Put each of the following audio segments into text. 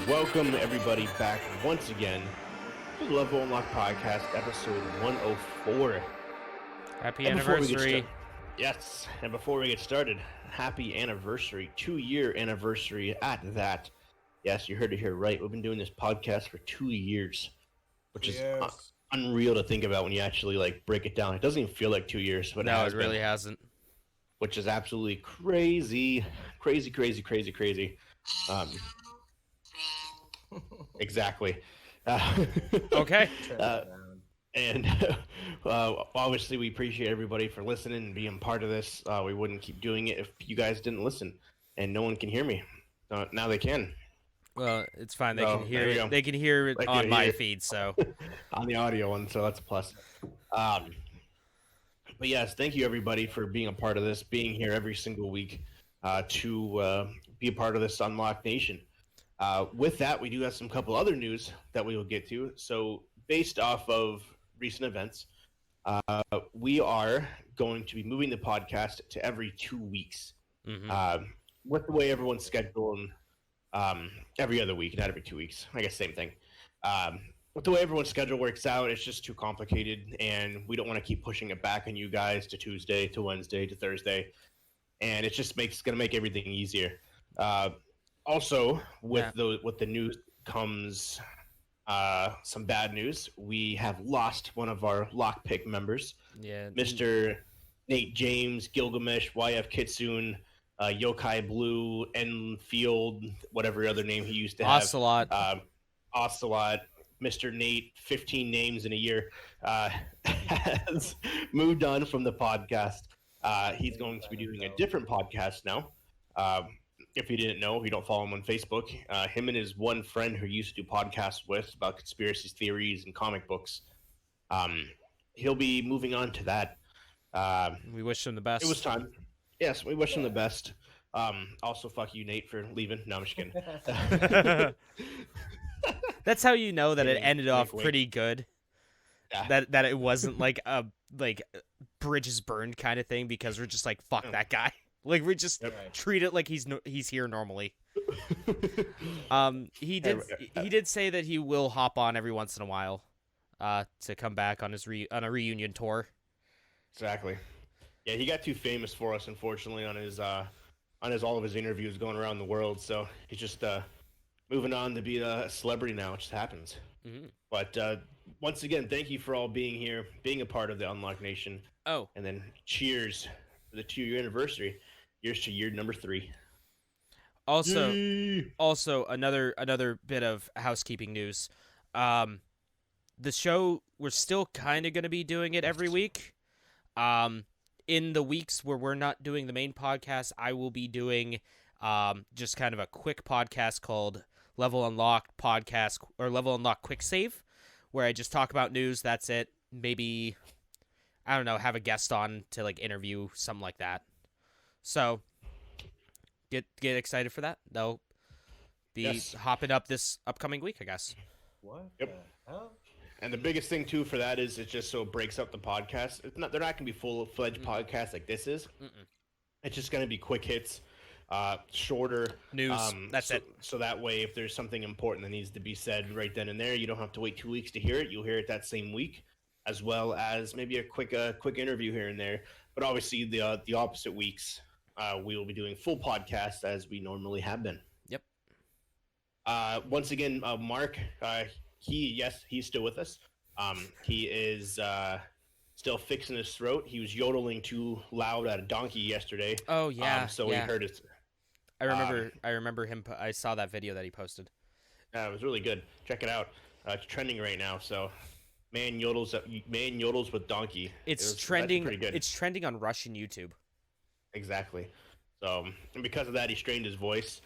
Welcome everybody back once again to the Level Unlock Podcast, episode 104. Happy And before we get anniversary. Yes, and before we get started, happy anniversary, 2-year anniversary at that. Yes, you heard it here right. We've been doing this podcast for 2 years, which is unreal to think about when you actually break it down. It doesn't even feel like 2 years, but No, it really hasn't. Which is absolutely crazy. Exactly. Okay. And obviously, we appreciate everybody for listening and being part of this. We wouldn't keep doing it if you guys didn't listen, and no one can hear me. Now they can. Well, it's fine. They So, can hear there you it. go. They can hear it They can on my hear. feed. So On the audio one, so that's a plus. But yes, thank you everybody for being a part of this, being here every single week to be a part of this Unlocked Nation. With that, we do have some couple other news that we will get to. So based off of recent events, we are going to be moving the podcast to every 2 weeks. With the way everyone's scheduling, every other week, not every 2 weeks. I guess same thing. With the way everyone's schedule works out, it's just too complicated, and we don't want to keep pushing it back on you guys to Tuesday, to Wednesday, to Thursday, and it just going to make everything easier. Also, with the news comes some bad news. We have lost one of our lockpick members, Mr. Nate James, Gilgamesh, YF Kitsune, Yokai Blue, Enfield, whatever other name he used to have. Ocelot. Mr. Nate, 15 names in a year, has moved on from the podcast. He's going to be doing a different podcast now. If you didn't know, if you don't follow him on Facebook, him and his one friend who used to do podcasts with about conspiracy theories and comic books, he'll be moving on to that. we wish him the best. It was time. Yes, we wish him the best. Also, fuck you, Nate, for leaving. No, I'm just kidding. That's how you know that it ended off wink. pretty good. Yeah. That it wasn't like a bridges burned kind of thing, because we're just like, fuck that guy. Like, we just treat it like he's here normally. He did say that he will hop on every once in a while to come back on his on a reunion tour. Exactly. Yeah, he got too famous for us, unfortunately, on his all of his interviews going around the world. So he's just moving on to be a celebrity now. It just happens. But once again, thank you for all being here, being a part of the Unlock Nation. Oh, and then cheers for the 2-year anniversary. Here's to year number 3. Also, Yay! another bit of housekeeping news. The show, we're still kind of going to be doing it every week. In the weeks where we're not doing the main podcast, I will be doing just kind of a quick podcast called Level Unlocked Podcast, or Level Unlocked Quick Save, where I just talk about news. That's it. Maybe, I don't know, have a guest on to interview, something like that. So get excited for that. They'll be hopping up this upcoming week, I guess. What? Yep. The hell? And the biggest thing too for that is it's just so it breaks up the podcast. They're not going to be full-fledged podcasts like this is. It's just going to be quick hits, shorter news. That's it. So that way, if there's something important that needs to be said right then and there, you don't have to wait 2 weeks to hear it. You'll hear it that same week, as well as maybe a quick interview here and there. But obviously, the opposite weeks, we will be doing full podcasts as we normally have been. Yep. Once again, Mark, he's still with us. He is still fixing his throat. He was yodeling too loud at a donkey yesterday. Oh yeah. We heard it. I remember him. I saw that video that he posted. It was really good. Check it out. It's trending right now. So, man yodels with donkey. It's trending. Pretty good. It's trending on Russian YouTube. Exactly. So, and because of that, he strained his voice.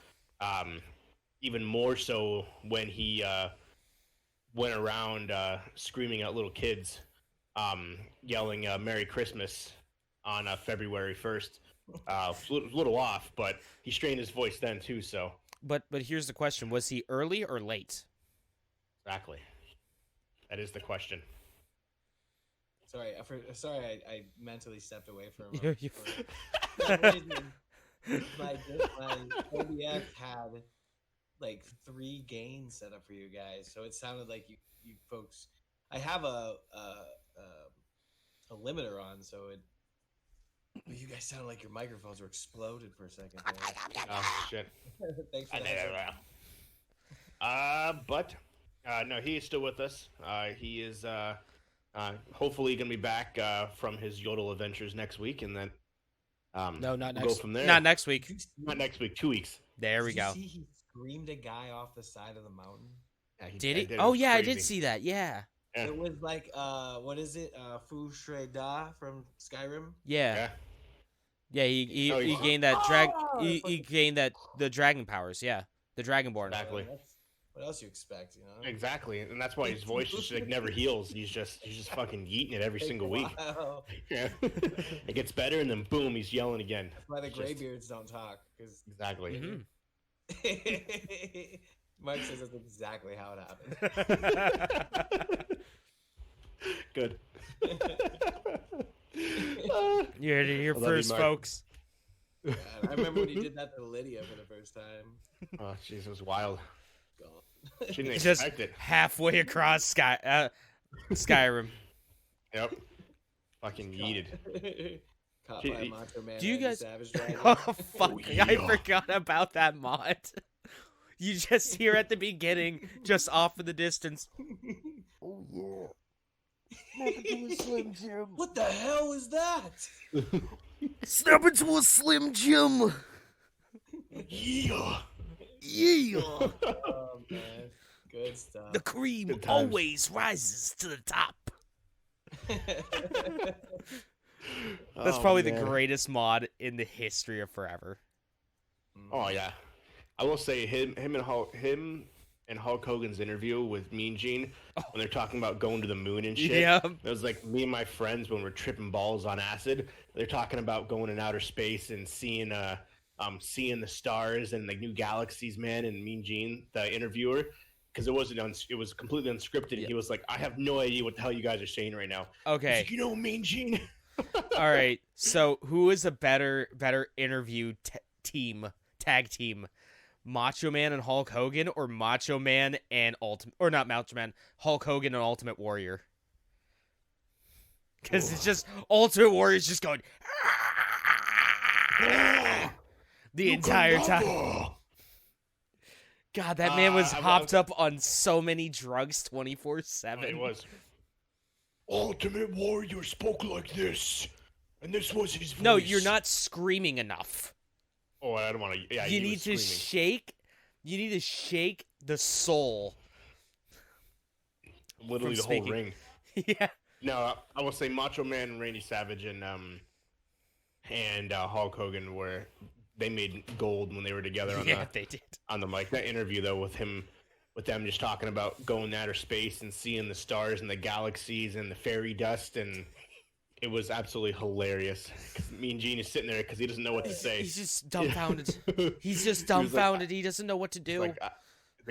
Even more so when he went around screaming at little kids, yelling "Merry Christmas" on February 1st. A little off, but he strained his voice then too. So, but here's the question: was he early or late? Exactly. That is the question. Sorry, I mentally stepped away for a moment. For some reason, my OBS had like 3 gains set up for you guys. So it sounded like you folks. I have a limiter on, so it. You guys sounded like your microphones were exploded for a second. Oh shit! Thanks for I that. know. But no, he is still with us. He is hopefully gonna be back from his yodel adventures next week, and then No, not we'll next. go from there. Not next week. Not next week. 2 weeks. There we Did you go. see he screamed a guy off the side of the mountain? Yeah, Did he? It Oh was yeah, I crazy. did see that. Yeah. Yeah. It was like what is it? Fu Shui Da from Skyrim. Yeah. Yeah. Yeah, he Oh, he yeah. gained that he fucking- gained the dragon powers. Yeah, the dragonborn. Exactly. What else you expect? You know. Exactly, and that's why his voice just like never heals. He's just fucking yeeting it every single week. Wow. Yeah. It gets better, and then boom, he's yelling again. That's why the Just- graybeards don't talk, because Exactly. Mhm. Mike says that's exactly how it happened. Good. You heard it here I love you, first, Mark. folks. Yeah, I remember when he did that to Lydia for the first time. Oh, jeez, it was wild. God. She didn't Just expect it. halfway across Skyrim. Yep. Fucking yeeted. Caught She- by a Macho Man. Do you Randy guys- Savage Dragon. Oh fuck! Oh, I yeah. forgot about that mod. You just hear at the beginning, just off in the distance. Oh yeah. What the hell is that? Snap into a Slim Jim. Yeah. Yeah. Oh man, good stuff. The cream Good times. always rises to the top. That's Oh, probably man. the greatest mod in the history of forever. Oh yeah. I will say him and Hulk Hogan's interview with Mean Gene when they're talking about going to the moon and shit. Yeah. It was like me and my friends when we're tripping balls on acid. They're talking about going in outer space and seeing the stars and like new galaxies, man. And Mean Gene, the interviewer, because it was completely unscripted. Yeah. He was like, I have no idea what the hell you guys are saying right now. He's Okay. like, you know, Mean Gene. All right. So, who is a better interview tag team? Macho Man and Hulk Hogan, or Macho Man and Hulk Hogan and Ultimate Warrior? Because it's just Ultimate Warrior's just going the entire time. God, that man was hopped up on so many drugs 24/7. It was. Ultimate Warrior spoke like this, and this was his voice. No, you're not screaming enough. Oh, I don't want to. Yeah, You he need was to screaming. shake. You need to shake the soul. Literally from the whole speaking. ring. Yeah. No, I will say Macho Man and Randy Savage and Hulk Hogan they made gold when they were together on Yeah, they did. the mic. That interview though with them just talking about going to outer space and seeing the stars and the galaxies and the fairy dust, and it was absolutely hilarious. Mean Gene is sitting there because he doesn't know what to say. He's just dumbfounded. He's just He was like, dumbfounded. He doesn't know what to do. Like,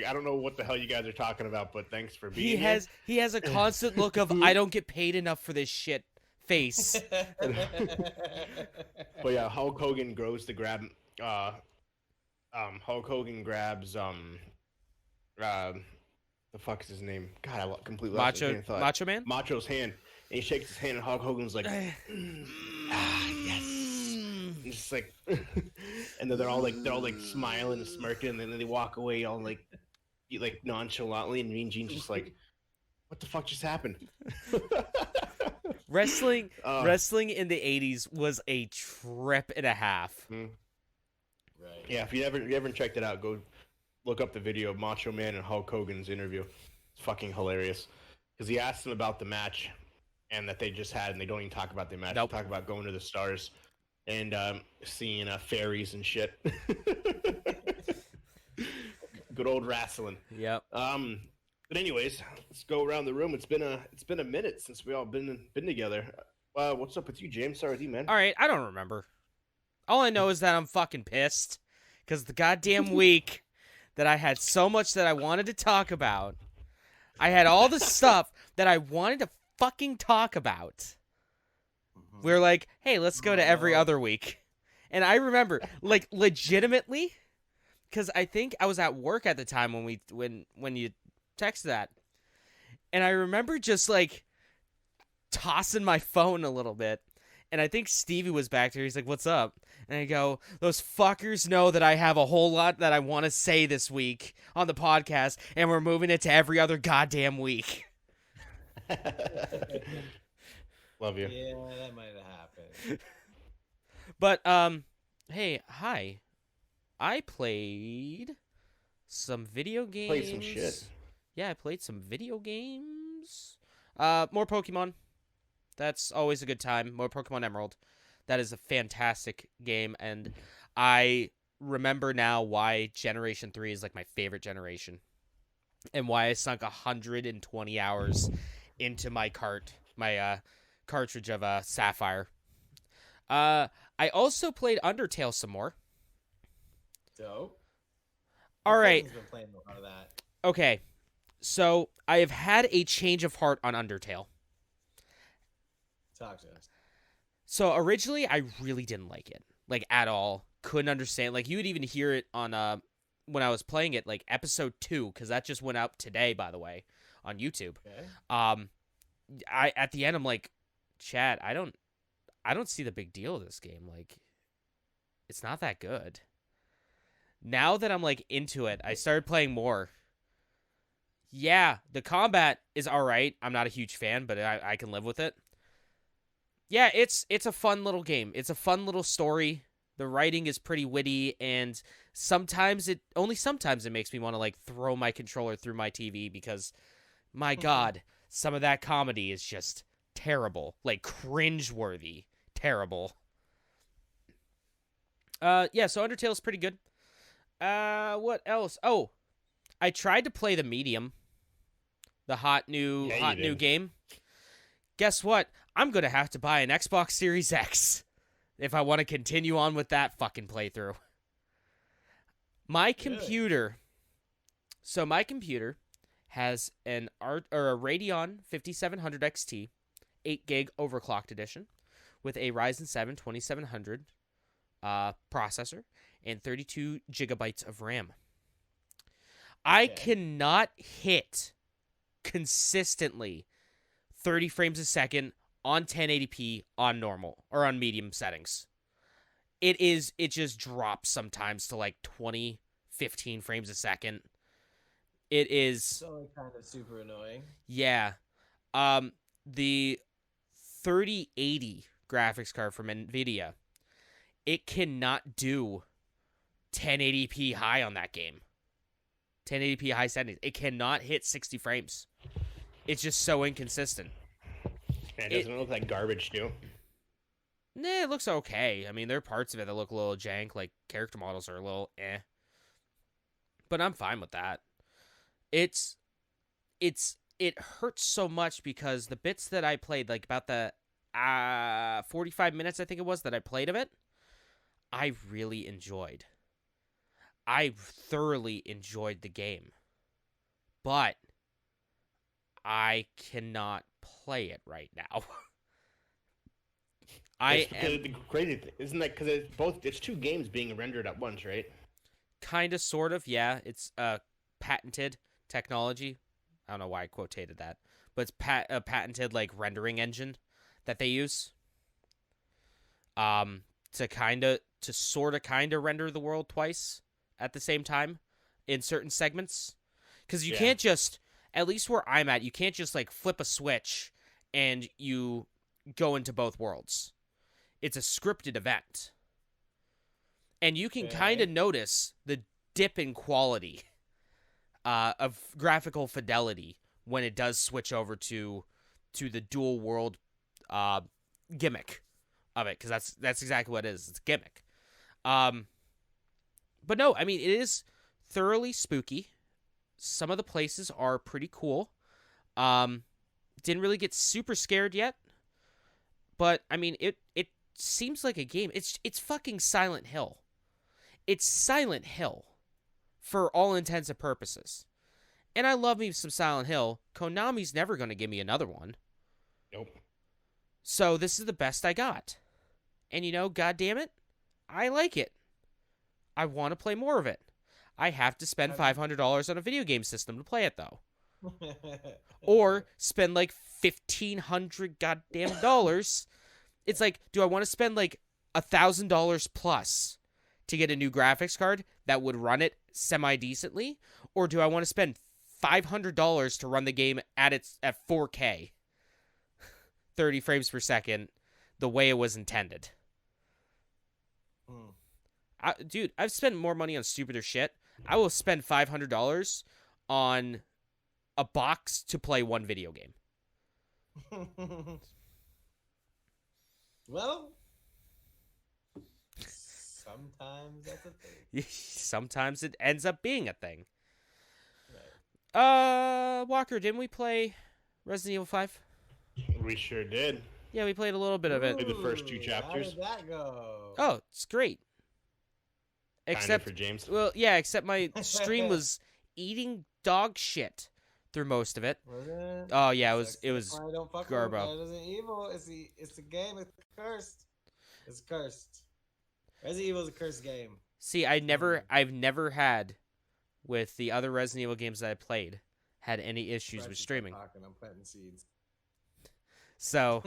I don't know what the hell you guys are talking about, but thanks for being He has a constant look of I don't get paid enough for this shit face. But yeah, Hulk Hogan goes to grab. Hulk Hogan grabs. The fuck is his name? God, I completely lost my train of thought. Macho Man? Macho's hand, and he shakes his hand, and Hulk Hogan's like, yes. And just like, and then they're all like smiling and smirking, and then they walk away all like nonchalantly, and Mean Gene's just like, what the fuck just happened? Wrestling in the 80s was a trip and a half. Right. Yeah, if you haven't checked it out, go look up the video of Macho Man and Hulk Hogan's interview. It's fucking hilarious because he asked them about the match and that they just had, and they don't even talk about the match. Nope. They talk about going to the stars and seeing fairies and shit. Good old wrestling. Yep. But anyways, let's go around the room. It's been a minute since we all been together. What's up with you, James? Sorry with you, man. All right, I don't remember. All I know is that I'm fucking pissed because the goddamn week that I had so much that I wanted to talk about. I had all the stuff that I wanted to fucking talk about. We were like, hey, let's go to every other week. And I remember, like, legitimately, because I think I was at work at the time when you texted that, and I remember just like tossing my phone a little bit, and I think Stevie was back there. He's like, "What's up?" And I go, "Those fuckers know that I have a whole lot that I want to say this week on the podcast, and we're moving it to every other goddamn week." Love you. Yeah, that might have happened. But hey, hi. I played some video games. Played some shit. Yeah, I played some video games. More Pokemon. That's always a good time. More Pokemon Emerald. That is a fantastic game, and I remember now why Generation 3 is like my favorite generation, and why I sunk 120 hours into my cartridge of Sapphire. I also played Undertale some more. Dope. All right. Been playing a lot of that. Okay. So I have had a change of heart on Undertale. Talk to us. So originally, I really didn't like it, like at all. Couldn't understand. Like you would even hear it on when I was playing it, like episode 2, because that just went up today, by the way, on YouTube. Okay. I at the end, I'm like, Chad, I don't see the big deal of this game. Like, it's not that good. Now that I'm like into it, I started playing more. Yeah, the combat is all right. I'm not a huge fan, but I can live with it. Yeah, it's a fun little game. It's a fun little story. The writing is pretty witty, and sometimes it makes me want to like throw my controller through my TV because, my God, some of that comedy is just terrible, like cringe-worthy, terrible. Yeah, so Undertale's pretty good. What else? Oh, I tried to play the Medium, the hot new game. Guess what? I'm going to have to buy an Xbox Series X if I want to continue on with that fucking playthrough. My computer has a Radeon 5700 XT, 8 gig overclocked edition, with a Ryzen 7 2700 processor and 32 gigabytes of RAM. I cannot hit consistently 30 frames a second on 1080p on normal or on medium settings. It just drops sometimes to like 20, 15 frames a second. It is So kind of super annoying. Yeah. The 3080 graphics card from Nvidia, it cannot do 1080p high on that game. 1080p high settings. It cannot hit 60 frames. It's just so inconsistent. And doesn't it look like garbage too? Nah, it looks okay. I mean, there are parts of it that look a little jank, like character models are a little eh. But I'm fine with that. It hurts so much because the bits that I played, like about the 45 minutes I think it was that I played of it, I really enjoyed. I thoroughly enjoyed the game. But I cannot play it right now. The crazy thing, isn't that because it's two games being rendered at once, right? Kind of, sort of, yeah. It's patented technology. I don't know why I quotated that, but it's a patented like rendering engine that they use. To sort of render the world twice at the same time in certain segments, because you can't just, at least where I'm at, you can't just like flip a switch and you go into both worlds. It's a scripted event. And you can kind of notice the dip in quality of graphical fidelity when it does switch over to the dual world gimmick of it, because that's exactly what it is. It's a gimmick. But no, I mean, it is thoroughly spooky. Some of the places are pretty cool. Didn't really get super scared yet, but I mean, it seems like a game. It's fucking Silent Hill. It's Silent Hill for all intents and purposes. And I love me some Silent Hill. Konami's never going to give me another one. Nope. So this is the best I got. And God damn it, I like it. I want to play more of it. I have to spend $500 on a video game system to play it, though. Or spend like $1,500 goddamn dollars. It's like, do I want to spend like $1,000 plus to get a new graphics card that would run it semi-decently? Or do I want to spend $500 to run the game at 4K, 30 frames per second, the way it was intended? Dude, I've spent more money on stupider shit. I will spend $500 on a box to play one video game. Well, sometimes that's a thing. Sometimes it ends up being a thing. Right. Walker, didn't we play Resident Evil 5? We sure did. Yeah, we played a little bit of it. Did the first 2 chapters. How did that go? Oh, it's great. Except for James. Well, yeah, except my stream was eating dog shit through most of it. Was it? Oh yeah, it was That's why I don't fuck garbo. with Resident Evil. It's the game. It's cursed. It's cursed. Resident Evil is a cursed game. See, I've never had with the other Resident Evil games that I played had any issues with streaming. I'm planting seeds. So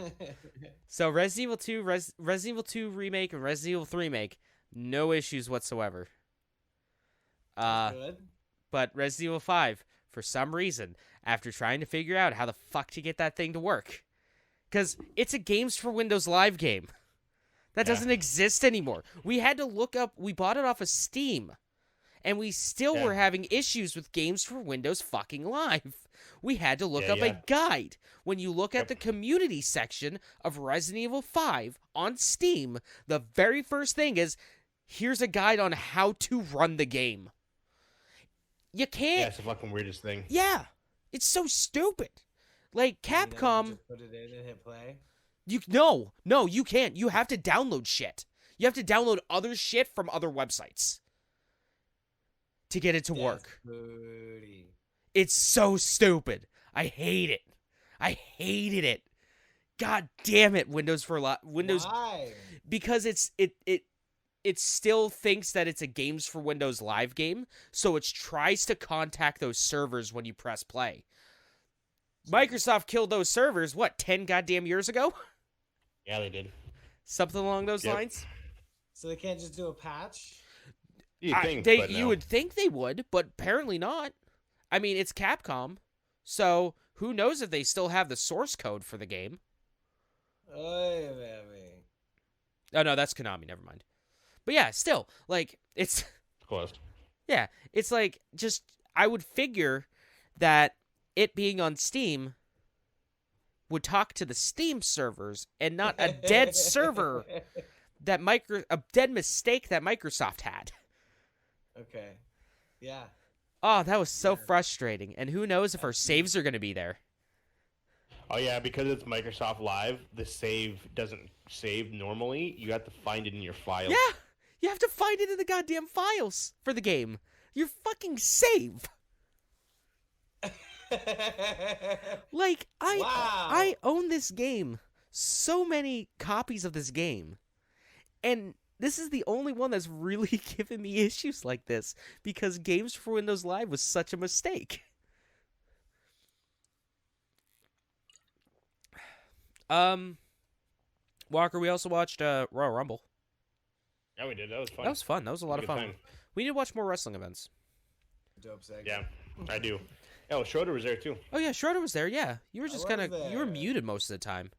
Resident Evil 2, Resident Evil 2 Remake, and Resident Evil 3 Remake, no issues whatsoever. Good. But Resident Evil 5, for some reason, after trying to figure out how the fuck to get that thing to work, because it's a Games for Windows Live game. That doesn't exist anymore. We had to look up, we bought it off of Steam, and we still were having issues with Games for Windows fucking Live. We had to look up a guide. When you look at the community section of Resident Evil 5 on Steam, the very first thing is, here's a guide on how to run the game. You can't. Yeah, it's the fucking weirdest thing. Yeah, it's so stupid. Like Capcom. Just put it in and hit play. No, you can't. You have to download shit. You have to download other shit from other websites to get it to work. Booty. It's so stupid. I hate it. I hated it. God damn it, Windows. Why? Because it still thinks that it's a Games for Windows Live game, so it tries to contact those servers when you press play. Microsoft killed those servers, 10 goddamn years ago? Yeah, they did. Something along those lines? So they can't just do a patch? You would think they would, but apparently not. I mean, it's Capcom, so who knows if they still have the source code for the game? Oh, no, that's Konami, never mind. But yeah, still, like, it's... Close. Yeah, it's like, just, I would figure that it being on Steam would talk to the Steam servers and not a dead server a dead mistake that Microsoft had. Okay. Yeah. Oh, that was so frustrating. And who knows if our saves are going to be there. Oh, yeah, because it's Microsoft Live, the save doesn't save normally. You have to find it in your files. Yeah, you have to find it in the goddamn files for the game. Your fucking save. Like, I own this game. So many copies of this game. And this is the only one that's really given me issues like this, because Games for Windows Live was such a mistake. Walker, we also watched Royal Rumble. Yeah, we did. That was fun. That was fun. That was a lot of fun. Time. We need to watch more wrestling events. Dope segment. Yeah, I do. Oh, Schroeder was there too. Oh yeah, Schroeder was there. Yeah, you were just you were there. muted most of the time.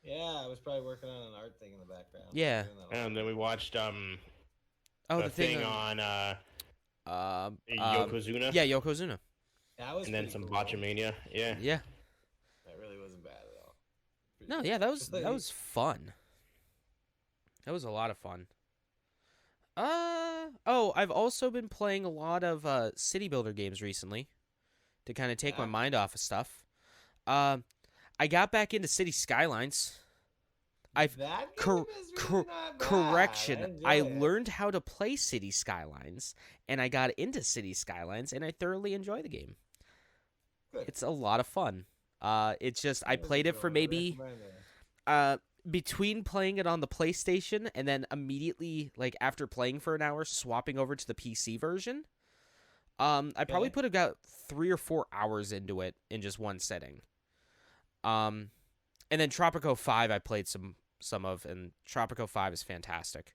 Yeah, I was probably working on an art thing in the background. Yeah. And then we watched the thing on Yokozuna. Yeah, Yokozuna. That was and then some cool. Botchamania. Yeah. Yeah. That really wasn't bad at all. No, yeah, that was fun. That was a lot of fun. I've also been playing a lot of city builder games recently to kind of take my mind off of stuff. I got back into City Skylines. Correction. I learned how to play City Skylines, and I got into City Skylines, and I thoroughly enjoy the game. Good. It's a lot of fun. It's just I played it for maybe between playing it on the PlayStation and then immediately, like, after playing for an hour, swapping over to the PC version. I probably Okay. put about 3 or 4 hours into it in just one sitting. And then Tropico 5 I played some of, and Tropico 5 is fantastic.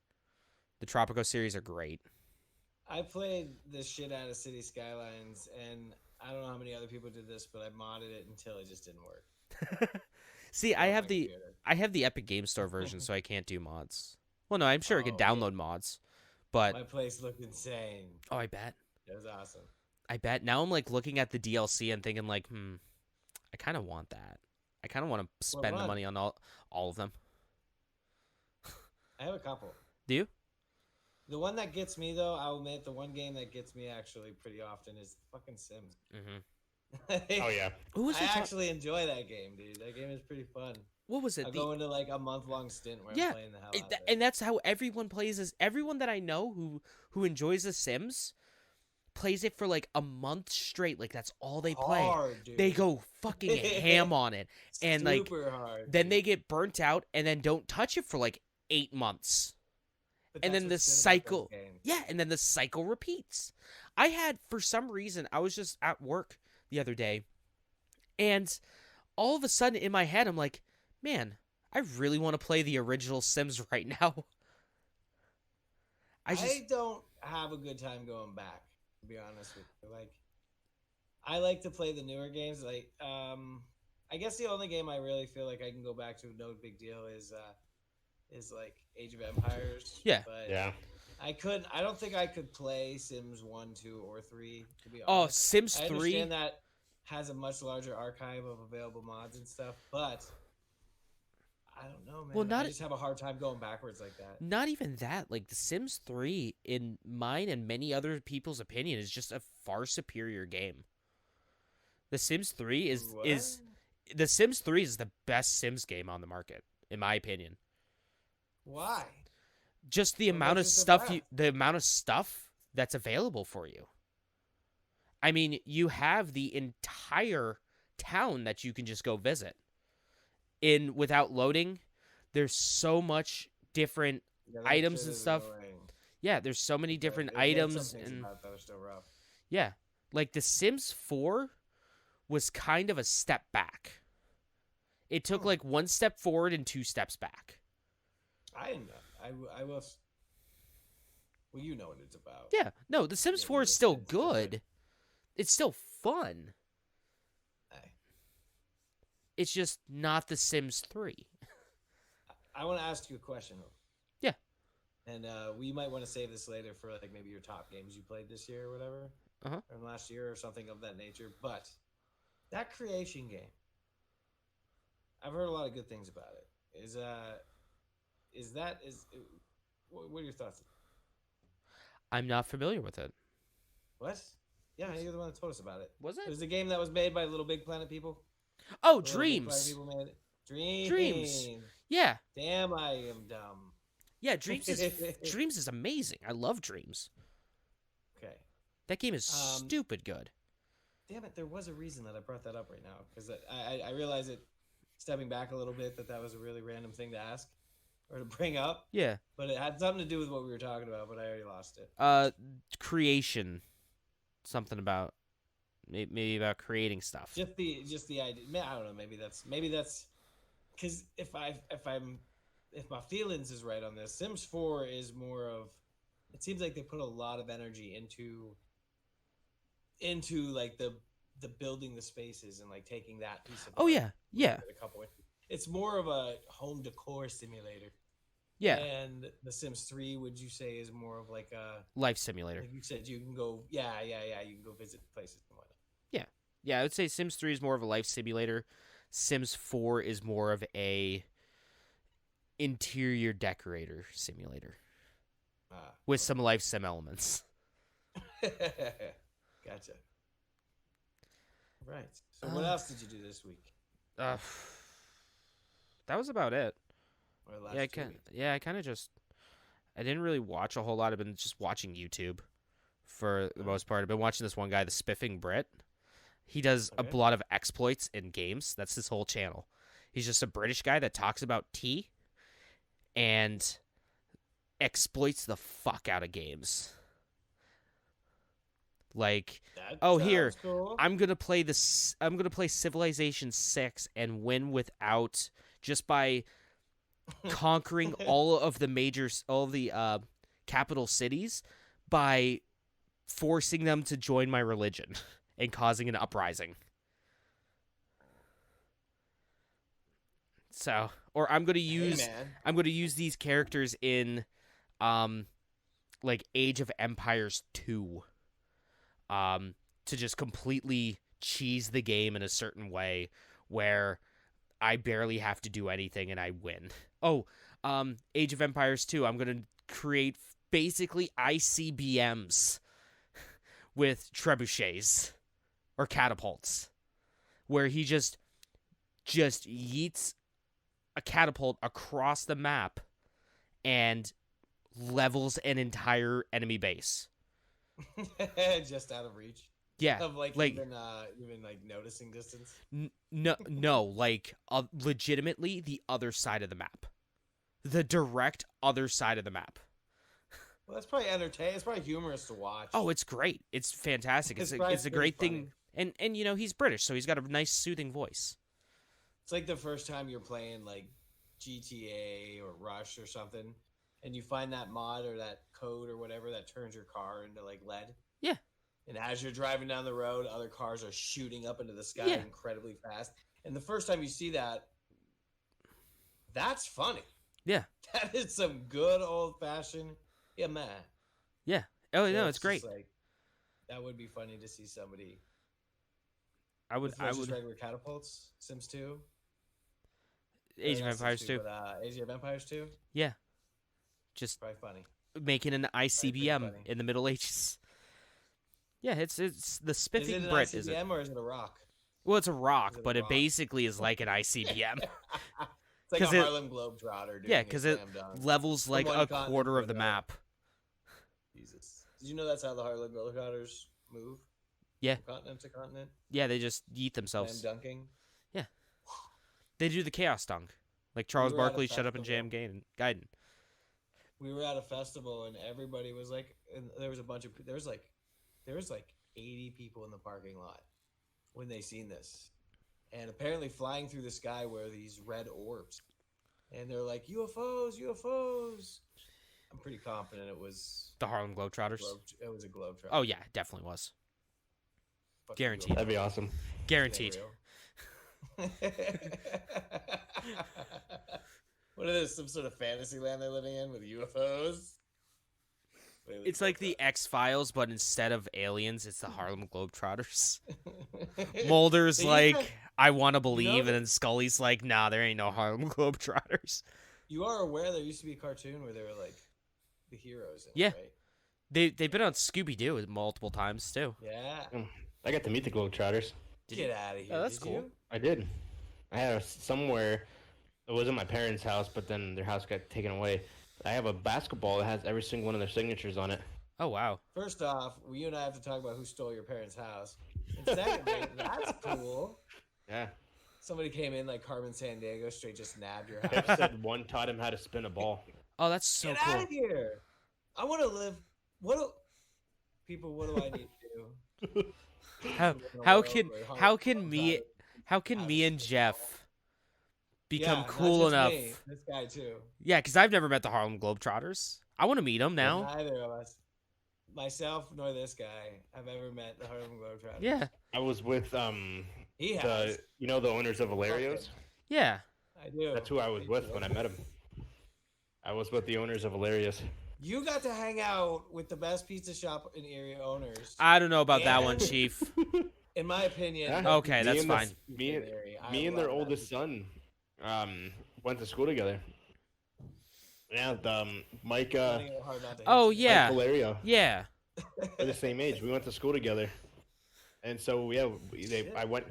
The Tropico series are great. I played the shit out of City Skylines, and I don't know how many other people did this, but I modded it until it just didn't work. See, on my computer. I have the Epic Game Store version, so I can't do mods. Well, no, I'm sure I could Oh, download mods, but My place looked insane. oh, I bet. It was awesome. I bet. Now I'm like looking at the DLC and thinking like, I kind of want that. I kind of want to spend the one? money on all of them. I have a couple. Do you? The one that gets me, though, I'll admit, the one game that gets me actually pretty often is fucking Sims. Mm-hmm. Oh yeah. Who was I it? actually enjoy that game, dude. That game is pretty fun. What was it? I'll go into like a month-long stint where Yeah, I'm playing the hell out of it. and that's how everyone plays. Is everyone that I know who enjoys The Sims plays it for like a month straight. Like that's all they play. Hard, dude. They go fucking ham on it, and like Super hard. then dude. they get burnt out, and then don't touch it for like 8 months. But and that's then the what's good about those cycle- games. Yeah, and then the cycle repeats. I had, for some reason, I was just at work the other day, and all of a sudden in my head, I'm like, man, I really want to play the original Sims right now. I don't have a good time going back, to be honest with you. Like, I like to play the newer games. Like, I guess the only game I really feel like I can go back to, no big deal, is like Age of Empires. Yeah. But Yeah. I don't think I could play Sims 1, 2, or 3, to be Oh, honest. Sims I 3. understand that has a much larger archive of available mods and stuff, but I don't know, man. Well, I just have a hard time going backwards like that. Not even that. Like, The Sims 3, in mine and many other people's opinion, is just a far superior game. The Sims 3 is The Sims 3 is the best Sims game on the market, in my opinion. Why? Just the What amount of makes it the stuff best? the amount of stuff that's available for you. I mean, you have the entire town that you can just go visit. Without loading, there's so much different Yeah, that items shit and is stuff. annoying. Yeah, there's so many different There's items some things and about it that are still rough. yeah. Like The Sims 4 was kind of a step back. It took like 1 step forward and 2 steps back. I didn't know. I was. Well, you know what it's about. Yeah, no, The Sims Yeah, 4 is it's still different. good. It's still fun. Aye. It's just not The Sims 3. I want to ask you a question. Though. Yeah. And we might want to save this later for like maybe your top games you played this year or whatever, Uh-huh. or last year or something of that nature. But that creation game, I've heard a lot of good things about it. What are your thoughts? I'm not familiar with it. What? Yeah, you're the one that told us about it. Was It it? was a game that was made by Little Big Planet people. Oh, Little Big Planet Dreams. people made it. Dreams. Dreams. Yeah. Damn, I am dumb. Yeah, Dreams is amazing. I love Dreams. Okay. That game is Um, stupid good. Damn it, there was a reason that I brought that up right now because I realize it. Stepping back a little bit, that was a really random thing to ask or to bring up, Yeah. but it had something to do with what we were talking about. But I already lost it. Creation. Something about maybe about creating stuff. Just the idea. I don't know. Maybe that's because if my feelings is right on this, Sims 4 is more of. It seems like they put a lot of energy into like the building the spaces and like taking that piece of. Oh art yeah. Yeah. a couple. It's more of a home decor simulator. Yeah. And The Sims 3, would you say, is more of like a Life simulator. like you said, you can go, you can go visit places and whatnot. Yeah, I would say Sims 3 is more of a life simulator. Sims 4 is more of a interior decorator simulator with some life sim elements. Gotcha. Right. So what else did you do this week? That was about it. Or last Yeah, two weeks? I didn't really watch a whole lot. I've been just watching YouTube for the most part. I've been watching this one guy, the Spiffing Brit. He does a Okay. lot of exploits in games. That's his whole channel. He's just a British guy that talks about tea and exploits the fuck out of games. Like, That oh, sounds here, cool. I'm gonna play this. I'm gonna play Civilization 6 and win without just by conquering all of the capital cities by forcing them to join my religion and causing an uprising. So, or I'm gonna use these characters in, like Age of Empires 2, to just completely cheese the game in a certain way where I barely have to do anything and I win. Oh, Age of Empires 2, I'm gonna create basically ICBMs with trebuchets or catapults, where he just yeets a catapult across the map and levels an entire enemy base. Just out of reach. Yeah, Of like even like noticing distance. No, like legitimately the other side of the map, the direct other side of the map. Well, that's probably entertaining. It's probably humorous to watch. Oh, it's great. It's fantastic. It's a great thing. And you know, he's British, so he's got a nice soothing voice. It's like the first time you're playing like GTA or Rush or something, and you find that mod or that code or whatever that turns your car into like lead. Yeah. And as you're driving down the road, other cars are shooting up into the sky Yeah. incredibly fast. And the first time you see that, that's funny. Yeah. That is some good old fashioned, yeah, man. Yeah. Oh, So no, it's great. just like, that would be funny to see somebody. I would. Just regular catapults. Sims 2. Age of Not Empires Sims 2. But Age of Empires 2. Yeah. Just Probably funny. making an ICBM funny. in the Middle Ages. Yeah, it's the spiffing Is it an Brit, ICBM is it? or is it a rock? Well, it's a rock, Is it a but it rock? basically is like an ICBM. It's like 'Cause a it- Harlem Globetrotter. Yeah, because it levels like one a continent quarter to of the another. map. Jesus. Did you know that's how the Harlem Globetrotters move? Yeah. From continent to continent? Yeah, they just yeet Slam themselves. dunking? They do the chaos dunk, like Charles were at a Barkley shut up and festival. jam Gaiden. We were at a festival and everybody was like, and there was like 80 people in the parking lot when they seen this. And apparently flying through the sky were these red orbs. And they're like, UFOs, UFOs. I'm pretty confident it was The Harlem Globetrotters. it was a Globetrotter. Oh yeah, it definitely was. Fucking guaranteed. That'd be awesome. Guaranteed. What is this? Some sort of fantasy land they're living in with UFOs? It's like the X-Files, but instead of aliens, it's the Harlem Globetrotters. Mulder's They used like, to have- I want to believe, that- and then Scully's like, nah, there ain't no Harlem Globetrotters. You are aware there used to be a cartoon where they were like the heroes in Yeah. it, right? They've been on Scooby-Doo multiple times, too. Yeah. I got to meet the Globetrotters. Get out of here. Oh, that's Did cool. you? I did. I had somewhere. It wasn't my parents' house, but then their house got taken away. I have a basketball that has every single one of their signatures on it. Oh, wow. First off, you and I have to talk about who stole your parents' house. And secondly, that's cool. Yeah. Somebody came in like Carmen San Diego, straight just nabbed your Jeff house. said one taught him how to spin a ball. Oh, that's so Get cool. out of here! I want to live. What do I need to do? How can me and Jeff become cool enough? Me, this guy too. Yeah, because I've never met the Harlem Globetrotters. I want to meet them now. Neither of us, myself nor this guy, have ever met the Harlem Globetrotters. Yeah, I was with He has. the owners of Valerios. yeah. I do. That's who I was with when I met him. I was with the owners of Valerios. You got to hang out with the best pizza shop in area owners. I don't know about that Yeah. one, Chief. In my opinion. Yeah. the Okay, pizza that's and the- fine. Me, in the area. I me and their love that oldest pizza. son went to school together. Yeah, Mike. Finding it hard not to hate Oh, you. yeah. Mike Valerio. Yeah. We're the same age. We went to school together, and so yeah, Shit. I went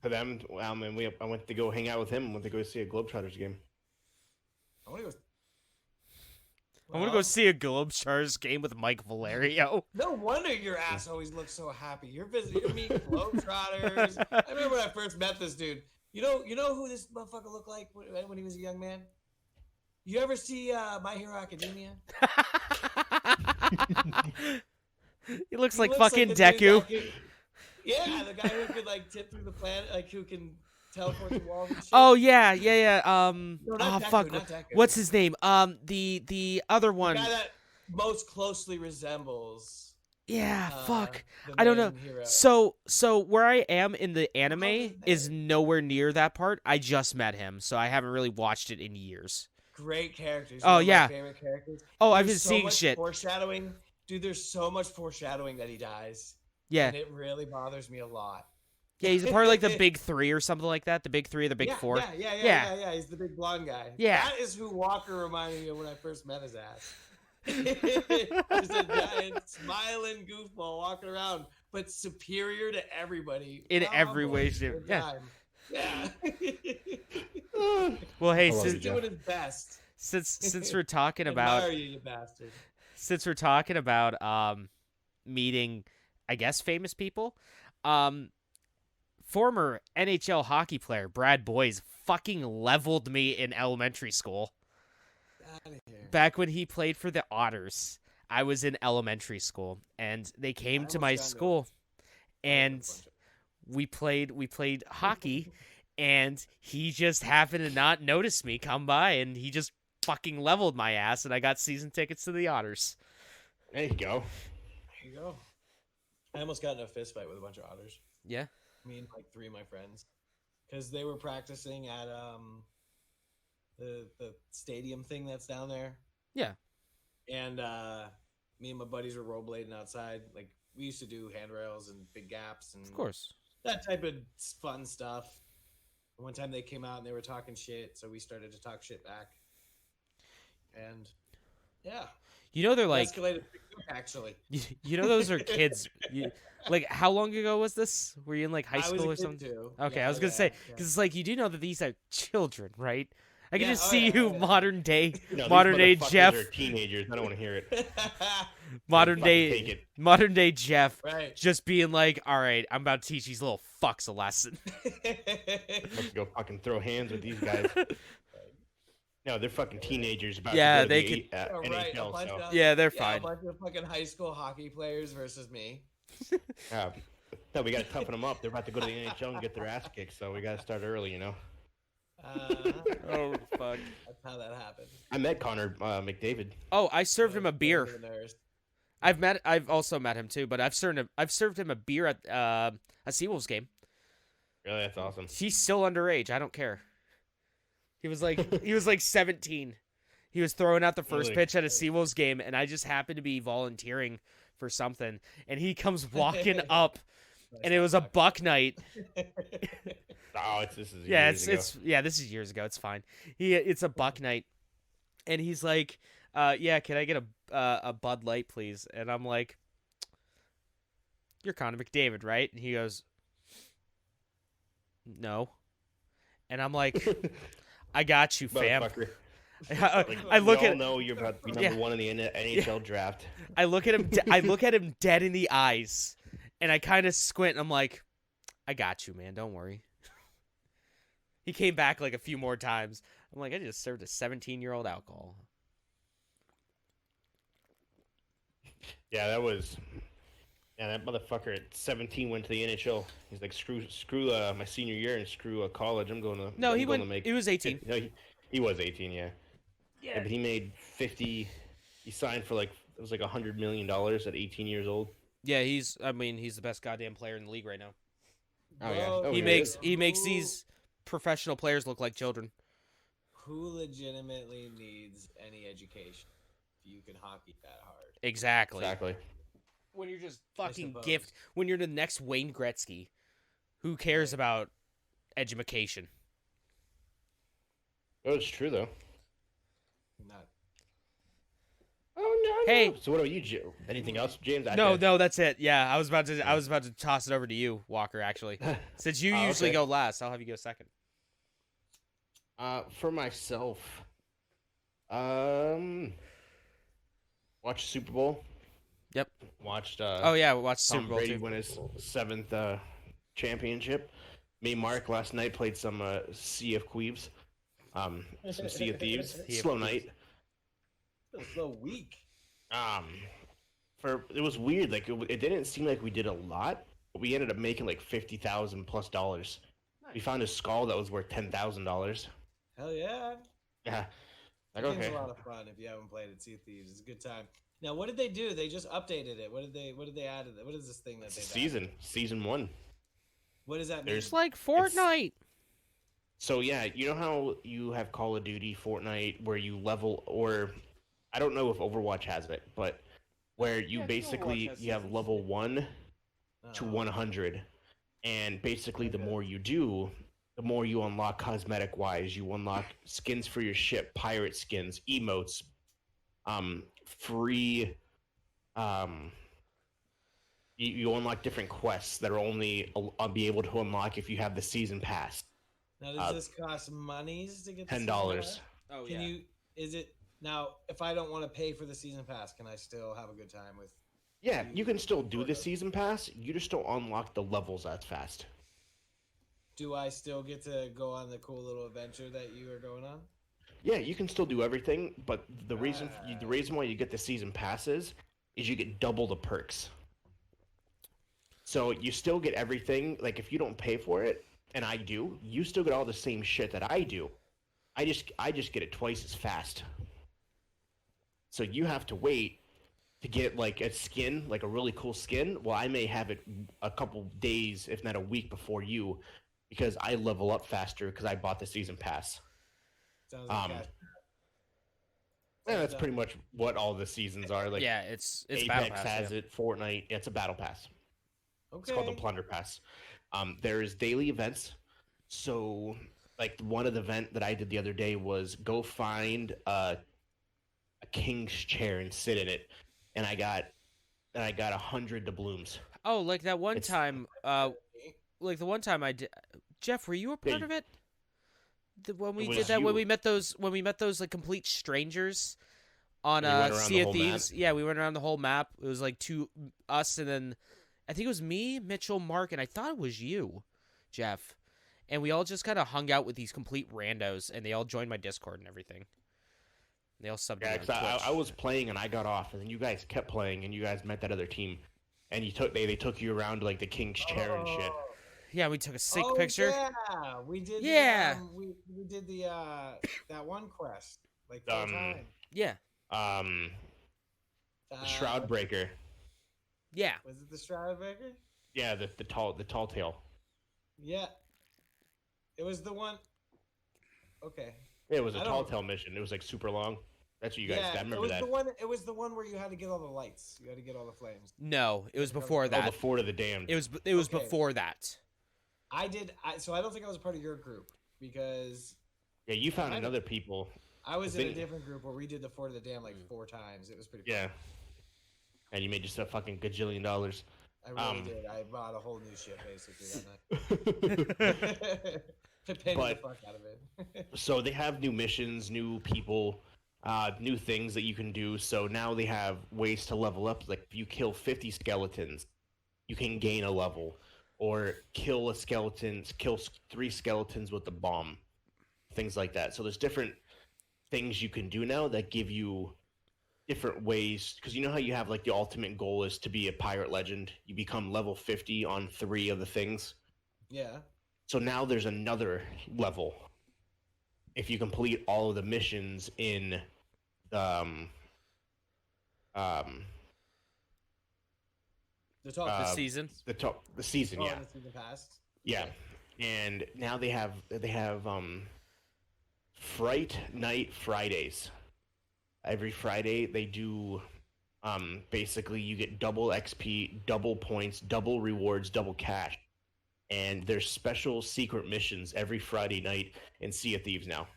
to them, and I went to go hang out with him. Went to go see a Globetrotters game. I want to go. I want to go see a Globetrotters game with Mike Valerio. No wonder your ass always looks so happy. You're meeting Globetrotters. I remember when I first met this dude. You know who this motherfucker looked like when he was a young man? You ever see My Hero Academia? He looks He like looks fucking the dude Deku. that yeah, the guy who could like tip through the planet, like who can teleport through walls and shit. Oh yeah. No, not Deku, fuck. not Deku. What's his name? The other The one. guy that most closely resembles. Yeah, fuck. The I don't know. main hero. So where I am in the anime his is name? nowhere near that part. I just met him, so I haven't really watched it in years. Great characters. Oh, One of my yeah. favorite characters. Oh, I've There's been so seeing much shit. foreshadowing, dude. There's so much foreshadowing that he dies. Yeah. And it really bothers me a lot. Yeah, he's a part of like the big three or something like that. The big three or the big four. Yeah. He's the big blonde guy. Yeah. That is who Walker reminded me of when I first met his ass. Just a giant smiling goofball walking around, but superior to everybody In Wow, every way, boy, shape. good Yeah. time. Yeah. Well, hey, I love He's it, doing his best. since we're talking Admire about you bastard. meeting, I guess, famous people, former NHL hockey player Brad Boyes fucking leveled me in elementary school. Outta here. Back when he played for the Otters, I was in elementary school, and they came to almost my got into school, it. and we played hockey, and he just happened to not notice me come by, and he just fucking leveled my ass, and I got season tickets to the Otters. There you go. There you go. I almost got in a fist fight with a bunch of otters. Yeah. Me and like three of my friends, because they were practicing at the stadium thing that's down there. Yeah. And me and my buddies were rollerblading outside. Like we used to do handrails and big gaps and Of course. that type of fun stuff. One time they came out and they were talking shit, so we started to talk shit back. And yeah, You know they're like, escalated pretty quick, actually. you know those are kids. Like how long ago was this? Were you in like high I was school a or kid something? too. Okay, Yeah, I was gonna yeah, say yeah. because it's like you do know that these are children, right? I can Yeah, just oh see yeah, you oh yeah. modern day, No, modern day these motherfuckers Jeff, are teenagers. I don't want to hear it. modern Fucking day, take it. modern day Jeff, Right. just being like, all right, I'm about to teach these little fucks a lesson. Let's go fucking throw hands with these guys. No, they're fucking teenagers about Yeah, to go to they the Oh, right, a NHL. bunch So, of- Yeah, they're a fine. bunch of fucking high school hockey players versus me. no, we got to toughen them up. They're about to go to the NHL and get their ass kicked, so we got to start early, you know. Oh fuck. That's how that happened. I met Connor McDavid. Oh, I served him a beer. The nurse. I've also met him too, but I've served him a beer at a Seawolves game. Really, that's awesome. He's still underage. I don't care. He was like 17. He was throwing out the first Really? pitch at a Seawolves game, and I just happened to be volunteering for something, and he comes walking up, and it was a buck night. Oh, this is Yeah, years ago. this is years ago. It's fine. It's a buck night, and he's like, yeah, can I get a Bud Light, please? And I'm like, you're Connor McDavid, right? And he goes, no. And I'm like, I got you, fam. Motherfucker. I look we all at know you're about to be Yeah. number one in the NHL draft. I look at him. I look at him dead in the eyes, and I kind of squint. And I'm like, I got you, man. Don't worry. He came back like a few more times. I'm like, I just served a 17-year-old alcohol. Yeah, that was. Yeah, that motherfucker at 17 went to the NHL. He's like, screw my senior year and screw college. I'm going to. No, I'm he going went. To make... He was 18. No, he was 18. Yeah. Yeah. But he made 50. He signed for like it was like $100 million at 18 years old. Yeah, he's. I mean, he's the best goddamn player in the league right now. Oh, yeah. Whoa. Oh, He yeah. makes these professional players look like children. Who legitimately needs any education if you can hockey that hard? Exactly. Exactly. When you're just fucking suppose. gift. When you're the next Wayne Gretzky, who cares about education? Oh, it's true though. Not. Oh no. Hey. No. So what about you, Joe? Anything else, James? No, that's it. Yeah, I was about to toss it over to you, Walker. Actually, since you Oh, usually okay. go last, I'll have you go second. For myself, watched Super Bowl. Yep. Watched. Oh yeah, watch Super Tom Bowl Brady too. win his 7th championship. Me and Mark last night played some Sea of Queeves. Some Sea of Thieves. Sea of Slow Thieves. night. Feels so weak. it was weird. Like it didn't seem like we did a lot, but we ended up making like $50,000+. We found a skull that was worth $10,000. Hell yeah. Yeah. Like, That game's okay. a lot of fun if you haven't played it. Sea of Thieves, it's a good time. Now, what did they do? They just updated it. What did they add? What is this thing that they Season 1. What does that mean? There's It's like Fortnite. So yeah, you know how you have Call of Duty, Fortnite, where you level, or I don't know if Overwatch has it, but where you Yeah, basically Overwatch has you have seasons. level 1 to Oh. 100, and basically the Okay. more you do, the more you unlock cosmetic wise. You unlock skins for your ship, pirate skins, emotes, free, you unlock different quests that are only be able to unlock if you have the season pass. Now, does this cost monies to get the $10. season pass? Oh Can you? Is it now? If I don't want to pay for the season pass, can I still have a good time with? Yeah, you can still do the season pass. You just don't unlock the levels as fast. Do I still get to go on the cool little adventure that you are going on? Yeah, you can still do everything, but the reason why you get the season passes is you get double the perks. So you still get everything. Like if you don't pay for it, and I do, you still get all the same shit that I do. I just get it twice as fast. So you have to wait to get like a skin, like a really cool skin. Well, I may have it a couple days, if not a week before you, because I level up faster because I bought the season pass. Sounds like cash. Yeah, that's pretty much what all the seasons are. Like Yeah, it's Battle Apex Pass. has Yeah. it, Fortnite. It's a battle pass. Okay. It's called the Plunder Pass. There is daily events. So, like one of the event that I did the other day was go find a king's chair and sit in it, and I got 100 doubloons. Oh, like that one It's- time. Like the one time I did. Jeff, were you a part Yeah, of it? When we was did that, when you. we met those like complete strangers on We went around Sea the of whole Thieves. Yeah, we went around the whole map. It was like us, and then I think it was me, Mitchell, Mark, and I thought it was you, Jeff. And we all just kind of hung out with these complete randos, and they all joined my Discord and everything. They all subbed Yeah, me on because Twitch. I was playing and I got off, and then you guys kept playing, and you guys met that other team, and they took you around to like the king's chair and shit. Yeah, we took a sick picture. Yeah, we did. Yeah. We did the that one quest like 4 times. Yeah, The Shroud Breaker. yeah. Was it the Shroud Breaker? Yeah, the tall tale. Yeah. It was the one. Okay. Yeah, it was a I tall don't- tale mission. It was like super long. That's what you guys. Yeah, I it remember was that. the one. It was the one where you had to get all the lights. You had to get all the flames. No, it was before Oh, that. the Fort of the Damned. It was Okay. before that. So I don't think I was part of your group because Yeah, you found I- another people. I was in a think- different group where we did the Fort of the Dam like 4 times. It was pretty. Yeah. And you made just a fucking gajillion dollars. I really did. I bought a whole new ship basically that night. To pay the But- fuck out of it. So they have new missions, new people, new things that you can do. So now they have ways to level up. Like if you kill 50 skeletons, you can gain a level, or kill 3 skeletons with a bomb, things like that. So there's different things you can do now that give you different ways. Because you know how you have like the ultimate goal is to be a pirate legend. You become level 50 on 3 of the things. Yeah. So now there's another level. If you complete all of the missions in The top. The Uh, season. the season, yeah. The season passed. Yeah. And now they have Fright Night Fridays. Every Friday they do basically you get double XP, double points, double rewards, double cash. And there's special secret missions every Friday night in Sea of Thieves now.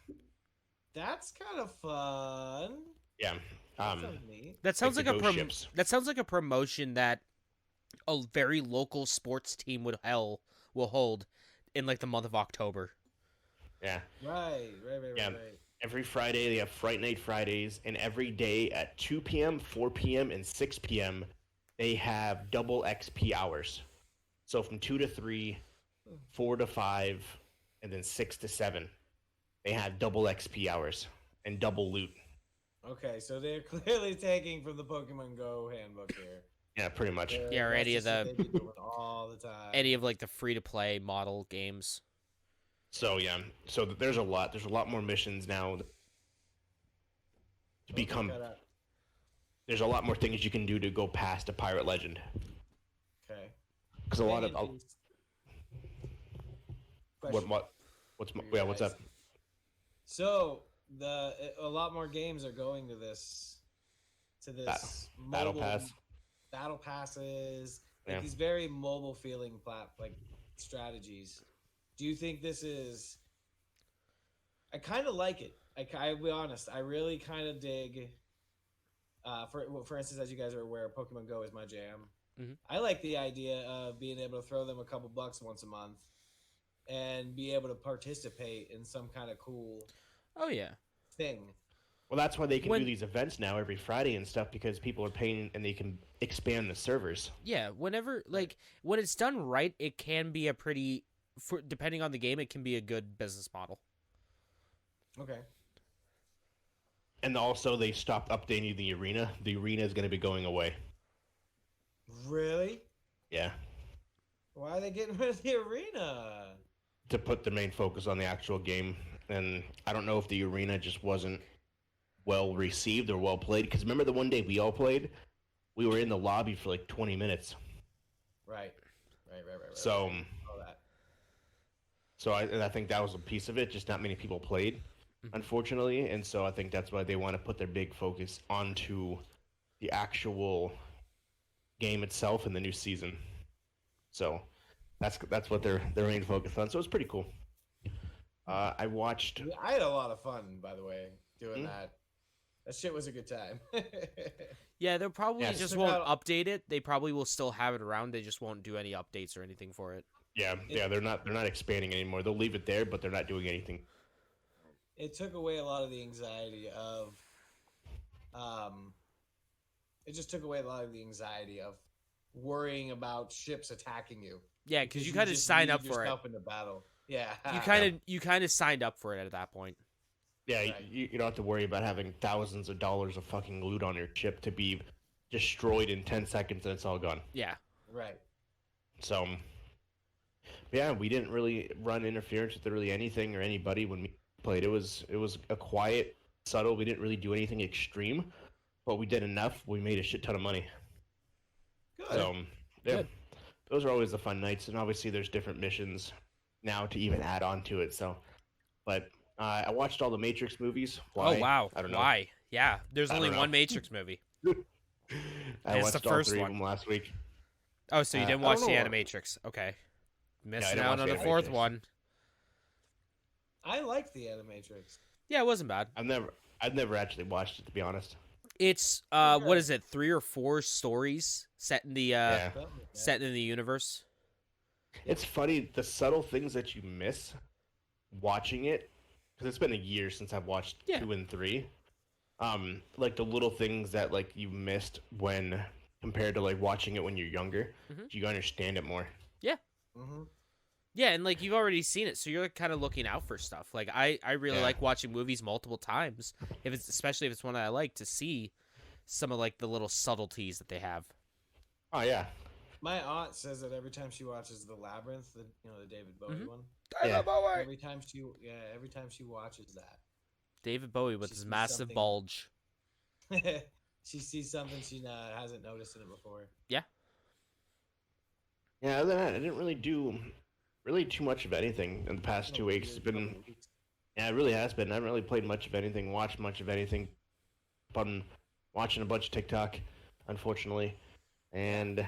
That's kind of fun. Yeah. That sounds neat. That sounds like like, the ghost ships. that sounds like a promotion that a very local sports team will hold in like the month of October. Yeah. Right. Yeah. Every Friday they have Fright Night Fridays, and every day at 2 p.m., 4 p.m., and 6 p.m. they have double XP hours. So from 2 to 3, 4 to 5, and then 6 to 7, they have double XP hours and double loot. Okay, so they're clearly taking from the Pokemon Go handbook here. Yeah, pretty much. Yeah, or That's any of just what the they be doing all the time. any of like the free to play model games. So yeah, so there's a lot. There's a lot more missions now to become. There's a lot more things you can do to go past a pirate legend. Okay. Because a lot of what's up? So a lot more games are going to this Battle mobile- Pass. battle passes, like Yeah. these very mobile feeling strategies. Do you think this is? I kind of like it. I'll be honest. I really kind of dig. For instance, as you guys are aware, Pokemon Go is my jam. Mm-hmm. I like the idea of being able to throw them a couple bucks once a month, and be able to participate in some kind of cool Oh yeah. thing. Well, that's why they can do these events now every Friday and stuff, because people are paying and they can expand the servers. Yeah, whenever when it's done right, it can be a pretty depending on the game, it can be a good business model. Okay. And also, they stopped updating the arena. The arena is going to be going away. Really? Yeah. Why are they getting rid of the arena? To put the main focus on the actual game. And I don't know if the arena just wasn't well received or well played. Because remember the one day we all played? We were in the lobby for like 20 minutes. Right. So, All that. so I think that was a piece of it. Just not many people played, unfortunately. And so I think that's why they want to put their big focus onto the actual game itself in the new season. So that's what their main focus on. So it's pretty cool. I had a lot of fun, by the way, doing that. That shit was a good time. Yeah, they'll probably Yeah, just won't update it. They probably will still have it around. They just won't do any updates or anything for it. Yeah, they're not expanding anymore. They'll leave it there, but they're not doing anything. It took away a lot of the anxiety of it just took away a lot of the anxiety of worrying about ships attacking you. Yeah, because you kind of sign up for it. Into battle. Yeah. You kind of signed up for it at that point. Yeah, Right. you don't have to worry about having thousands of dollars of fucking loot on your chip to be destroyed in 10 seconds and it's all gone. Yeah. Right. So, yeah, we didn't really run interference with really anything or anybody when we played. It was a quiet, subtle. We didn't really do anything extreme, but we did enough. We made a shit ton of money. Good. So, yeah, Good. those are always the fun nights, and obviously there's different missions now to even add on to it. So, but I watched all the Matrix movies. Why? Oh wow. I don't know. Why? Yeah. There's I only don't know. one Matrix movie. I It's watched the all first 3 one. of them last week. Oh, so you didn't I watch don't the know. Animatrix? Okay. I Missing didn't out watch on the the fourth Animatrix. one. I liked the Animatrix. Yeah, it wasn't bad. I've never actually watched it, to be honest. It's what is it? 3 or 4 stories set in the Yeah. Something like that. set in the universe. It's funny, the subtle things that you miss watching it, because it's been a year since I've watched Yeah. 2 and 3. Like the little things that like you missed when compared to like watching it when you're younger, Mhm. you understand it more. Mm-hmm. Yeah, and like you've already seen it, so you're kind of looking out for stuff. Like I really Yeah. like watching movies multiple times, especially if it's one that I like, to see some of like the little subtleties that they have. Oh yeah, My aunt says that every time she watches The Labyrinth, the David Bowie Mhm. one, Yeah. every time she watches that, David Bowie with She his sees massive something- bulge. she sees something she hasn't noticed in it before. yeah. Other than that, I didn't really do too much of anything in the past 2 weeks. It's been it really has been. I haven't really played much of anything, watched much of anything. Been watching a bunch of TikTok, unfortunately, and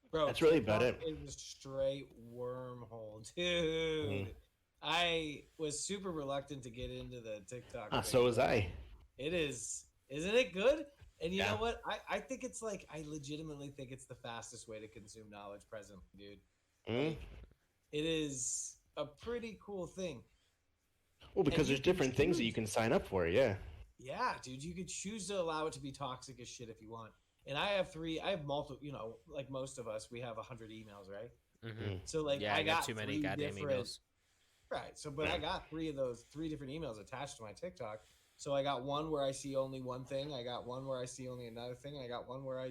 Bro, That's really about TikTok is a straight wormhole, dude. Mhm. I was super reluctant to get into the TikTok. thing. so was I. It is, isn't it good? And you Yeah. know what? I think it's like, I legitimately think it's the fastest way to consume knowledge presently, dude. Mm? It is a pretty cool thing. Well, because you there's can different things that choose. you can sign up for. Yeah. Yeah, dude, you could choose to allow it to be toxic as shit if you want. And I have multiple, like most of us, we have 100 emails, right? Mm-hmm. So like, Yeah, I got too many 3 goddamn different- emails. Right. So, but I got 3 different emails attached to my TikTok. So I got one where I see only one thing. I got one where I see only another thing. And I got one where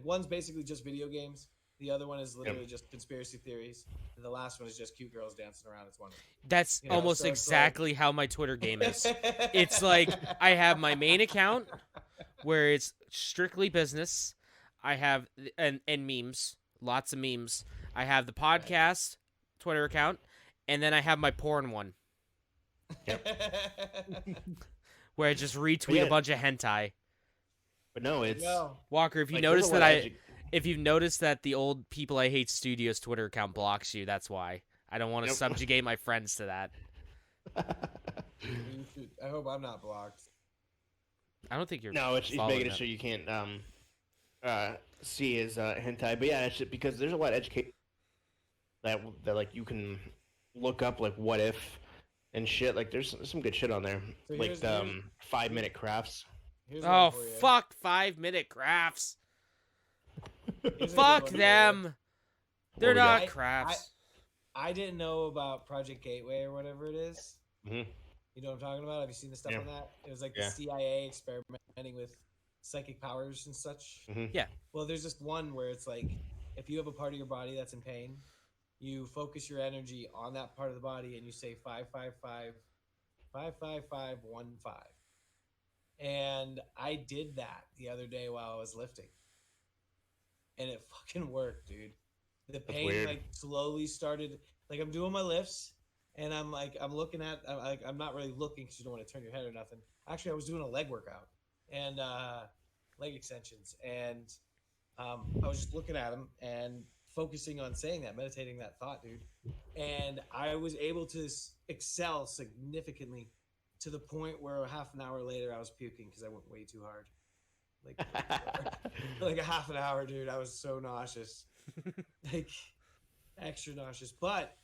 one's basically just video games. The other one is literally just conspiracy theories. And the last one is just cute girls dancing around. It's wonderful. That's almost so it's exactly how my Twitter game is. It's like I have my main account where it's strictly business. I have and memes, lots of memes. I have the podcast Twitter account, and then I have my porn one. Where I just retweet a bunch of hentai. But no, it's Walker. If you notice if you've noticed that the old People I Hate Studios Twitter account blocks you, that's why. I don't want to subjugate my friends to that. I hope I'm not blocked. I don't think you're. No, it's making it so you can't see his hentai. But yeah, it's just because there's a lot of education that like you can look up like what if and shit. Like there's some good shit on there, So like 5-minute crafts. Oh fuck 5-minute crafts. Fuck them. They're not crafts. I didn't know about Project Gateway or whatever it is. Mm-hmm. You know what I'm talking about? Have you seen the stuff on that? It was like the CIA experimenting with psychic powers and such. Mm-hmm. Yeah. Well, there's just one where it's like if you have a part of your body that's in pain, you focus your energy on that part of the body and you say 555 55515. And I did that the other day while I was lifting. And it fucking worked, dude. The pain like slowly started. Like I'm doing my lifts, and I'm looking at. I'm not really looking because you don't want to turn your head or nothing. Actually, I was doing a leg workout and leg extensions, and I was just looking at them and focusing on saying that, meditating that thought, dude. And I was able to excel significantly to the point where half an hour later I was puking because I went way too hard. Like a half an hour, dude. I was so nauseous. Like extra nauseous. But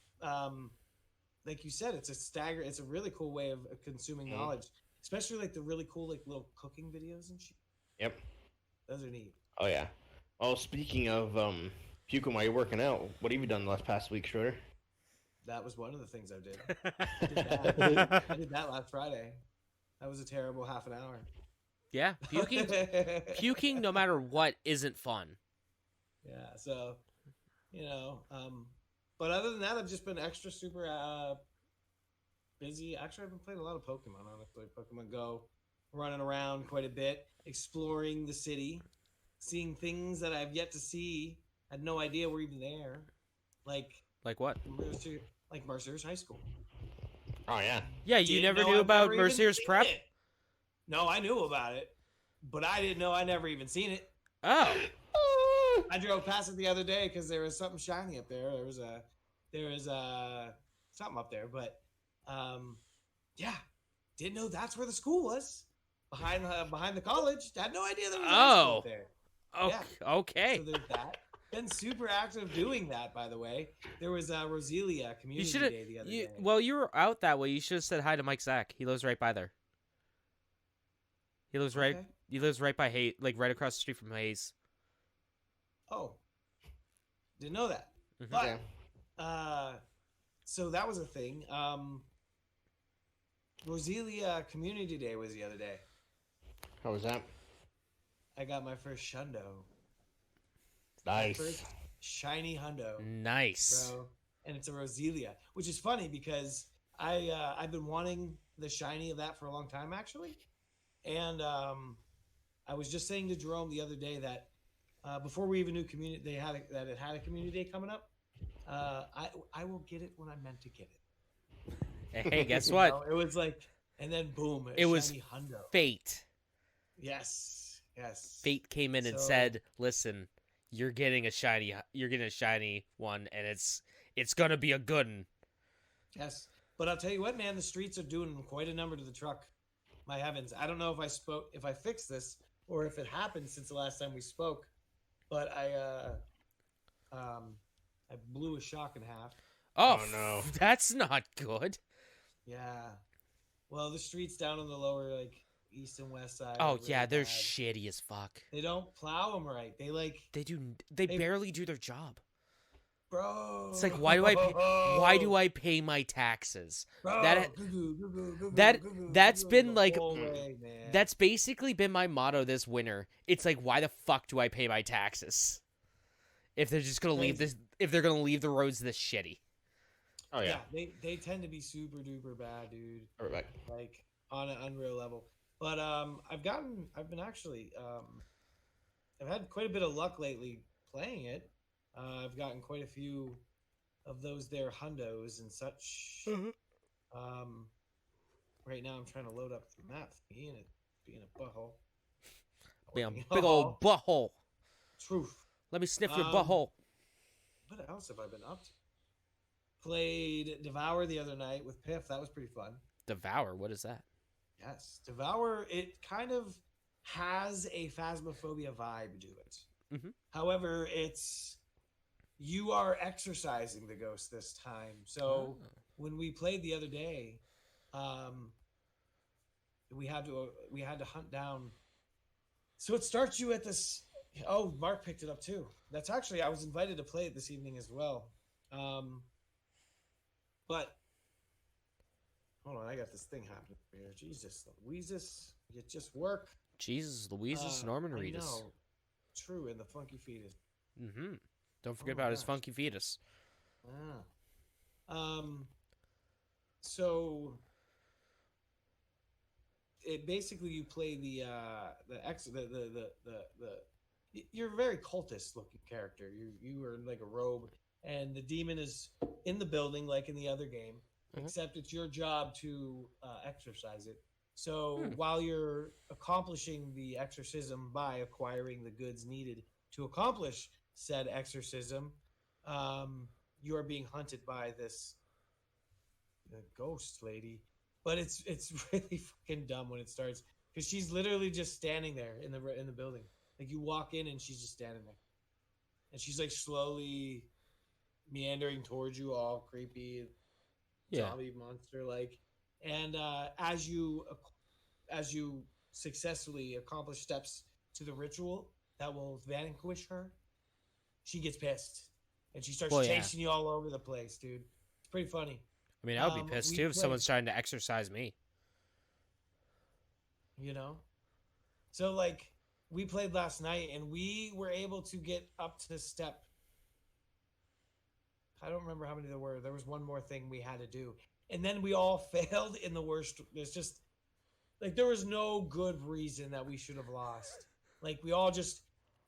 like you said, it's a really cool way of consuming knowledge. Especially like the really cool like little cooking videos and shit. Yep. Those are neat. Oh yeah. Oh, speaking of puking while you're working out, what have you done the past week, Schroeder? That was one of the things I did. I did that last Friday. That was a terrible half an hour. Yeah, puking no matter what isn't fun. Yeah, so, but other than that, I've just been extra super busy. Actually, I've been playing a lot of Pokemon, honestly. Pokemon Go, running around quite a bit, exploring the city, seeing things that I've yet to see. I had no idea were even there. Like what? Mercer's High School. Oh, yeah. Yeah, you never knew about Mercer's Prep? No, I knew about it, but I didn't know I never even seen it. Oh. I drove past it the other day because there was something shiny up there. There was something up there, but yeah, didn't know that's where the school was behind the college. I had no idea there was a school up there. Oh, yeah. Okay. So there's that. Been super active doing that, by the way. There was Roselia Community Day the other day. Well, you were out that way. You should have said hi to Mike Zach. He lives right by there. He lives right. Okay. He lives right by Hayes, like right across the street from Hayes. Oh, didn't know that. Mm-hmm. But so that was a thing. Roselia Community Day was the other day. How was that? I got my first shundo. Nice. My first shiny hundo. Nice. Bro. And it's a Roselia, which is funny because I've been wanting the shiny of that for a long time, actually. And I was just saying to Jerome the other day that before we even knew it had a community day coming up, I will get it when I'm meant to get it. Hey, guess what? It was like, and then boom, it was hundo. Fate. Yes. Fate came in and said, "Listen, you're getting a shiny one, and it's gonna be a good one." Yes, but I'll tell you what, man, the streets are doing quite a number to the truck. My heavens, I don't know if I fixed this or if it happened since the last time we spoke, but I blew a shock in half. Oh no, that's not good. Yeah, well, the streets down on the lower east and west side. Oh really yeah, they're bad. shitty as fuck. They don't plow them right. They barely do their job. Bro, It's like, why do I pay my taxes? Bro, That's been like way, man. that's basically been my motto this winter. It's like, why the fuck do I pay my taxes if they're just gonna leave this? If they're gonna leave the roads this shitty? Oh yeah. They tend to be super duper bad, dude. Right. Like on an unreal level. But I've had quite a bit of luck lately playing it. I've gotten quite a few of those there hundos and such. Right now I'm trying to load up the map thingy and it being a butthole. Being a big old butthole. Truth. Let me sniff your butthole. What else have I been up to? Played Devour the other night with Piff. That was pretty fun. Devour? What is that? Yes. Devour, it kind of has a Phasmophobia vibe to it. Mm-hmm. However, you are exercising the ghost this time. So when we played the other day, we had to hunt down. So it starts you at this. Oh, Mark picked it up too. That's actually, I was invited to play it this evening as well. But hold on, I got this thing happening here. Jesus, Louises, you just work. Jesus, Louises, Norman Reedus. No, true, and the funky fetus. Mm-hmm. Don't forget about his funky fetus. So it basically you play you're a very cultist looking character. You are like a robe, and the demon is in the building like in the other game, except it's your job to exorcise it. So while you're accomplishing the exorcism by acquiring the goods needed to accomplish said exorcism, you are being hunted by this ghost lady. But it's really fucking dumb when it starts because she's literally just standing there in the building. Like you walk in and she's just standing there, and she's like slowly meandering towards you, all creepy, zombie monster like. And as you successfully accomplish steps to the ritual that will vanquish her, she gets pissed and she starts chasing you all over the place, dude. It's pretty funny. I mean, I would be pissed too if someone's trying to exorcise me. You know? So, like, we played last night and we were able to get up to step. I don't remember how many there were. There was one more thing we had to do. And then we all failed in the worst. It's just, like, there was no good reason that we should have lost. Like, we all just,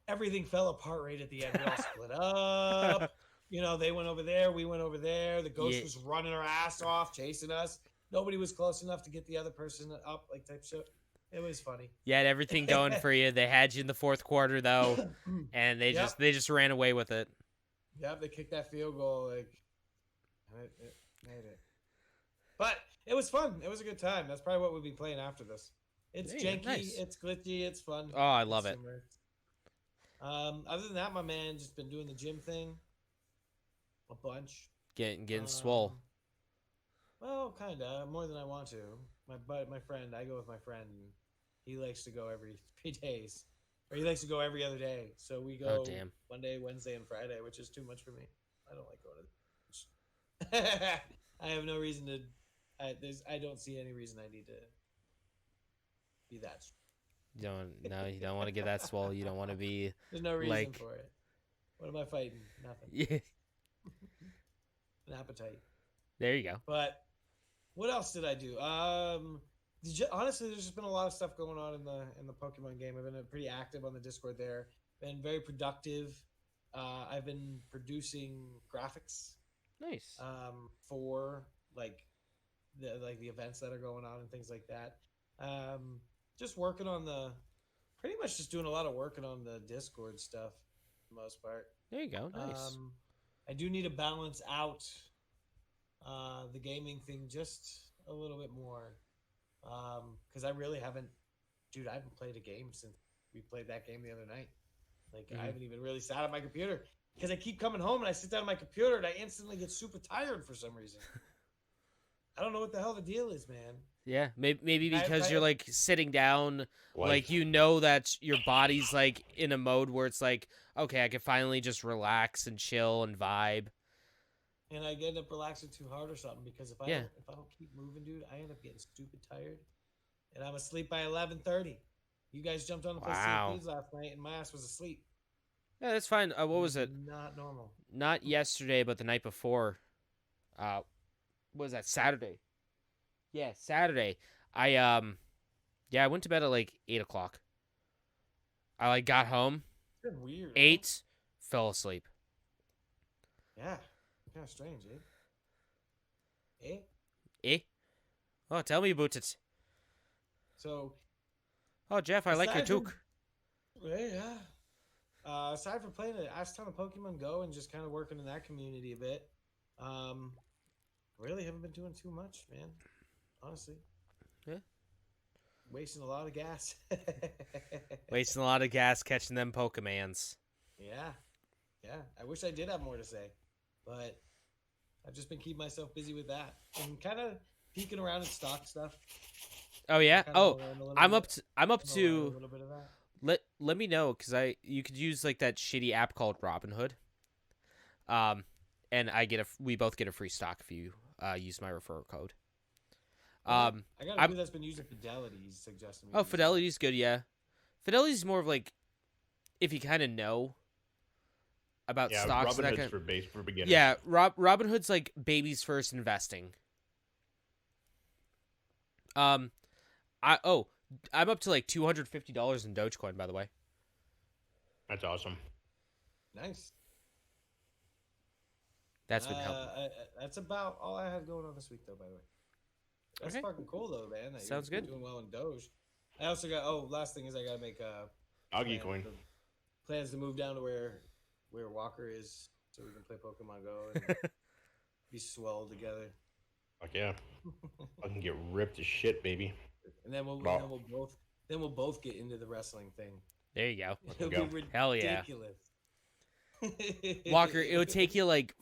everything fell apart right at the end. We all split up. You know, they went over there, we went over there. The ghost was running her ass off, chasing us. Nobody was close enough to get the other person up, like type shit. It was funny. You had everything going for you. They had you in the fourth quarter though, and they just ran away with it. Yep, they kicked that field goal, like it made it. But it was fun. It was a good time. That's probably what we'll be playing after this. It's janky, it's glitchy, it's fun. Oh, I love it. Other than that, my man just been doing the gym thing a bunch. Getting swole. Well, kinda more than I want to. My friend, I go with my friend. And he likes to go every 3 days, or he likes to go every other day. So we go Monday, Wednesday, and Friday, which is too much for me. I don't like going to. I have no reason to. I don't see any reason I need to be that. You don't want to get that swole. You don't want to be. There's no reason for it. What am I fighting? Nothing. Yeah. An appetite. There you go. But what else did I do? Honestly, there's just been a lot of stuff going on in the Pokemon game. I've been pretty active on the Discord there. Been very productive. I've been producing graphics. Nice. For the events that are going on and things like that. Just working on pretty much just doing a lot of working on the Discord stuff for the most part. There you go. Nice. I do need to balance out the gaming thing just a little bit more. Because I really haven't played a game since we played that game the other night. I haven't even really sat at my computer because I keep coming home and I sit down at my computer and I instantly get super tired for some reason. I don't know what the hell the deal is, man. Yeah, maybe because you're sitting down, that your body's in a mode where it's okay, I can finally just relax and chill and vibe. and I end up relaxing too hard or something because if I don't keep moving, dude, I end up getting stupid tired, and I'm asleep by 11:30. You guys jumped on the first Wow. last night, and my ass was asleep. Yeah, that's fine. What was it? Not normal. Not yesterday, but the night before. What was that? Saturday. Yeah, Saturday. I went to bed at like 8:00. I like got home. It's been weird. 8, fell asleep. Yeah, kind of strange, eh? Eh? Eh? Oh, tell me about it. So. Oh, Jeff, I like your aside toque. Yeah. Aside from playing a ass ton of Pokemon Go and just kind of working in that community a bit, really haven't been doing too much, man. Honestly. Yeah. Wasting a lot of gas. Wasting a lot of gas catching them Pokemans. Yeah. I wish I did have more to say, but I've just been keeping myself busy with that and kind of peeking around at stock stuff. Oh yeah. Oh, I'm up a to. little bit of that. Let me know because you could use like that shitty app called Robinhood. And we both get a free stock if you use my referral code. I got a dude that's been using Fidelity. He's suggesting. Oh, Fidelity's good, yeah. Fidelity's more of like if you kind of know about stocks. Robinhood's for beginners. Yeah, Robinhood's like baby's first investing. I'm up to like $250 in Dogecoin, by the way. That's awesome. Nice. That's been helping. That's about all I had going on this week, though. By the way, that's fucking cool, though, man. That Sounds good. Doing well in Doge. I also got. last thing is I gotta make Augie coin. Plans to move down to where Walker is, so we can play Pokemon Go and be swelled together. Fuck yeah! I can get ripped to shit, baby. And then we'll both get into the wrestling thing. There you go. It'll be ridiculous. Hell yeah. Walker, it would take you like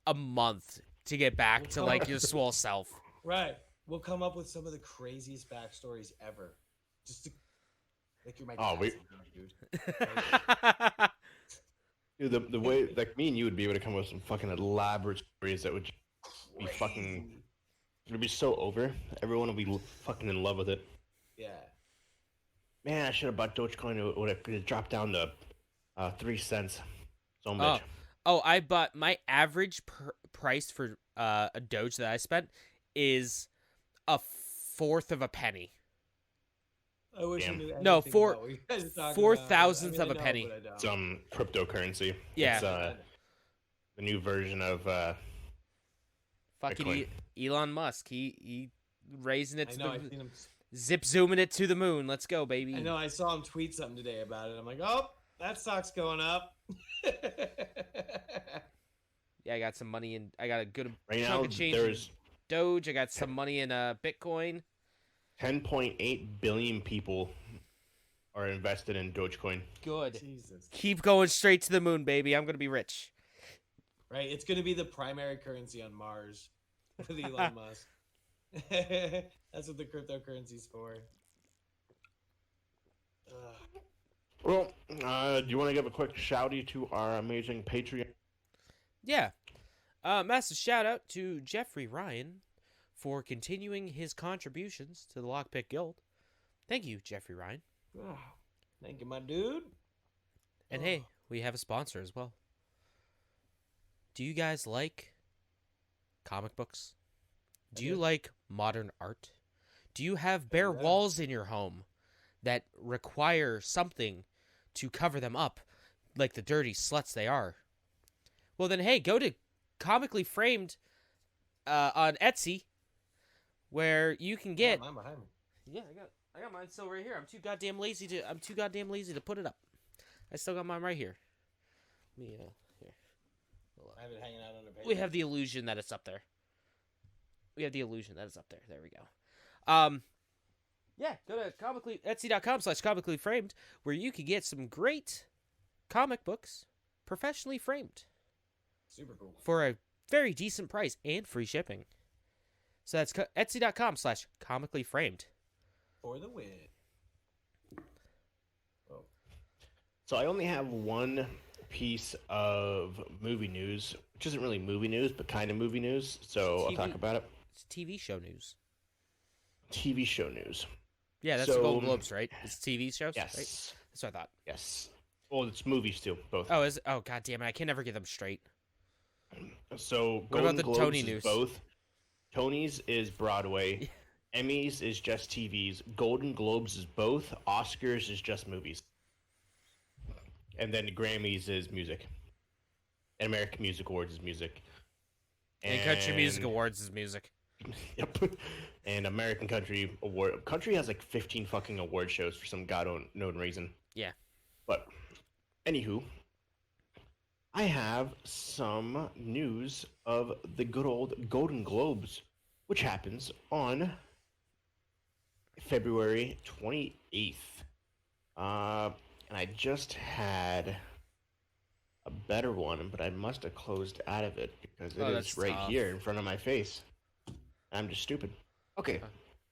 a month to get back to like your swole self. Right. We'll come up with some of the craziest backstories ever. Just to make your Dude, the way like me and you would be able to come up with some fucking elaborate stories that would be fucking. It would be so over. Everyone would be fucking in love with it. Yeah. Man, I should have bought Dogecoin. It would have dropped down to 3 cents. So much. Oh, I bought my average price for a Doge that I spent is a fourth of a penny. I wish I knew. No, four thousandths of a penny. Some cryptocurrency. Yeah. It's the new version of fucking Bitcoin. Elon Musk. He raising it to I've seen him. zip zooming it to the moon. Let's go, baby. I know. I saw him tweet something today about it. I'm like, oh, that stock's going up. Yeah, I got some money in. I got a good Right chunk now, of change there's in Doge. I got some money in Bitcoin. 10.8 billion people are invested in Dogecoin. Good. Jesus. Keep going straight to the moon, baby. I'm gonna be rich. Right. It's going to be the primary currency on Mars with Elon Musk. That's what the cryptocurrency's for. Well, do you want to give a quick shout-out to our amazing Patreon? Yeah. Massive shout out to Jeffrey Ryan for continuing his contributions to the Lockpick Guild. Thank you, Jeffrey Ryan. Thank you, my dude. And hey, we have a sponsor as well. Do you guys like comic books? Do you like modern art? Do you have bare walls in your home that require something to cover them up like the dirty sluts they are? Well then, hey, go to Comically Framed on Etsy, where you can get. Mine behind me. Yeah, I got mine still right here. I'm too goddamn lazy to put it up. I still got mine right here. Here. I have it hanging out on the page. We have the illusion that it's up there. There we go. Yeah, go to Etsy.com/comically framed, where you can get some great comic books professionally framed. Super cool. For a very decent price and free shipping. So that's Etsy.com/comically framed. For the win. So I only have one piece of movie news, which isn't really movie news, but kind of movie news. So I'll talk about it. It's TV show news. TV show news. Yeah, that's the Golden Globes, right? It's TV shows, Yes. right? That's what I thought. Yes. Well, it's movies too, both. Oh, God damn it! I can never get them straight. So What Golden about the Globes Tony is news? both. Tony's is Broadway. Emmys is just TVs. Golden Globes is both. Oscars is just movies. And then the Grammys is music. And American Music Awards is music. And Country Music Awards is music. Yep. And American Country Award. Country has like 15 fucking award shows for some god-known reason. Yeah. But, anywho, I have some news of the good old Golden Globes, which happens on February 28th. And I just had a better one, but I must have closed out of it because it is right here in front of my face. I'm just stupid. Okay,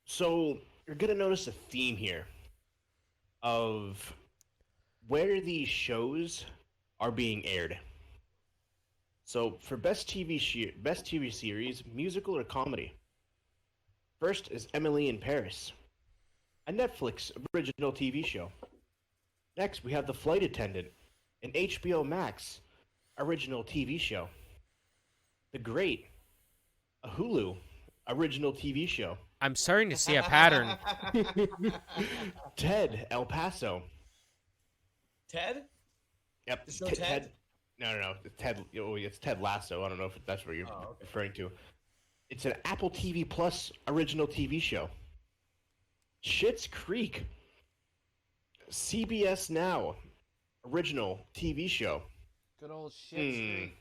so you're going to notice a theme here of where these shows are being aired. So for best TV series, musical or comedy. First is Emily in Paris, a Netflix original TV show. Next, we have The Flight Attendant, an HBO Max original TV show. The Great, a Hulu original TV show. I'm starting to see a pattern. Ted, El Paso. Ted? Yep. The show Ted? No. Ted. Oh, it's Ted Lasso. I don't know if that's what you're referring to. It's an Apple TV Plus original TV show. Schitt's Creek. CBS Now original TV show. Good old Schitt's Creek.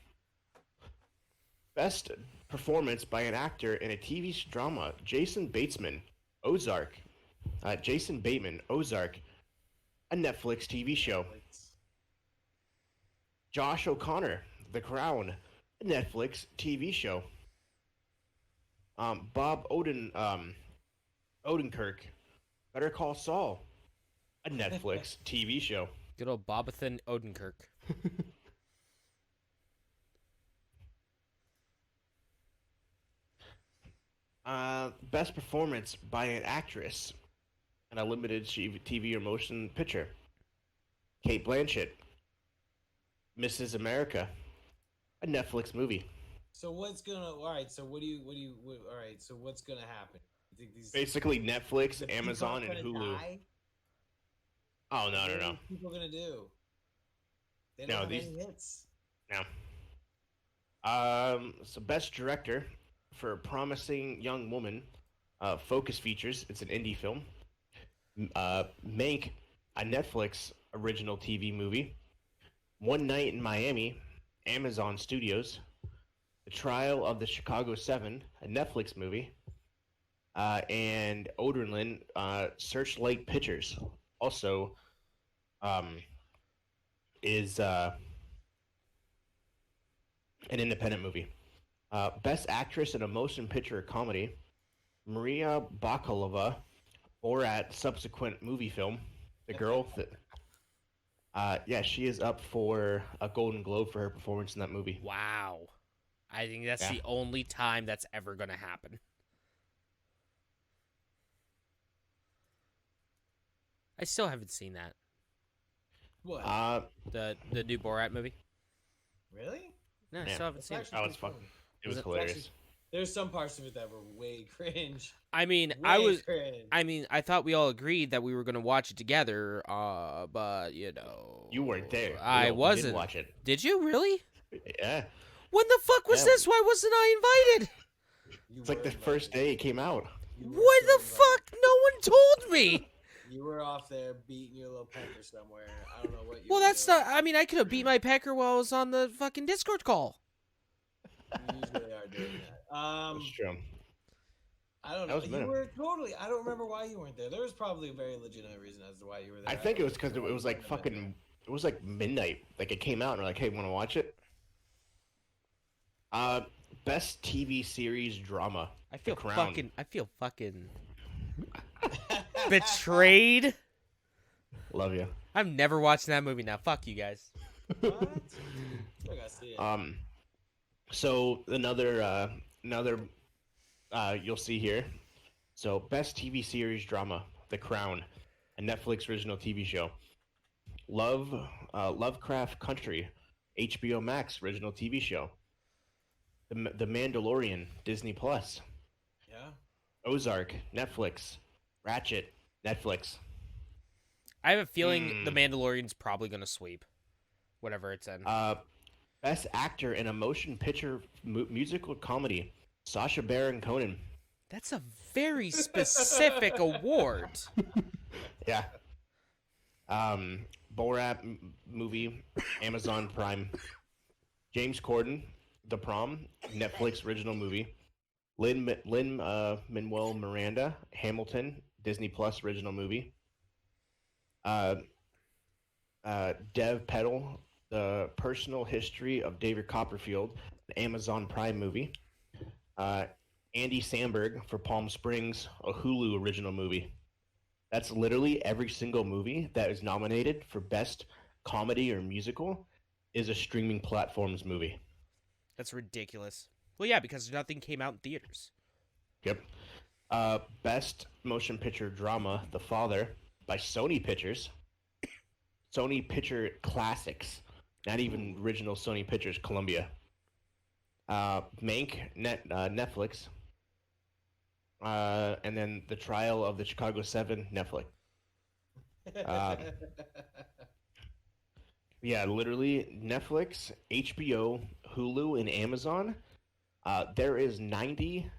Best performance by an actor in a TV drama. Jason Bateman, Ozark. Jason Bateman, Ozark. A Netflix TV show. Josh O'Connor, The Crown, a Netflix TV show. Bob Odenkirk, Better Call Saul, a Netflix TV show. Good old Bobathan Odenkirk. Best performance by an actress in a limited TV or motion picture. Kate Blanchett, Mrs. America, a Netflix movie. So what's gonna? All right. So what do you? All right. So what's gonna happen? You think these Basically, Netflix, the Amazon, and people Hulu. die? Oh no. What are people gonna do? They don't have any hits. No. So best director for Promising Young Woman, Focus Features. It's an indie film. Mank, a Netflix original TV movie. One Night in Miami, Amazon Studios. The Trial of the Chicago 7, a Netflix movie. And Oderlin, Searchlight Pictures, also is an independent movie. Best Actress in a Motion Picture Comedy, Maria Bakalova, Borat subsequent movie film. The girl that, she is up for a Golden Globe for her performance in that movie. Wow. I think that's the only time that's ever going to happen. I still haven't seen that. What? The new Borat movie? Really? No, I still haven't seen it. Oh, it's fun. It was hilarious. There's some parts of it that were way cringe. I mean, I thought we all agreed that we were going to watch it together, but, you know. You weren't there. I wasn't. Did watch it. Did you really? Yeah. When the fuck was this? Why wasn't I invited? It's like the first day it came out. What the fuck? No one told me. You were off there beating your little pecker somewhere. I don't know what you Well, were that's doing. not. I mean, I could have beat my pecker while I was on the fucking Discord call. You usually are doing that. That's true. I don't know. You were totally. I don't remember why you weren't there. There was probably a very legitimate reason as to why you were there. I think it was because it was like fucking. It was like midnight. Like it came out and we're like, hey, want to watch it? Best TV series drama. I feel The Crown. fucking betrayed. Love you. I'm never watching that movie now. Fuck you guys. What? I gotta see it. So another you'll see here. So best TV series drama, The Crown, a Netflix original TV show. Lovecraft Country, HBO Max original TV show. The Mandalorian, Disney Plus. Yeah. Ozark, Netflix. Ratchet, Netflix. I have a feeling The Mandalorian's probably gonna sweep, whatever it's in. Best actor in a motion picture musical comedy, Sacha Baron Cohen. That's a very specific award. Yeah. Borat movie, Amazon Prime. James Corden, The Prom, Netflix original movie. Lin-Manuel Miranda, Hamilton, Disney Plus original movie. Dev Patel, The Personal History of David Copperfield, an Amazon Prime movie. Andy Samberg for Palm Springs, a Hulu original movie. That's literally every single movie that is nominated for best comedy or musical is a streaming platform's movie. That's ridiculous. Well, yeah, because nothing came out in theaters. Yep. Best motion picture drama, The Father, by Sony Pictures. Sony Picture Classics, not even original Sony Pictures, Columbia. Mank, Netflix. And then The Trial of the Chicago 7, Netflix. Yeah, literally Netflix, HBO, Hulu, and Amazon. There is 90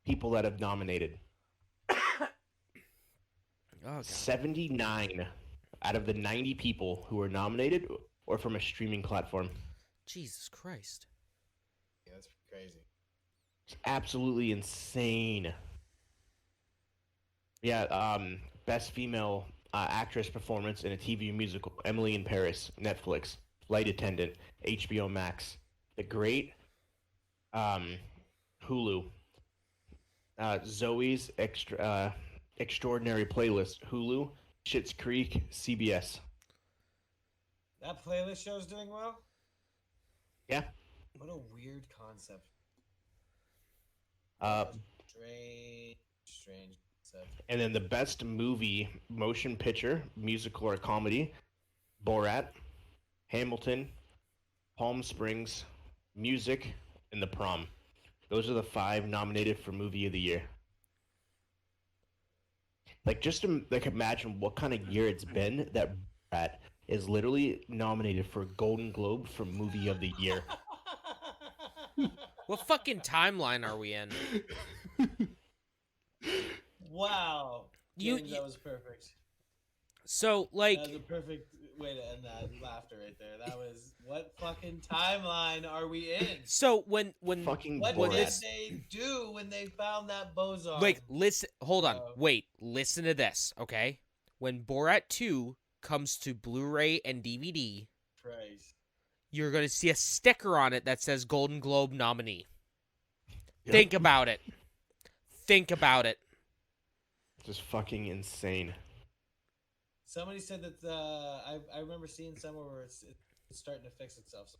people that have nominated. Oh, God. 79 out of the 90 people who are nominated or from a streaming platform. Jesus Christ. Yeah, that's crazy. It's absolutely insane. Yeah, best female actress performance in a TV musical, Emily in Paris, Netflix. Flight Attendant, HBO Max. The Great, Hulu. Zoe's Extraordinary Playlist, Hulu. Schitt's Creek, CBS. That playlist show's doing well? Yeah. What a weird concept. Strange concept. And then the best movie, motion picture, musical or comedy, Borat, Hamilton, Palm Springs, Music, and The Prom. Those are the 5 nominated for Movie of the Year. Like, just to imagine what kind of year it's been that Borat is literally nominated for Golden Globe for Movie of the Year. What fucking timeline are we in? Wow. James, that was perfect. So, like... That was a perfect way to end that laughter right there. That was... What fucking timeline are we in? So, when fucking what Borat. did they do when they found that boson? Like, listen... Hold on. Wait. Listen to this, okay? When Borat 2 comes to Blu-ray and DVD... Christ. You're going to see a sticker on it that says Golden Globe nominee. Yep. Think about it. Think about it. Just fucking insane. Somebody said that I remember seeing somewhere where it's starting to fix itself.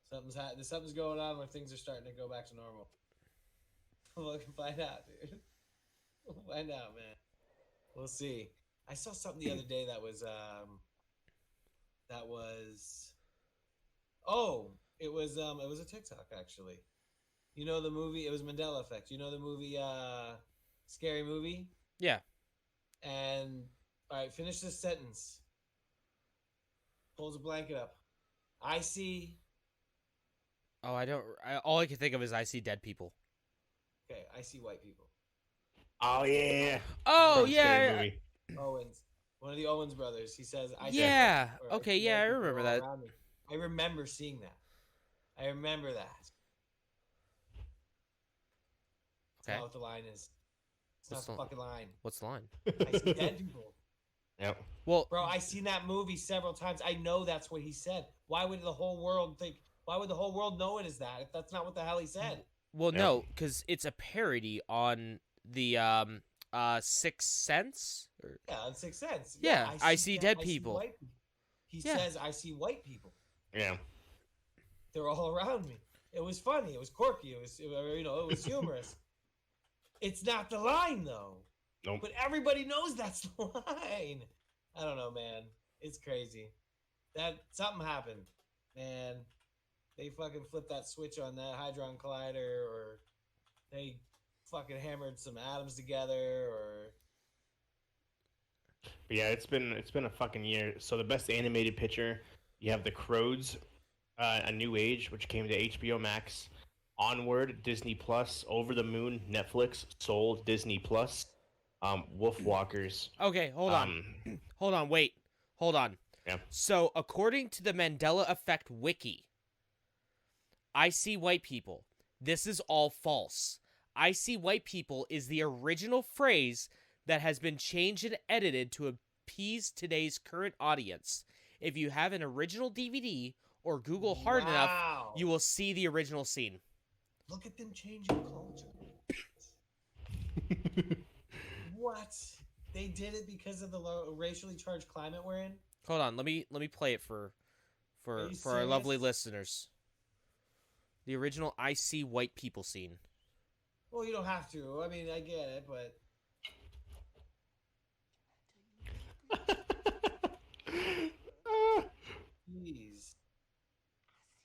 Something's going on where things are starting to go back to normal. We'll find out, dude. We'll find out, man. We'll see. I saw something the other day that was it was a TikTok actually. You know the movie? It was Mandela Effect. You know the movie Scary Movie? Yeah. And all right, finish this sentence. Pulls a blanket up. I see. Oh, all I can think of is I see dead people. Okay, I see white people. Oh, yeah. Oh, From Scary yeah. Movie. Owens. One of the Owens brothers. He says, Yeah. or Okay, I see yeah, I white people remember all that. around me." I remember seeing that. I remember that. That's Okay. not what the line is. It's not What's the the- fucking line. What's the line? I see dead people. Yep. Well, Bro, I've seen that movie several times. I know that's what he said. Why would the whole world know it is that if that's not what the hell he said? well, Yep. no, because it's a parody on the Sixth Sense. Yeah, in Sixth Sense. Yeah, I see dead white people. He Yeah. says, "I see white people. Yeah. They're all around me." It was funny. It was quirky. It was humorous. It's not the line though. Nope. But everybody knows that's the line. I don't know, man. It's crazy. That something happened, man. They fucking flipped that switch on that Hadron Collider, or they fucking hammered some atoms together, or But yeah, it's been a fucking year. So the best animated picture, you have The Croods, A New Age, which came to HBO Max, Onward, Disney Plus, Over the Moon, Netflix, Soul, Disney Plus, Wolf Walkers. Okay, hold on. Hold on, wait. Hold on. Yeah. So, according to the Mandela Effect Wiki, I see white people. This is all false. I see white people is the original phrase that has been changed and edited to appease today's current audience. If you have an original DVD or Google hard enough, wow. you will see the original scene. Look at them changing culture. What? They did it because of the racially charged climate we're in? Hold on, let me play it for Are you our lovely serious? listeners. The original I see white people scene. Well, you don't have to. I mean, I get it, but jeez.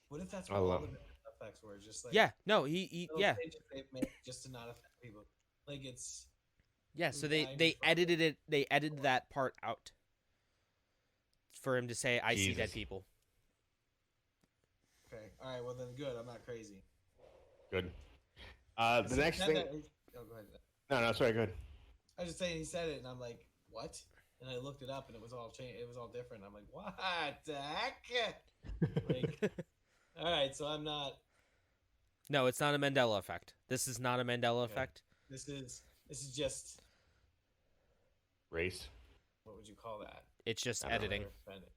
What if that's I what all love the it. effects were? Just like Yeah, no, he little yeah. changes they've made just to not offend people. Like it's Yeah, so dying they from edited it. They edited that part out for him to say, "I see dead Jesus. people." okay. All right, well then, good. I'm not crazy. Good. The next thing. Oh, go ahead. No, sorry, good. I was just saying he said it, and I'm like, what? And I looked it up, and it was all changed. It was all different. I'm like, what the heck? Like, all right, so I'm not. No, it's not a Mandela effect. This is not a Mandela Okay. effect. This is just. Race. What would you call that? It's just I don't know. editing. Offended.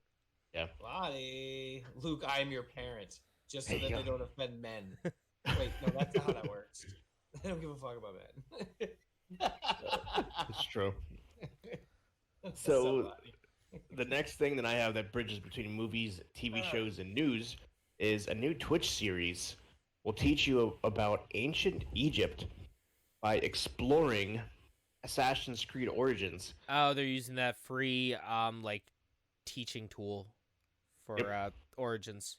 Yeah. Lottie, Luke, I am your parent, just so There that you they go. don't offend men. Wait, no, that's not how that works. I don't give a fuck about men. It's true. What's So- up, Lottie? The next thing that I have that bridges between movies, TV shows, and news is a new Twitch series. Will teach you about ancient Egypt by exploring Assassin's Creed Origins. Oh, they're using that free like teaching tool for Yep. Origins.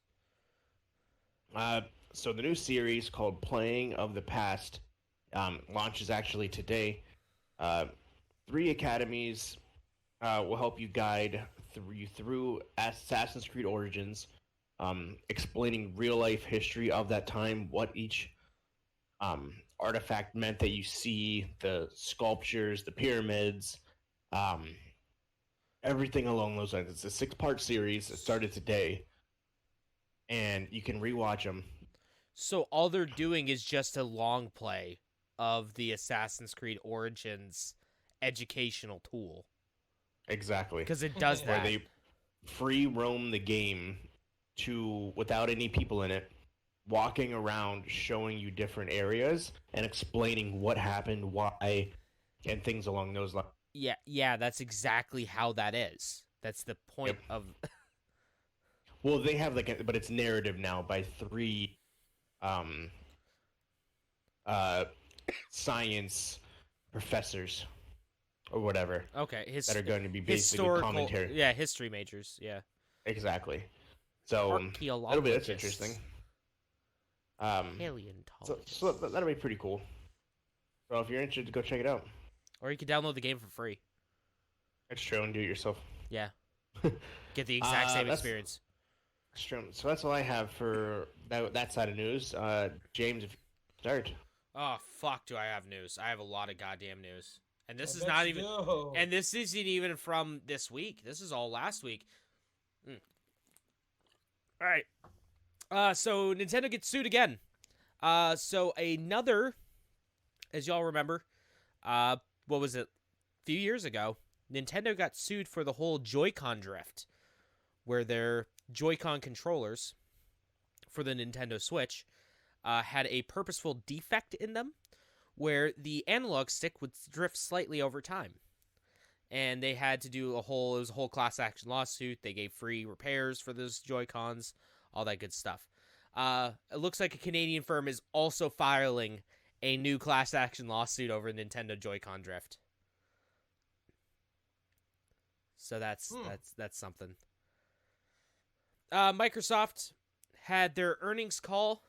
So the new series called Playing of the Past launches actually today. 3 academies will help you guide through Assassin's Creed Origins, explaining real life history of that time, what each artifact meant that you see, the sculptures, the pyramids, everything along those lines. It's a 6-part series. It started today, and you can rewatch them. So all they're doing is just a long play of the Assassin's Creed Origins educational tool Exactly. because it does Where that. they free roam the game without any people in it, walking around showing you different areas and explaining what happened, why, and things along those lines. Yeah, that's exactly how that is. That's the point Yep. of. Well, they have but it's narrative now by 3 science professors or whatever Okay, that are going to be basically historical. commentary. Yeah, history majors. Yeah, Exactly. So that's archaeologists. interesting. So Paleontologists. that'll be pretty cool. So if you're interested, go check it out. Or you can download the game for free. It's true, and do it yourself. Yeah, get the exact same that's- experience. It's true. So that's all I have for that side of news. James, if you start. Oh fuck! Do I have news? I have a lot of goddamn news, and this I is bet not you even. do. And this isn't even from this week. This is all last week. All right. So Nintendo gets sued again. So another, as y'all remember, what was it? A few years ago, Nintendo got sued for the whole Joy-Con drift, where their Joy-Con controllers for the Nintendo Switch had a purposeful defect in them, where the analog stick would drift slightly over time. and they had to do it was a whole class action lawsuit. They gave free repairs for those Joy-Cons, all that good stuff. It looks like a Canadian firm is also filing a new class action lawsuit over Nintendo Joy-Con drift. So that's something. Microsoft had their earnings call,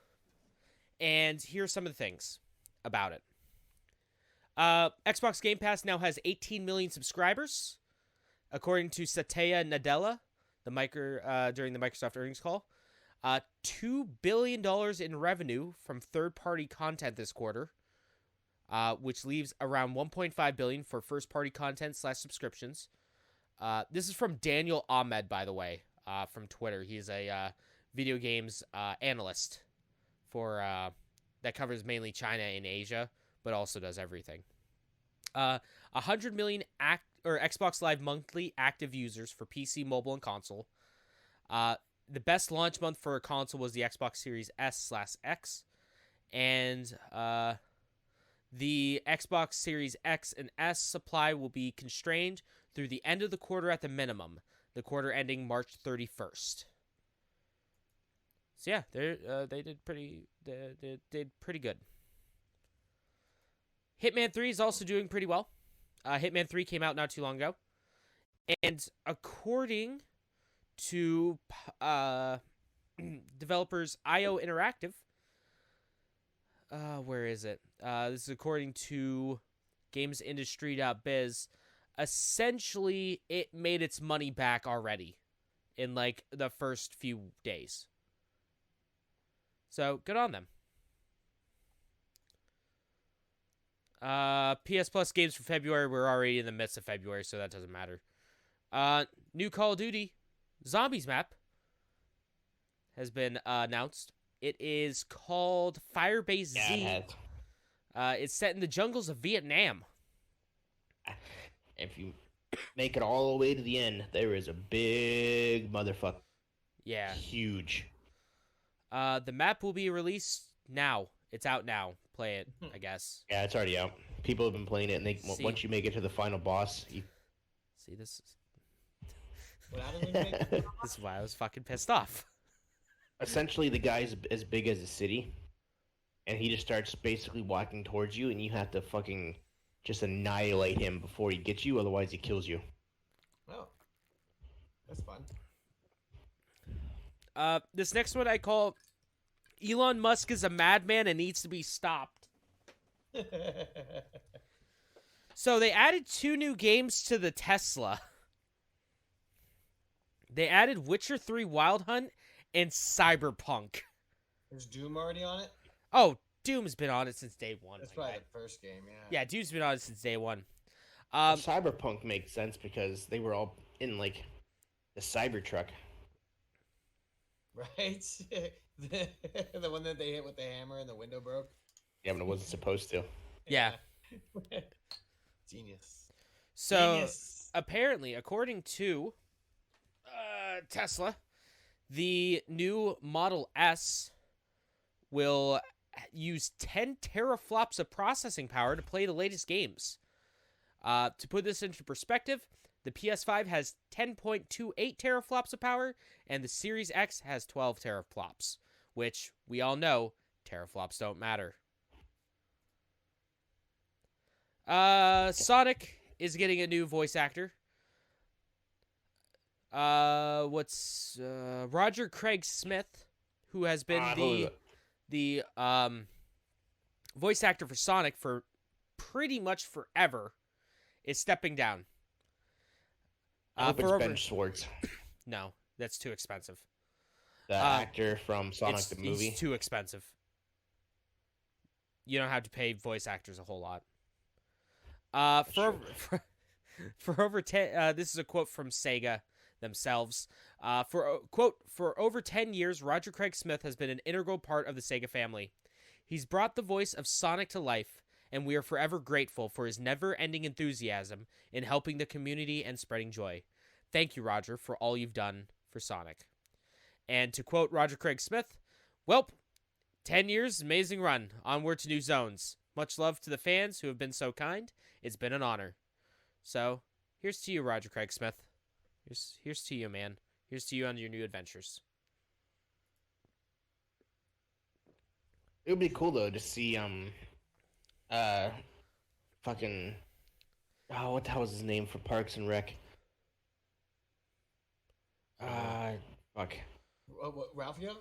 and here's some of the things about it. Xbox Game Pass now has 18 million subscribers, according to Satya Nadella, during the Microsoft earnings call. $2 billion in revenue from third-party content this quarter, which leaves around $1.5 billion for first-party content / subscriptions. This is from Daniel Ahmed, by the way, from Twitter. He's a video games analyst that covers mainly China and Asia, but also does everything. 100 million Xbox Live monthly active users for PC, mobile, and console. The best launch month for a console was the Xbox Series S/X, and the Xbox Series X and S supply will be constrained through the end of the quarter at the minimum, the quarter ending March 31st. So yeah, they did pretty good. Hitman 3 is also doing pretty well. Hitman 3 came out not too long ago, and according to developers IO Interactive, where is it? This is according to GamesIndustry.biz. Essentially, it made its money back already in like the first few days. So good on them. PS Plus games for February. We're already in the midst of February, so that doesn't matter. New Call of Duty Zombies map has been announced. It is called Firebase Z. It's set in the jungles of Vietnam. If you make it all the way to the end, there is a big motherfucker. Yeah. Huge. The map will be released now. It's out now. Play it, I guess. Yeah, it's already out. People have been playing it, and once you make it to the final boss, See, this This is why I was fucking pissed off. Essentially, the guy's as big as a city, and he just starts basically walking towards you, and you have to fucking just annihilate him before he gets you, otherwise he kills you. Oh, that's fun. This next one I call Elon Musk is a madman and needs to be stopped. So they added 2 new games to the Tesla. They added Witcher 3 Wild Hunt and Cyberpunk. Is Doom already on it? Oh, Doom's been on it since day one. That's probably the first game, yeah. Yeah, Doom's been on it since day one. Cyberpunk makes sense because they were all in, like, the Cybertruck. Right? The one that they hit with the hammer and the window broke? Yeah, but it wasn't supposed to. Yeah. Genius. So, apparently, according to Tesla, the new Model S will use 10 teraflops of processing power to play the latest games. To put this into perspective, the PS5 has 10.28 teraflops of power, and the Series X has 12 teraflops, which we all know teraflops don't matter. Sonic is getting a new voice actor. Roger Craig Smith, who has been the voice actor for Sonic for pretty much forever, is stepping down. I hope it's Ben Schwartz. No, that's too expensive. The actor from Sonic the movie. It's too expensive. You don't have to pay voice actors a whole lot. For over 10, this is a quote from Sega themselves. For over 10 years, Roger Craig Smith has been an integral part of the Sega family. He's brought the voice of Sonic to life, and we are forever grateful for his never-ending enthusiasm in helping the community and spreading joy. Thank you, Roger, for all you've done for Sonic. And to quote Roger Craig Smith, "Welp, 10 years, amazing run. Onward to new zones. Much love to the fans who have been so kind. It's been an honor." So, Here's to you, Roger Craig Smith. Here's to you, man. Here's to you on your new adventures. It would be cool though to see fucking what the hell was his name for Parks and Rec? Fuck. What, Ralphio?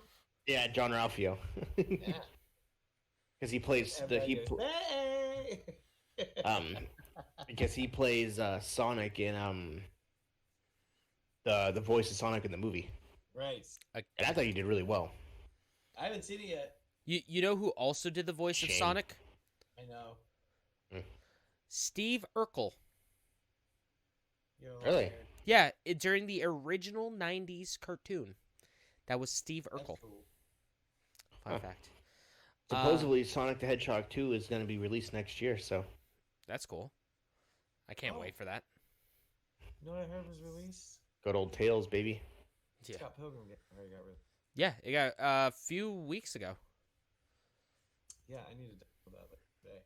Yeah, John Ralphio. Yeah. Because he plays Hey! because he plays Sonic in the voice of Sonic in the movie. Right. And I thought he did really well. I haven't seen it yet. You know who also did the voice of Sonic? I know. Steve Urkel. Really? Yeah, during the original 90s cartoon. That was Steve Urkel. Cool. Fun fact. Supposedly, Sonic the Hedgehog 2 is going to be released next year, so... That's cool. I can't wait for that. You know what I heard was released? Good old Tails, baby. Yeah. Scott Pilgrim got rid. Yeah, it got a few weeks ago. Yeah, I need to download that today.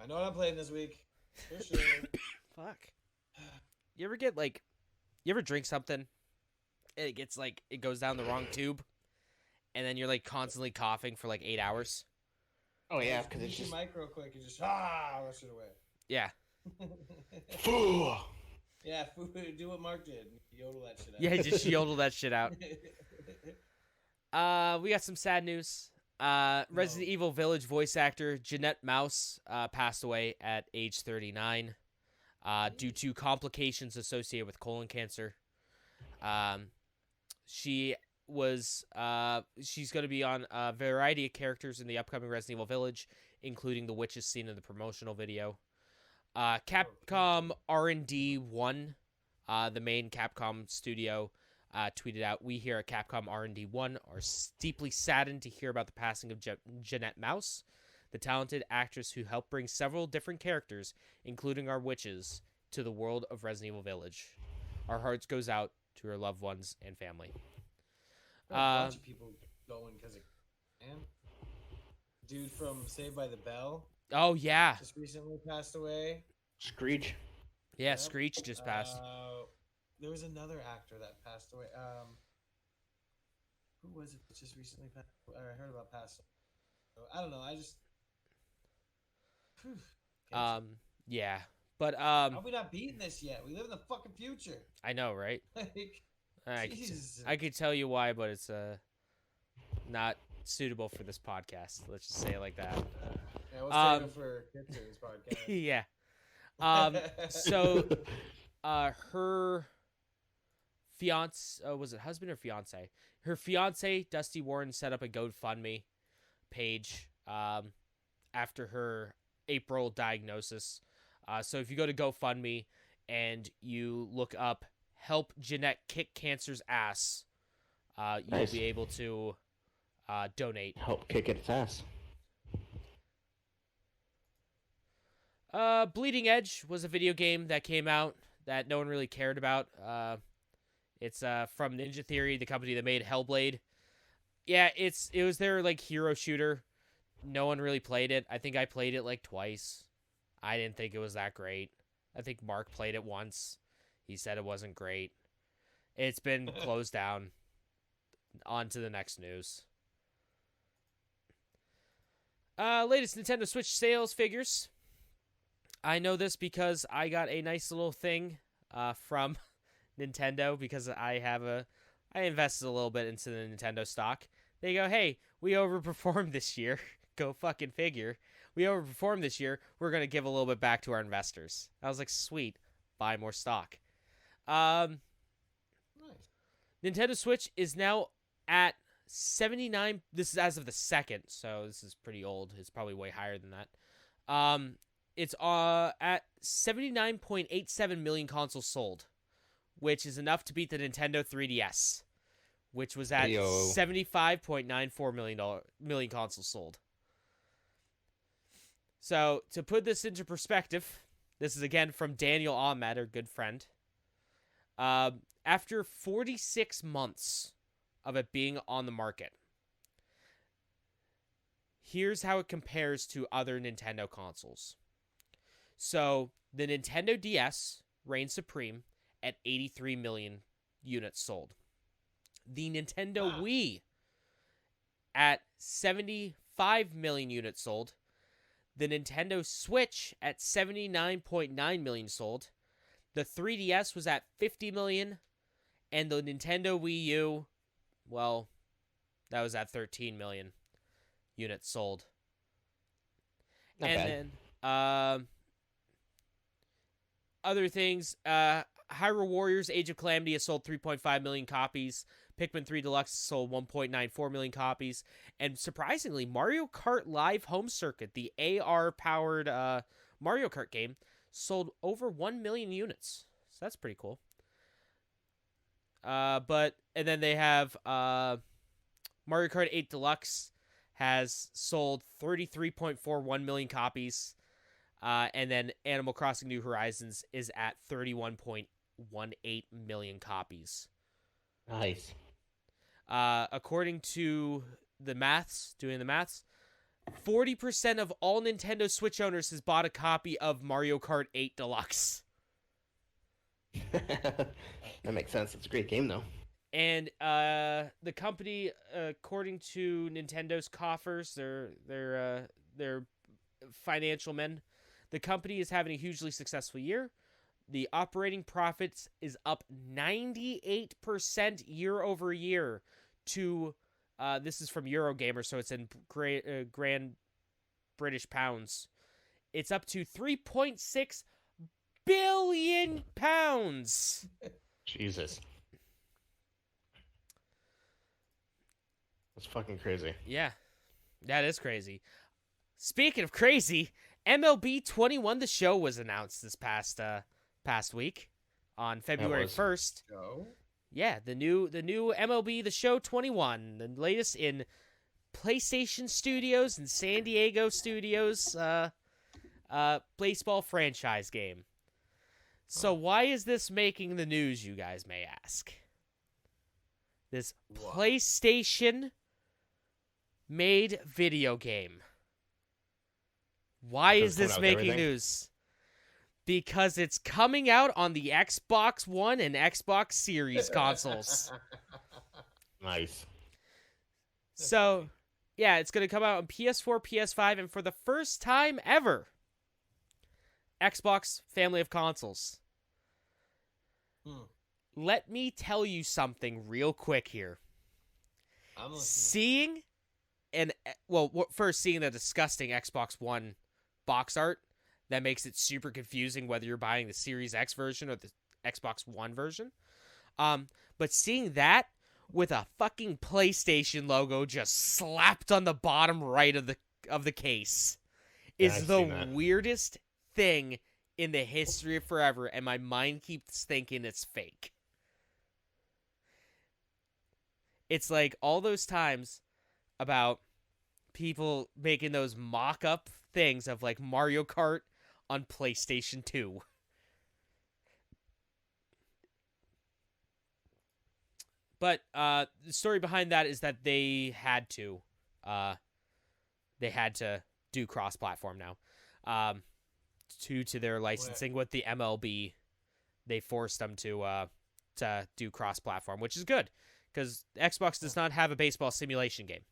I know what I'm playing this week. For sure. Fuck. You ever get you ever drink something and it gets it goes down the wrong tube and then you're constantly coughing for 8 hours? Oh, yeah, because it's just... mic real quick and just rush it away. Yeah. Yeah, do what Mark did. Yodel that shit out. Yeah, just yodel that shit out. We got some sad news. Resident Evil Village voice actor Jeanette Mouse passed away at age 39 due to complications associated with colon cancer. She's going to be on a variety of characters in the upcoming Resident Evil Village, including the witches seen in the promotional video. Capcom R&D 1, the main Capcom studio, tweeted out, "We here at Capcom R&D 1 are deeply saddened to hear about the passing of Jeanette Mouse, the talented actress who helped bring several different characters, including our witches, to the world of Resident Evil Village. Our hearts goes out to her loved ones and family." A bunch of people going because of dude from Saved by the Bell. Oh yeah, Just recently passed away. Screech. Yeah, Screech just passed. There was another actor that passed away. Who was it that just recently passed? I heard about passing. I don't know. I just. Yeah, but How are we not beating this yet? We live in the fucking future. I know, right? Jesus. I could tell you why, but it's not suitable for this podcast. Let's just say it like that. Yeah, we'll save it for Kitsur's podcast. Yeah. So, her fiance, was it husband or fiance? Her fiance, Dusty Warren, set up a GoFundMe page after her April diagnosis. So if you go to GoFundMe and you look up "Help Jeanette Kick Cancer's Ass," you'll be able to donate. Help kick its ass. Bleeding Edge was a video game that came out that no one really cared about. It's from Ninja Theory, the company that made Hellblade. Yeah, it was their hero shooter. No one really played it. I think I played it twice. I didn't think it was that great. I think Mark played it once. He said it wasn't great. It's been closed down. On to the next news. Latest Nintendo Switch sales figures. I know this because I got a nice little thing from Nintendo because I invested a little bit into the Nintendo stock. They go, "Hey, we overperformed this year." Go fucking figure. We overperformed this year. We're going to give a little bit back to our investors. I was like, sweet. Buy more stock. Nice. Nintendo Switch is now at 79. This is as of the 2nd, so this is pretty old. It's probably way higher than that. It's at 79.87 million consoles sold, which is enough to beat the Nintendo 3DS, which was at 75.94 million consoles sold. So, to put this into perspective, this is again from Daniel Ahmed, our good friend. After 46 months of it being on the market, here's how it compares to other Nintendo consoles. So the Nintendo DS reigns supreme at 83 million units sold. The Nintendo Wii at 75 million units sold. The Nintendo Switch at 79.9 million sold. The 3DS was at 50 million. And the Nintendo Wii U, well, that was at 13 million units sold. Not and bad. then other things, Hyrule Warriors Age of Calamity has sold 3.5 million copies. Pikmin 3 Deluxe sold 1.94 million copies. And surprisingly, Mario Kart Live Home Circuit, the AR-powered Mario Kart game, sold over 1 million units. So that's pretty cool. And then they have Mario Kart 8 Deluxe has sold 33.41 million copies. And then Animal Crossing New Horizons is at 31.18 million copies. Nice. According to the maths, 40% of all Nintendo Switch owners has bought a copy of Mario Kart 8 Deluxe. That makes sense. It's a great game, though. And the company, according to Nintendo's coffers, their financial men, the company is having a hugely successful year. The operating profits is up 98% year over year to, this is from Eurogamer, so it's in grand British pounds. It's up to 3.6 billion pounds. Jesus. That's fucking crazy. Yeah, that is crazy. Speaking of crazy, MLB 21 The Show was announced this past week on February 1st. Show? Yeah, the new MLB The Show 21, the latest in PlayStation Studios and San Diego Studios baseball franchise game. So why is this making the news, you guys may ask? This PlayStation made video game. Why is this making news? Because it's coming out on the Xbox One and Xbox Series consoles. Nice. So, yeah, it's going to come out on PS4, PS5, and for the first time ever, Xbox family of consoles. Let me tell you something real quick here. I'm listening. Seeing the disgusting Xbox One box art that makes it super confusing whether you're buying the Series X version or the Xbox One version. But seeing that with a fucking PlayStation logo just slapped on the bottom right of the case is the weirdest thing in the history of forever, and my mind keeps thinking it's fake. It's like all those times about people making those mock-up things of like Mario Kart on PlayStation 2. But the story behind that is that they had to do cross-platform now. Due to their licensing with the MLB, they forced them to do cross-platform, which is good because Xbox does not have a baseball simulation game,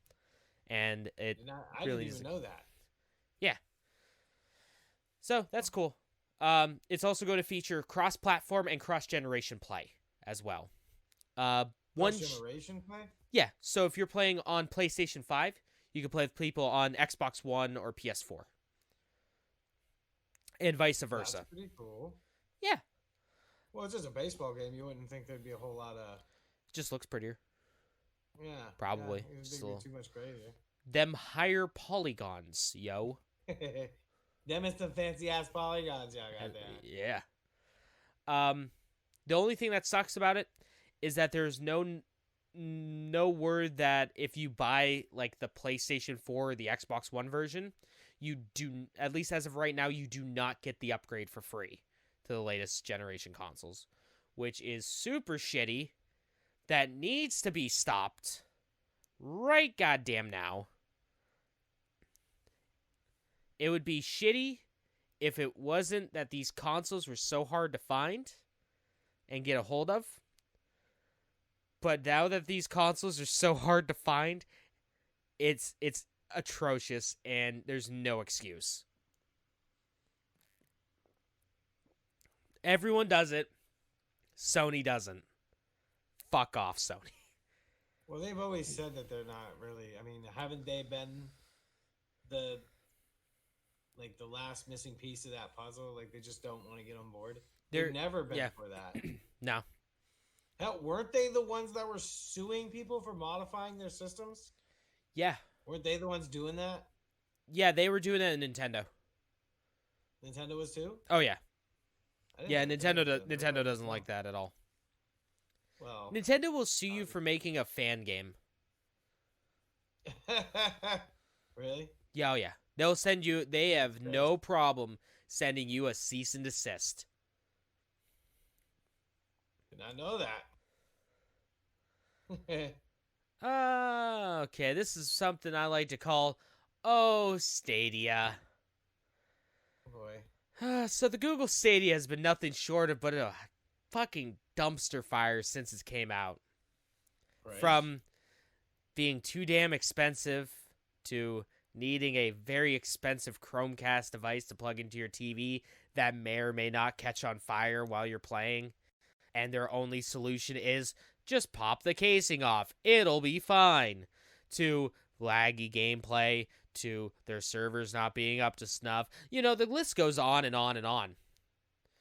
and it I really didn't even know that. Yeah. So that's cool. It's also going to feature cross-platform and cross-generation play as well. Cross-generation play? Yeah. So if you're playing on PlayStation 5, you can play with people on Xbox One or PS4. And vice versa. That's pretty cool. Yeah. Well, it's just a baseball game. You wouldn't think there'd be a whole lot of... Just looks prettier. Yeah. Probably. Yeah, it'd be too much crazier. Them higher polygons, yo. Them is some fancy-ass polygons y'all got there. Yeah. The only thing that sucks about it is that there's no word that if you buy like the PlayStation 4 or the Xbox One version, you do, at least as of right now, you do not get the upgrade for free to the latest generation consoles, which is super shitty. That needs to be stopped right goddamn now. It would be shitty if it wasn't that these consoles were so hard to find and get a hold of. But now that these consoles are so hard to find, it's atrocious and there's no excuse. Everyone does it. Sony doesn't. Fuck off, Sony. Well, they've always said that they're not really. I mean, haven't they been the last missing piece of that puzzle? Like, they just don't want to get on board. They've never been for that. No. Hell, weren't they the ones that were suing people for modifying their systems? Yeah. Weren't they the ones doing that? Yeah, they were doing it in Nintendo. Nintendo was too? Oh, yeah. Yeah, Nintendo doesn't like that at all. Well, Nintendo will sue you for making a fan game. Really? Yeah, oh yeah. They'll send you. They have no problem sending you a cease and desist. Did not know that. Okay. This is something I like to call, Stadia. Oh boy. So the Google Stadia has been nothing short of but a fucking dumpster fire since it came out. Right. From being too damn expensive to needing a very expensive Chromecast device to plug into your TV that may or may not catch on fire while you're playing, and their only solution is just pop the casing off. It'll be fine. To laggy gameplay, to their servers not being up to snuff. You know, the list goes on and on and on.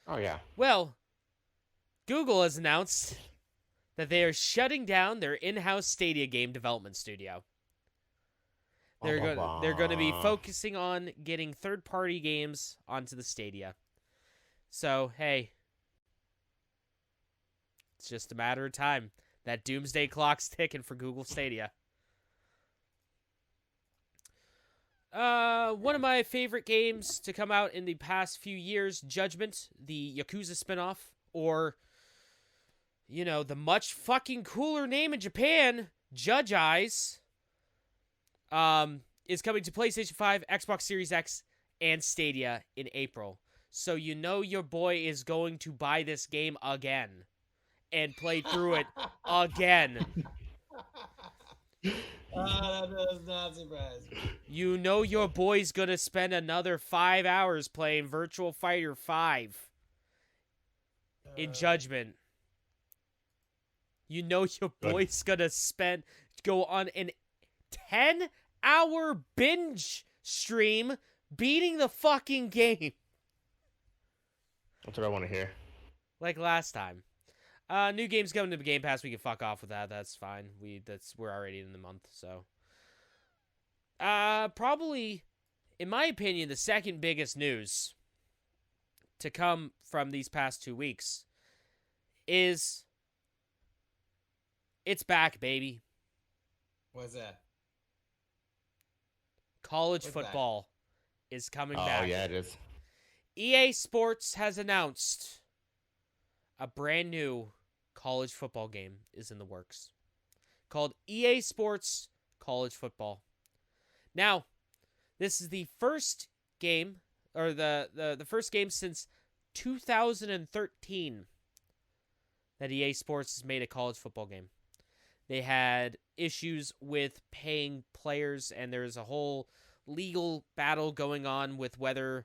Oh, yeah. Well, Google has announced that they are shutting down their in-house Stadia game development studio. They're going to be focusing on getting third-party games onto the Stadia. So, hey, it's just a matter of time. That doomsday clock's ticking for Google Stadia. One of my favorite games to come out in the past few years, Judgment, the Yakuza spinoff, or, you know, the much fucking cooler name in Japan, Judge Eyes, is coming to PlayStation 5, Xbox Series X, and Stadia in April. So you know your boy is going to buy this game again and play through it again. That does not surprise me. You know your boy's gonna spend another 5 hours playing Virtual Fighter 5 in Judgment. You know your boy's gonna go on an 10-hour binge stream beating the fucking game. That's what I want to hear. Like last time. New games coming to the Game Pass. We can fuck off with that. That's fine. We're already in the month, so. Probably, in my opinion, the second biggest news to come from these past 2 weeks is it's back, baby. What's that? College football is coming back. Oh, yeah, it is. EA Sports has announced a brand new college football game is in the works called EA Sports College Football. Now, this is the first game, or the first game since 2013 that EA Sports has made a college football game. They had issues with paying players, and there's a whole legal battle going on with whether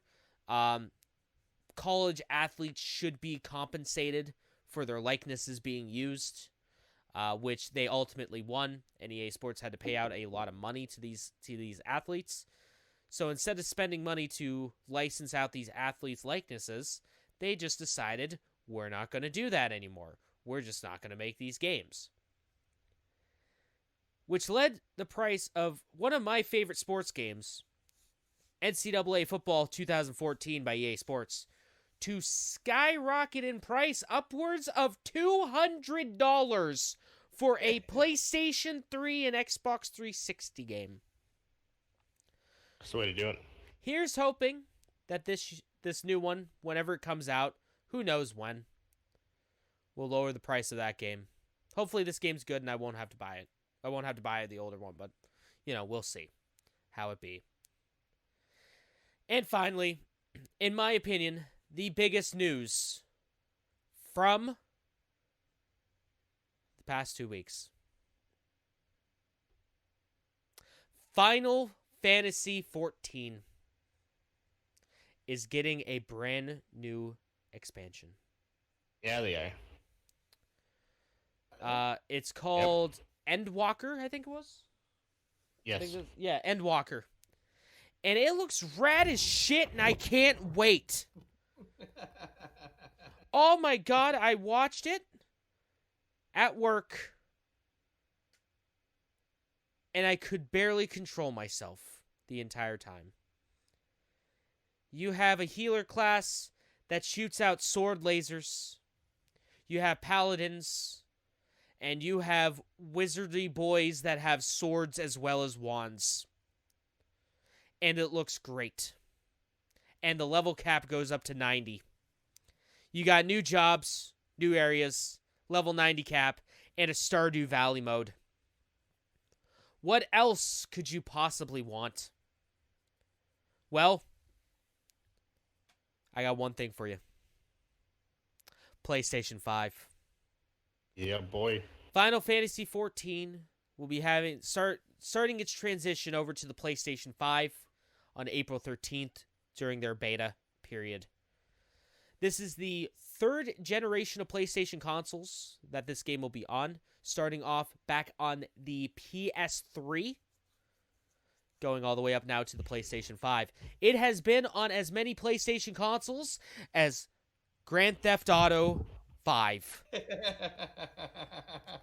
college athletes should be compensated for their likenesses being used, which they ultimately won, and EA Sports had to pay out a lot of money to these athletes. So instead of spending money to license out these athletes' likenesses, they just decided, we're not going to do that anymore. We're just not going to make these games. Which led the price of one of my favorite sports games, NCAA Football 2014 by EA Sports, to skyrocket in price upwards of $200 for a PlayStation 3 and Xbox 360 game. That's the way to do it. Here's hoping that this new one, whenever it comes out, who knows when, will lower the price of that game. Hopefully this game's good and I won't have to buy it. I won't have to buy the older one, but, you know, we'll see how it be. And finally, in my opinion, the biggest news from the past 2 weeks. Final Fantasy 14 is getting a brand new expansion. Yeah, they are. It's called Endwalker, I think it was. Yes. Endwalker. And it looks rad as shit, and I can't wait. Oh my god, I watched it at work, and I could barely control myself the entire time. You have a healer class that shoots out sword lasers. You have paladins. And you have wizardy boys that have swords as well as wands. And it looks great. And the level cap goes up to 90. You got new jobs, new areas, level 90 cap, and a Stardew Valley mode. What else could you possibly want? Well, I got one thing for you. PlayStation 5. Yeah, boy. Final Fantasy 14 will be starting its transition over to the PlayStation 5 on April 13th during their beta period. This is the third generation of PlayStation consoles that this game will be on, starting off back on the PS3, going all the way up now to the PlayStation 5. It has been on as many PlayStation consoles as Grand Theft Auto 5.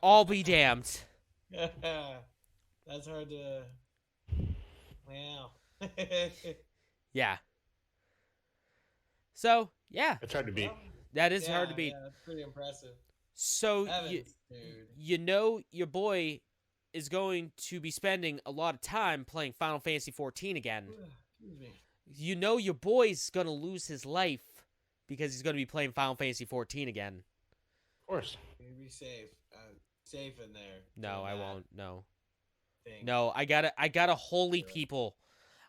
I'll be damned. That's hard to... Wow. Yeah. So, yeah. It's hard to beat. That is hard to beat. Yeah, that's pretty impressive. So, Heavens, dude. you know your boy is going to be spending a lot of time playing Final Fantasy 14 again. Excuse me. You know your boy's going to lose his life because he's going to be playing Final Fantasy 14 again. Of course. Be safe. Safe in there. No, I that won't. No. thing. No, I gotta holy people.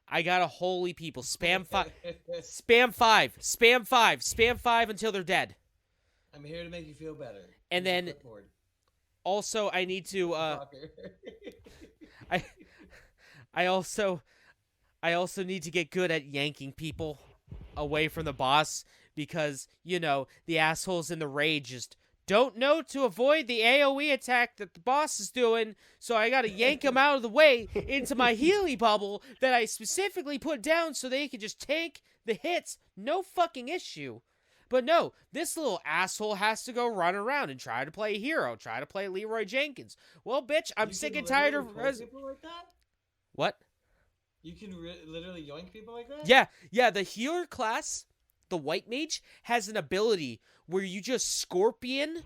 I gotta holy people. Spam 5. Spam 5. Spam 5. Spam 5 until they're dead. I'm here to make you feel better. And Here's then the clipboard. also I need to Fucker. I also need to get good at yanking people away from the boss because, you know, the assholes in the raid just don't know to avoid the AoE attack that the boss is doing, so I gotta yank them out of the way into my Healy bubble that I specifically put down so they can just take the hits, no fucking issue. But no, this little asshole has to go run around and try to play a hero, try to play Leroy Jenkins. Well, bitch, I'm sick and tired of... people like that? What? You can literally yoink people like that? Yeah, the healer class, the white mage, has an ability where you just scorpion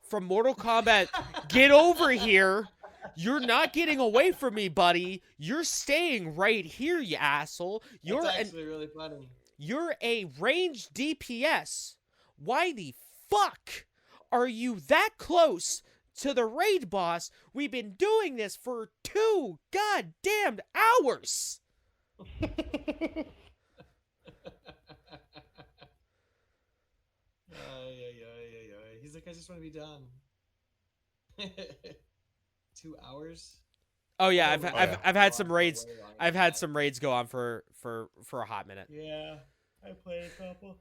from Mortal Kombat, get over here. You're not getting away from me, buddy. You're staying right here, you asshole. That's actually really funny. You're a ranged DPS. Why the fuck are you that close to the raid boss? We've been doing this for 2 goddamn hours. He's like, I just want to be done. 2 hours? Oh yeah, I've had some raids. Way longer I've than had that. some raids go on for a hot minute. Yeah, I played a couple.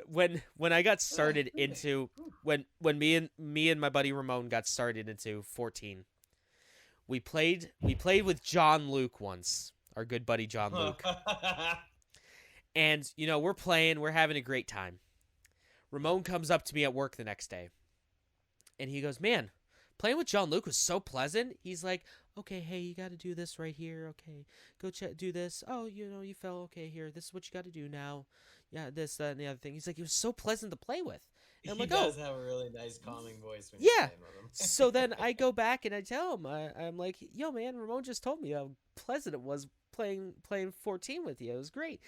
When I got started into when me and my buddy Ramon got started into 14, we played with John Luke once, our good buddy John Luke, and you know we're having a great time. Ramon comes up to me at work the next day, and he goes, "Man, playing with John Luke was so pleasant." He's like, "Okay, hey, you got to do this right here. Okay, go do this. Oh, you know, you fell. Okay, here, this is what you got to do now. Yeah, this, that, and the other thing." He's like, "It was so pleasant to play with." And I'm He like, does have a really nice calming voice when Yeah. you're playing with him. So then I go back and I tell him, I'm like, "Yo, man, Ramon just told me how pleasant it was playing 14 with you. It was great."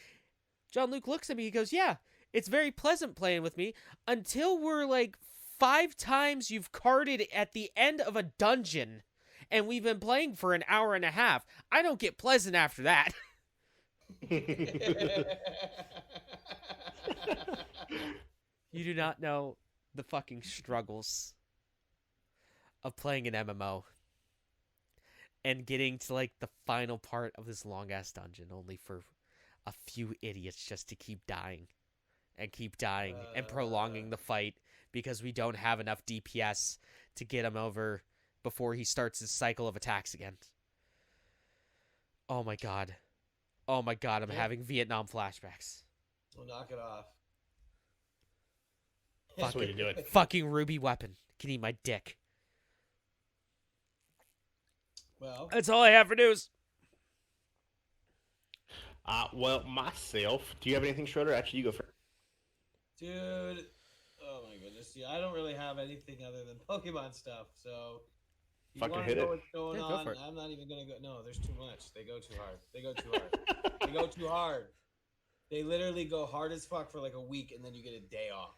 John Luke looks at me. He goes, "Yeah, it's very pleasant playing with me until we're like 5 times you've carded at the end of a dungeon, and we've been playing for an hour and a half. I don't get pleasant after that." You do not know the fucking struggles of playing an MMO and getting to like the final part of this long ass dungeon only for a few idiots just to keep dying and prolonging the fight because we don't have enough DPS to get him over before he starts his cycle of attacks again. Oh my god. Oh my god, I'm having Vietnam flashbacks. We'll knock it off. That's the way to do it. Fucking Ruby weapon. Can eat my dick. Well, That's all I have for news. Well, myself. Do you have anything, Schroeder? Actually, you go first. dude, oh my goodness. Yeah, I don't really have anything other than Pokemon stuff, so you Fucking want hit to know it. what's going Yeah, go on? for it. I'm not even gonna go. No, there's too much. They go too hard. They go too hard. They go too hard. They literally go hard as fuck for like a week, and then you get a day off.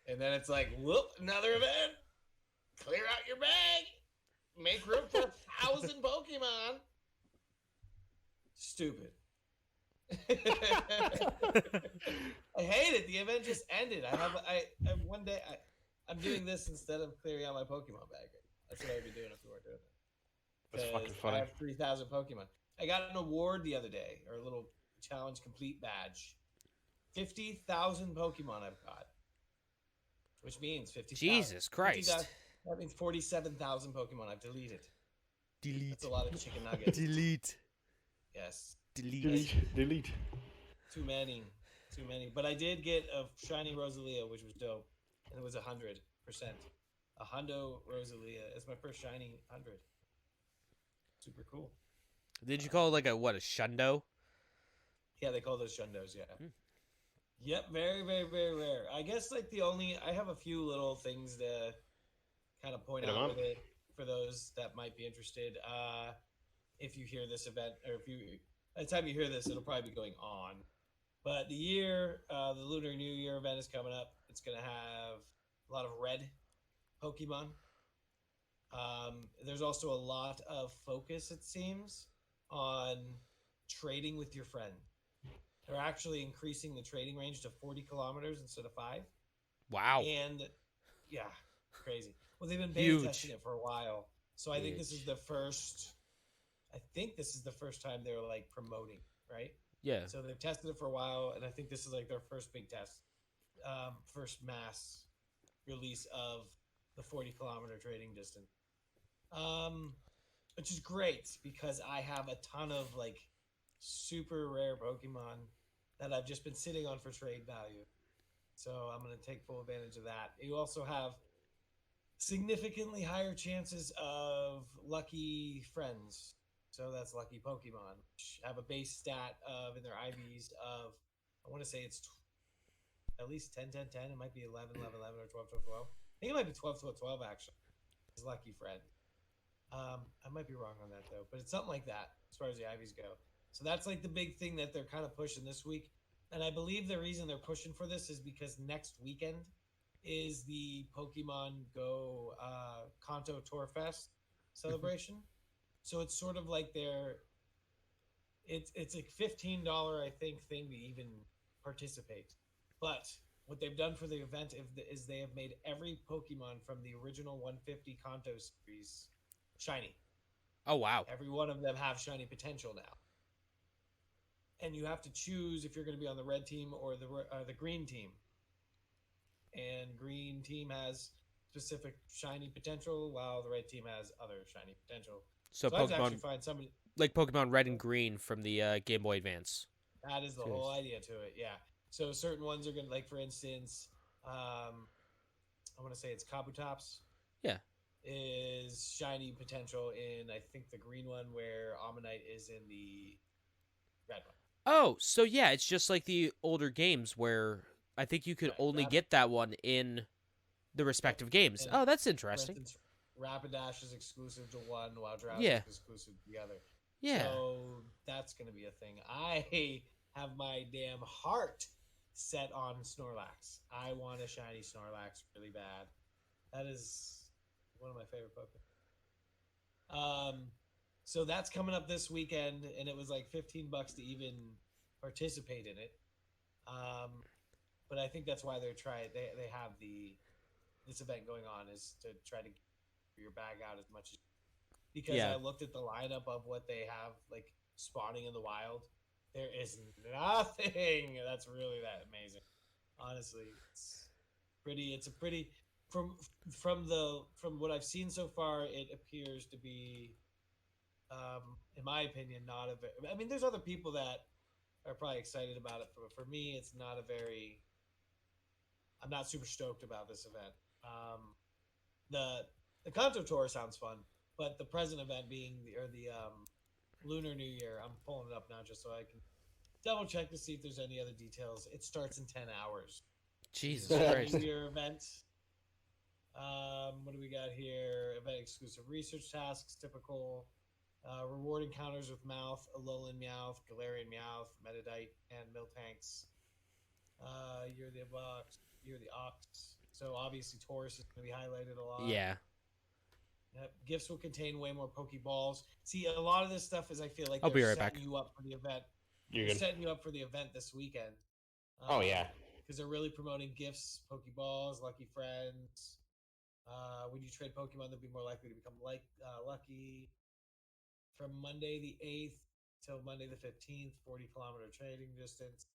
And then it's like, whoop, another event. Clear out your bag. Make room for 1,000 Pokemon. Stupid. I hate it. The event just ended. I one day I'm doing this instead of clearing out my Pokemon bag. That's what I'd be doing if we weren't doing it. That's fucking 'Cause funny. I have 3,000 Pokemon. I got an award the other day, or a little challenge complete badge. 50,000 Pokemon I've got. Which means 50,000. Jesus Christ. 50,000 that means 47,000 Pokemon I've deleted. Delete. That's a lot of chicken nuggets. Delete. Yes. Delete. Too many. But I did get a shiny Rosalia, which was dope. And it was 100%. A Hundo Rosalia. It's my first shiny 100. Super cool. Did you call it like a shundo? Yeah, they call those Shundos, yeah. Yep, very, very, very rare. I guess like I have a few little things to kind of point Hit 'em out up. with it for those that might be interested. If you hear this event, or by the time you hear this, it'll probably be going on. But the Lunar New Year event is coming up. It's going to have a lot of red Pokemon. There's also a lot of focus, it seems, on trading with your friend. They're actually increasing the trading range to 40 kilometers instead of 5. Wow. And yeah, crazy. Well, they've been beta Huge. testing it for a while, so I think this Huge. is the first. I think this is the first time they're like promoting, right? Yeah. So they've tested it for a while, and I think this is like their first big test, first mass release of the 40-kilometer trading distance, which is great because I have a ton of like super rare Pokemon that I've just been sitting on for trade value. So I'm going to take full advantage of that. You also have significantly higher chances of lucky friends. So that's lucky Pokemon, which have a base stat of, in their IVs of, I want to say it's at least 10, 10, 10. It might be 11, 11, 11, or 12, 12, 12. I think it might be 12, 12, 12, actually. It's lucky friend. I might be wrong on that, though. But it's something like that as far as the IVs go. So that's like the big thing that they're kind of pushing this week. And I believe the reason they're pushing for this is because next weekend is the Pokemon Go Kanto Tour Fest celebration. So it's sort of like it's like $15, I think, thing to even participate. But what they've done for the event is they have made every Pokemon from the original 150 Kanto series shiny. Oh wow. Every one of them have shiny potential now. And you have to choose if you're going to be on the red team or the green team. And green team has specific shiny potential, while the red team has other shiny potential. So I have to actually Pokemon, find somebody. like Pokemon Red and Green from the Game Boy Advance. That is the whole idea to it, yeah. So certain ones are going to, like, for instance, I want to say it's Kabutops. Yeah. Is shiny potential in, I think, the green one, where Ammonite is in the red one. Oh, so yeah, it's just like the older games where I think you could Right, only get that one in the respective games. And Oh, that's For interesting. instance, Rapidash is exclusive to one, while Drowsy Yeah. is exclusive to the other. Yeah. So that's going to be a thing. I have my damn heart set on Snorlax. I want a shiny Snorlax really bad. That is one of my favorite Pokemon. So that's coming up this weekend, and it was like $15 to even participate in it. But I think that's why they're trying. They have this event going on is to try to get your bag out as much as, because Yeah. I looked at the lineup of what they have like spawning in the wild. There is nothing that's really that amazing. Honestly, it's pretty. It's a pretty from from what I've seen so far. It appears to be, in my opinion, not a very. I mean, there's other people that are probably excited about it, but for me, it's not a very. I'm not super stoked about this event. The Kanto tour sounds fun, but the present event being the Lunar New Year. I'm pulling it up now just so I can double check to see if there's any other details. It starts in 10 hours. Jesus New Christ. Year event. What do we got here? Event exclusive research tasks, typical. Reward encounters with Mouth, Alolan Meowth, Galarian Meowth, Metadite, and Miltanks. You're the box. You're the Ox. So obviously Taurus is going to be highlighted a lot. Yeah. Yep. Gifts will contain way more Pokeballs. See, a lot of this stuff is I feel like I'll be they're right setting back. you up for the event. You're They're good. setting you up for the event this weekend. Oh yeah. Because they're really promoting gifts, Pokeballs, Lucky Friends. When you trade Pokemon, they'll be more likely to become lucky. From Monday the 8th till Monday the 15th, 40-kilometer trading distance.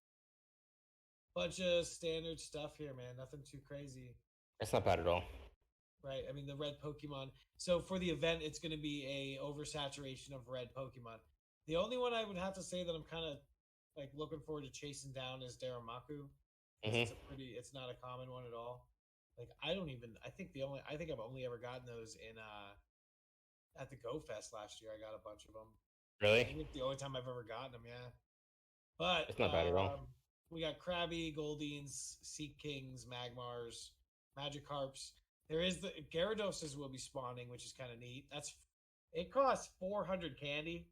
Bunch of standard stuff here, man. Nothing too crazy. That's not bad at all. Right. I mean, the red Pokemon. So for the event, it's going to be a oversaturation of red Pokemon. The only one I would have to say that I'm kind of like looking forward to chasing down is Daramaku. It's not a common one at all. Like I think I've only ever gotten those in at the Go Fest last year. I got a bunch of them. I Really? think it's the only time I've ever gotten them. Yeah. But It's not bad at all. We got Krabby, Goldines, Sea Kings, Magmars, Magikarps. There is the Gyarados will be spawning, which is kind of neat. It costs 400 candy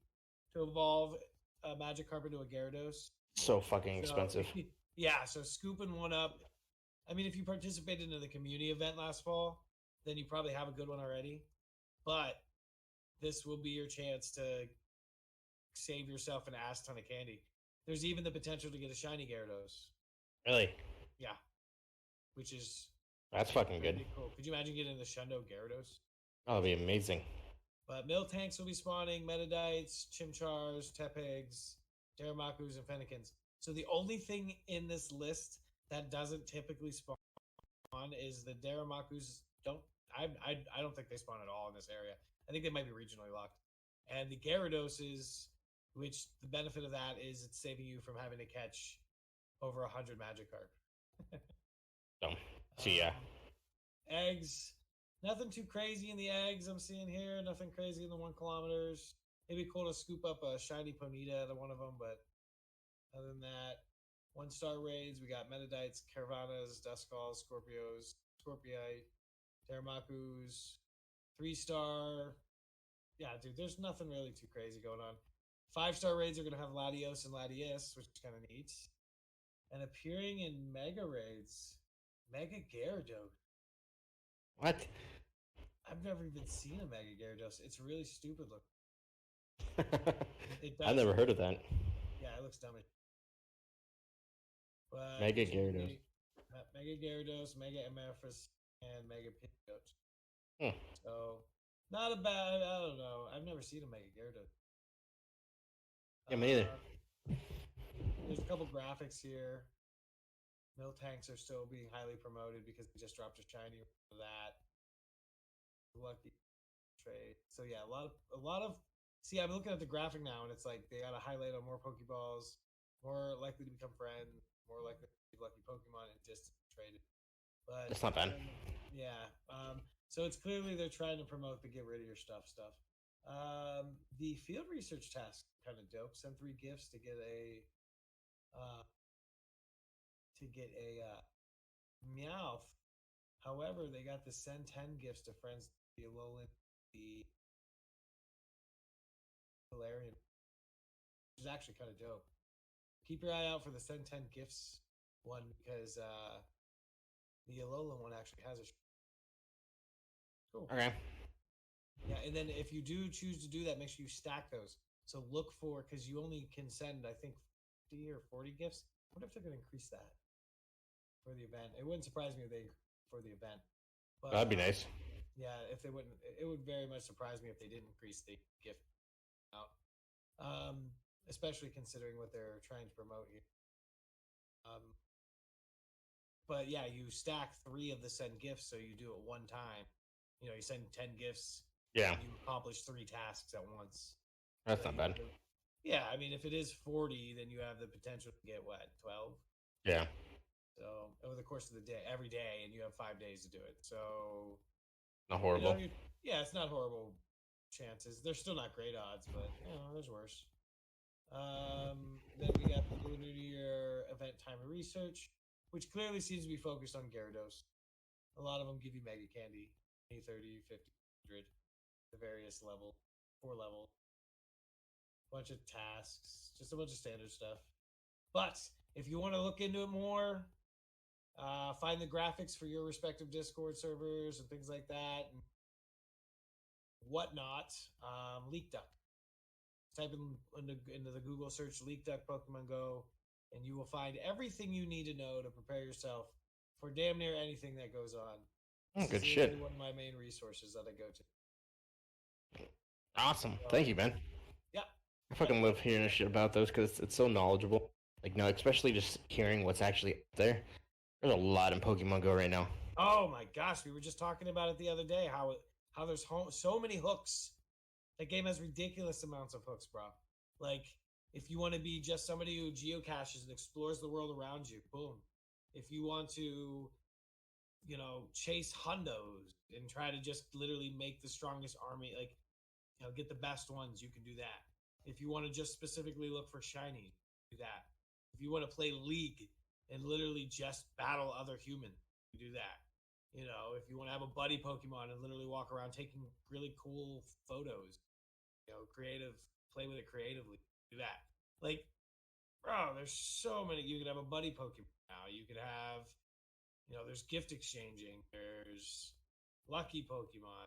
to evolve a Magikarp into a Gyarados. So fucking expensive. Yeah, so scooping one up. I mean, if you participated in the community event last fall, then you probably have a good one already. But this will be your chance to save yourself an ass ton of candy. There's even the potential to get a shiny Gyarados. Really? Yeah. Which is That's fucking good. pretty cool. Could you imagine getting the Shundo Gyarados? Oh, that'd be amazing. But Miltanks will be spawning, Metadites, Chimchars, Tepegs, Daramakus, and Fennekin's. So the only thing in this list that doesn't typically spawn is the Daramakus. I don't think they spawn at all in this area. I think they might be regionally locked. And the Gyaradoses, which the benefit of that is it's saving you from having to catch over 100 Magikarp. So yeah. Eggs. Nothing too crazy in the eggs I'm seeing here. Nothing crazy in the 1 kilometers. It'd be cool to scoop up a shiny Ponyta out of one of them, but other than that, 1-star raids. We got Metadites, Caravanas, Duskulls, Scorpios, Scorpii, Daramakus, 3-star. Yeah, dude, there's nothing really too crazy going on. 5-star raids are going to have Latios and Latias, which is kind of neat. And appearing in Mega raids, Mega Gyarados. What? I've never even seen a Mega Gyarados. It's really stupid looking. I've never heard of that. Yeah, it looks dumb. But Mega Gyarados. Mega Gyarados, Mega Amethyst, and Mega Pidgeot. So, not a bad, I don't know. I've never seen a Mega Gyarados. Yeah, me neither. There's a couple graphics here. Miltanks are still being highly promoted because they just dropped a shiny for that. Lucky trade. So yeah, a lot of. See, I'm looking at the graphic now, and it's like they got to highlight on more Pokeballs, more likely to become friends, more likely to be lucky Pokemon, and just traded. But That's not bad. Yeah. So it's clearly they're trying to promote the get rid of your stuff. The field research task kind of dope. Send 3 gifts to get a Meowth. However, they got to send 10 gifts to friends, the Alolan, the Galarian, which is actually kind of dope. Keep your eye out for the send 10 gifts one because the Alolan one actually has a. Cool. Okay. Yeah, and then if you do choose to do that, make sure you stack those. So look for, because you only can send, I think, 50 or 40 gifts. wonder if they're going to increase that for the event. It wouldn't surprise me if they for the event. But, That'd be nice. Yeah, if they wouldn't, it would very much surprise me if they didn't increase the gift out. Especially considering what they're trying to promote here. But yeah, you stack 3 of the send gifts, so you do it one time. You send 10 gifts. Yeah. And you accomplish 3 tasks at once. That's not bad. Yeah, I mean, if it is 40, then you have the potential to get 12? Yeah. So over the course of the day, every day, and you have 5 days to do it. So not horrible. Yeah, it's not horrible chances. They're still not great odds, but there's worse. Then we got the Lunar New Year event timer research, which clearly seems to be focused on Gyarados. A lot of them give you Mega Candy, 30, 50, 100, the various 4 level. Bunch of tasks, just a bunch of standard stuff. But if you want to look into it more, find the graphics for your respective Discord servers and things like that and whatnot. Leak Duck. Type into the Google search Leak Duck Pokemon Go, and you will find everything you need to know to prepare yourself for damn near anything that goes on. Oh, good shit. One of my main resources that I go to. Awesome. Thank you, man. Yeah. I fucking love hearing shit about those because it's so knowledgeable. Like, no, especially just hearing what's actually up there. There's a lot in Pokemon Go right now. Oh my gosh, we were just talking about it the other day. How there's so many hooks. That game has ridiculous amounts of hooks, bro. Like, if you want to be just somebody who geocaches and explores the world around you, boom. If you want to, chase hundos and try to just literally make the strongest army, get the best ones, you can do that. If you want to just specifically look for shiny, do that. If you want to play League and literally just battle other humans, you do that. If you want to have a buddy Pokemon and literally walk around taking really cool photos, play with it creatively, do that. Like, bro, there's so many. You could have a buddy Pokemon now. You could have, there's gift exchanging. There's lucky Pokemon.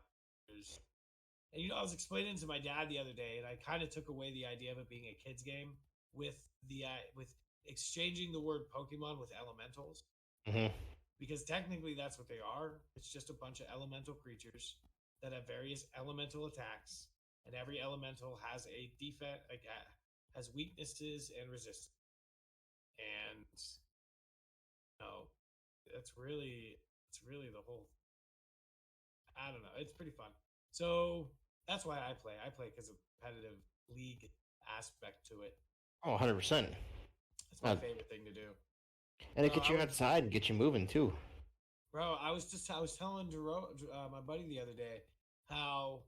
And I was explaining to my dad the other day, and I kind of took away the idea of it being a kid's game with exchanging the word Pokemon with elementals. Mm-hmm. Because technically that's what they are. It's just a bunch of elemental creatures that have various elemental attacks, and every elemental has a defense, has weaknesses and resistance. And it's really the whole. I don't know. It's pretty fun. So that's why I play. I play because of competitive league aspect to it. Oh, 100%. It's my favorite thing to do. And it gets you outside and get you moving too. Bro, I was telling Jerome, my buddy the other day, how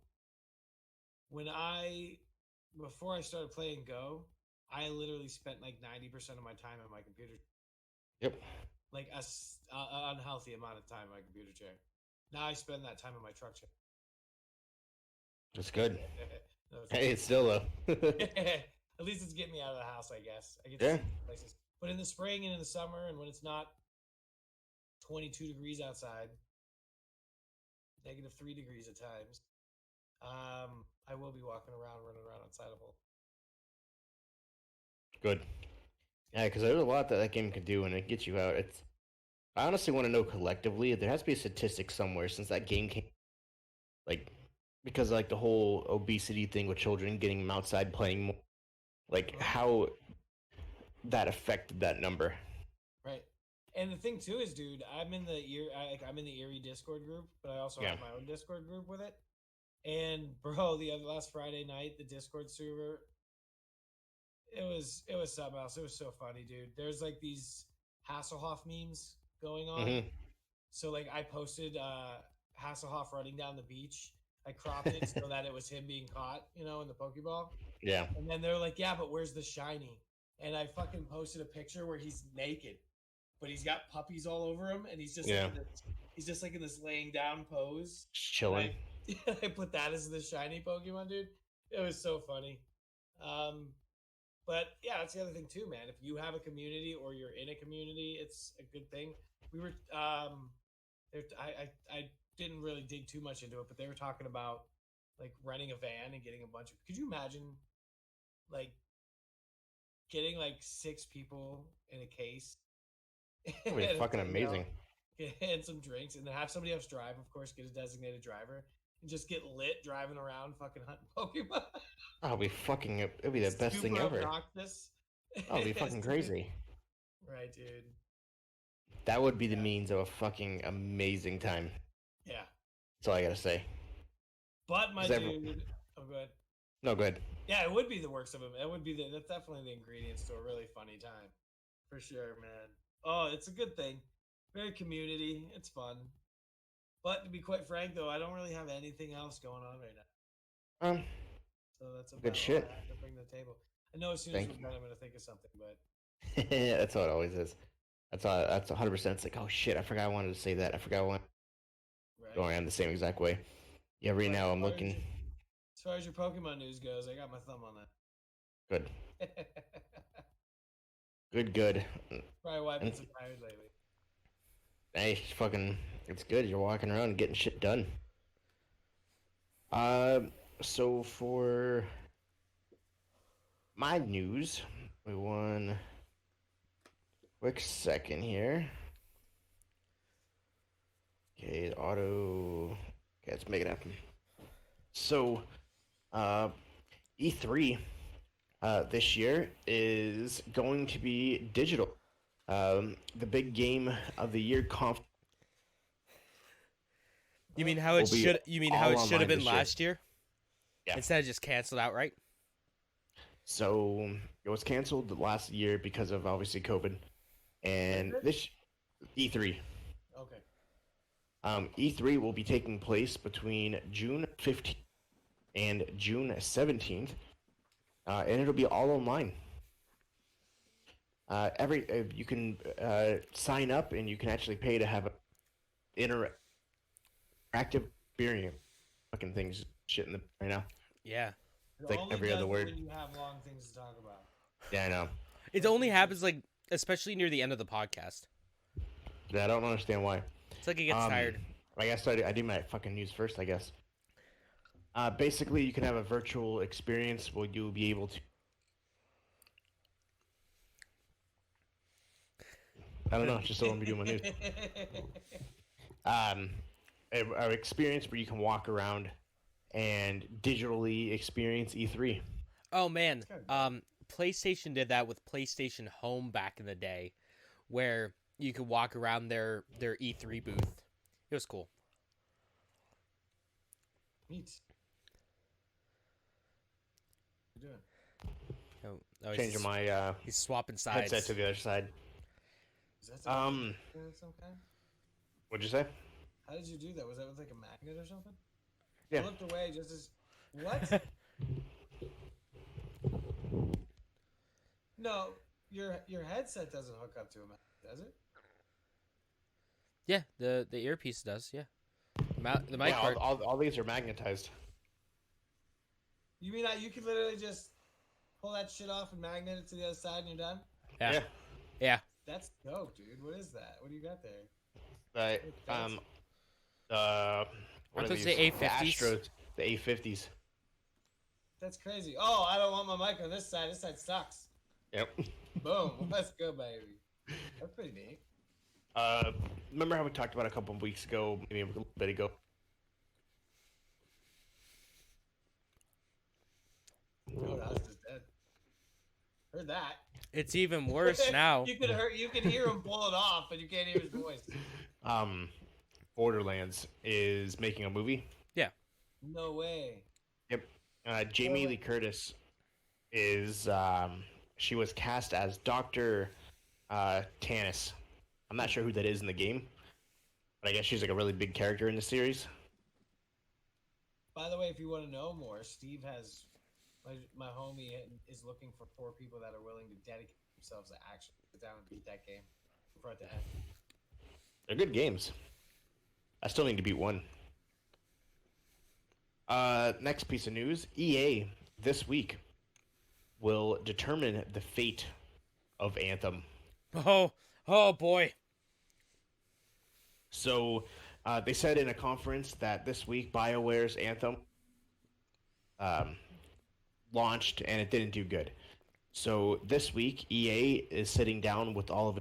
before I started playing Go, I literally spent like 90% of my time on my computer. Yep. Like an unhealthy amount of time in my computer chair. Now I spend that time in my truck chair. That's good. No, hey, it's still though. At least it's getting me out of the house, I guess. I get to see places. But in the spring and in the summer, and when it's not 22 degrees outside, -3 degrees at times, I will be walking around, running around outside of hole. Good. Yeah, because there's a lot that game can do, and it gets you out. I honestly want to know collectively. There has to be a statistic somewhere since that game came, because the whole obesity thing with children getting them outside playing more, how that affected that number. Right. And the thing too is, dude, I'm in the Erie Discord group, but I also have my own Discord group with it. And bro, last Friday night, the Discord server, it was something else. It was so funny, dude. There's these Hasselhoff memes going on. Mm-hmm. So I posted Hasselhoff running down the beach. I cropped it so that it was him being caught, in the Pokeball. Yeah. And then they're like, yeah, but where's the shiny? And I fucking posted a picture where he's naked, but he's got puppies all over him, and he's just in this laying down pose, just chilling. I put that as the shiny Pokemon, dude. It was so funny. But yeah, that's the other thing too, man. If you have a community or you're in a community, it's a good thing. We were, I didn't really dig too much into it, but they were talking about renting a van and getting a bunch of. Could you imagine, getting like 6 people in a case. That'd be And fucking it's like, amazing. and some drinks, and then have somebody else drive, of course, get a designated driver, and just get lit driving around fucking hunting Pokemon. That'd be fucking. It'd be the best thing Super ever. obnoxious. That'd be fucking crazy. Right, dude. That would be the means of a fucking amazing time. Yeah. That's all I gotta say. But my dude, oh, go ahead. No, go ahead. Yeah, it would be the works of him. It would be that's definitely the ingredients to a really funny time, for sure, man. Oh, it's a good thing. Very community. It's fun. But to be quite frank, though, I don't really have anything else going on right now. So that's about good shit. all I have to bring to the table. I know as soon as we're done, I'm going to think of something, but That's how it always is. That's 100%. It's like, oh shit, I forgot I wanted to say that. I forgot I wanted. right. Going on the same exact way. Yeah, right now I'm looking. As far as your Pokemon news goes, I got my thumb on that. Good. Good. Probably why I've been so tired lately. Hey, it's good. You're walking around and getting shit done. So for my news, we won. Quick second here. Okay, auto. Okay, let's make it happen. So, E3 this year is going to be digital. The big game of the year You mean how it should? You mean how it should have been last year? Yeah. Instead of just canceled outright. So it was canceled last year because of obviously COVID, and this E3. Okay. E3 will be taking place between June 15th and June 17th, and it'll be all online. You can sign up, and you can actually pay to have an interactive experience. Fucking things shit in the right now. Yeah. It's like every other word. When you have long things to talk about. Yeah, I know. It only happens especially near the end of the podcast. Yeah, I don't understand why. It's like it gets tired. I guess I do my fucking news first, I guess. Basically, you can have a virtual experience where you'll be able to. I don't know, just so let me do my news. An experience where you can walk around and digitally experience E3. Oh man, PlayStation did that with PlayStation Home back in the day, where you could walk around their E3 booth. It was cool. Neat. What are you doing? Oh, Changing my he's swapping sides. headset to the other side. Is that some kind? What'd you say? How did you do that? Was that with like a magnet or something? Yeah. I looked away just as what? No, your headset doesn't hook up to a magnet, does it? Yeah, the earpiece does. Yeah, the mic part. All these are magnetized. You mean you could literally just pull that shit off and magnet it to the other side and you're done? Yeah. That's dope, dude. What is that? What do you got there? What are these? The A50s? The Astros, the A50s. That's crazy. Oh, I don't want my mic on this side. This side sucks. Yep. Boom. Let's go, baby. That's pretty neat. Remember how we talked about a couple of weeks ago, maybe a little bit ago? Oh, that was just dead. Heard that. It's even worse now. You can hear him pull it off, but you can't hear his voice. Borderlands is making a movie. Yeah. No way. Yep. Jamie Lee Curtis is she was cast as Dr. Tannis. I'm not sure who that is in the game, but I guess she's like a really big character in the series. By the way, if you want to know more, Steve has my homie is looking for 4 people that are willing to dedicate themselves to actually sit down and beat that game from front to end. They're good games. I still need to beat one. Next piece of news: EA this week will determine the fate of Anthem. Oh boy. So they said in a conference that this week BioWare's Anthem launched and it didn't do good. So this week, EA is sitting down with all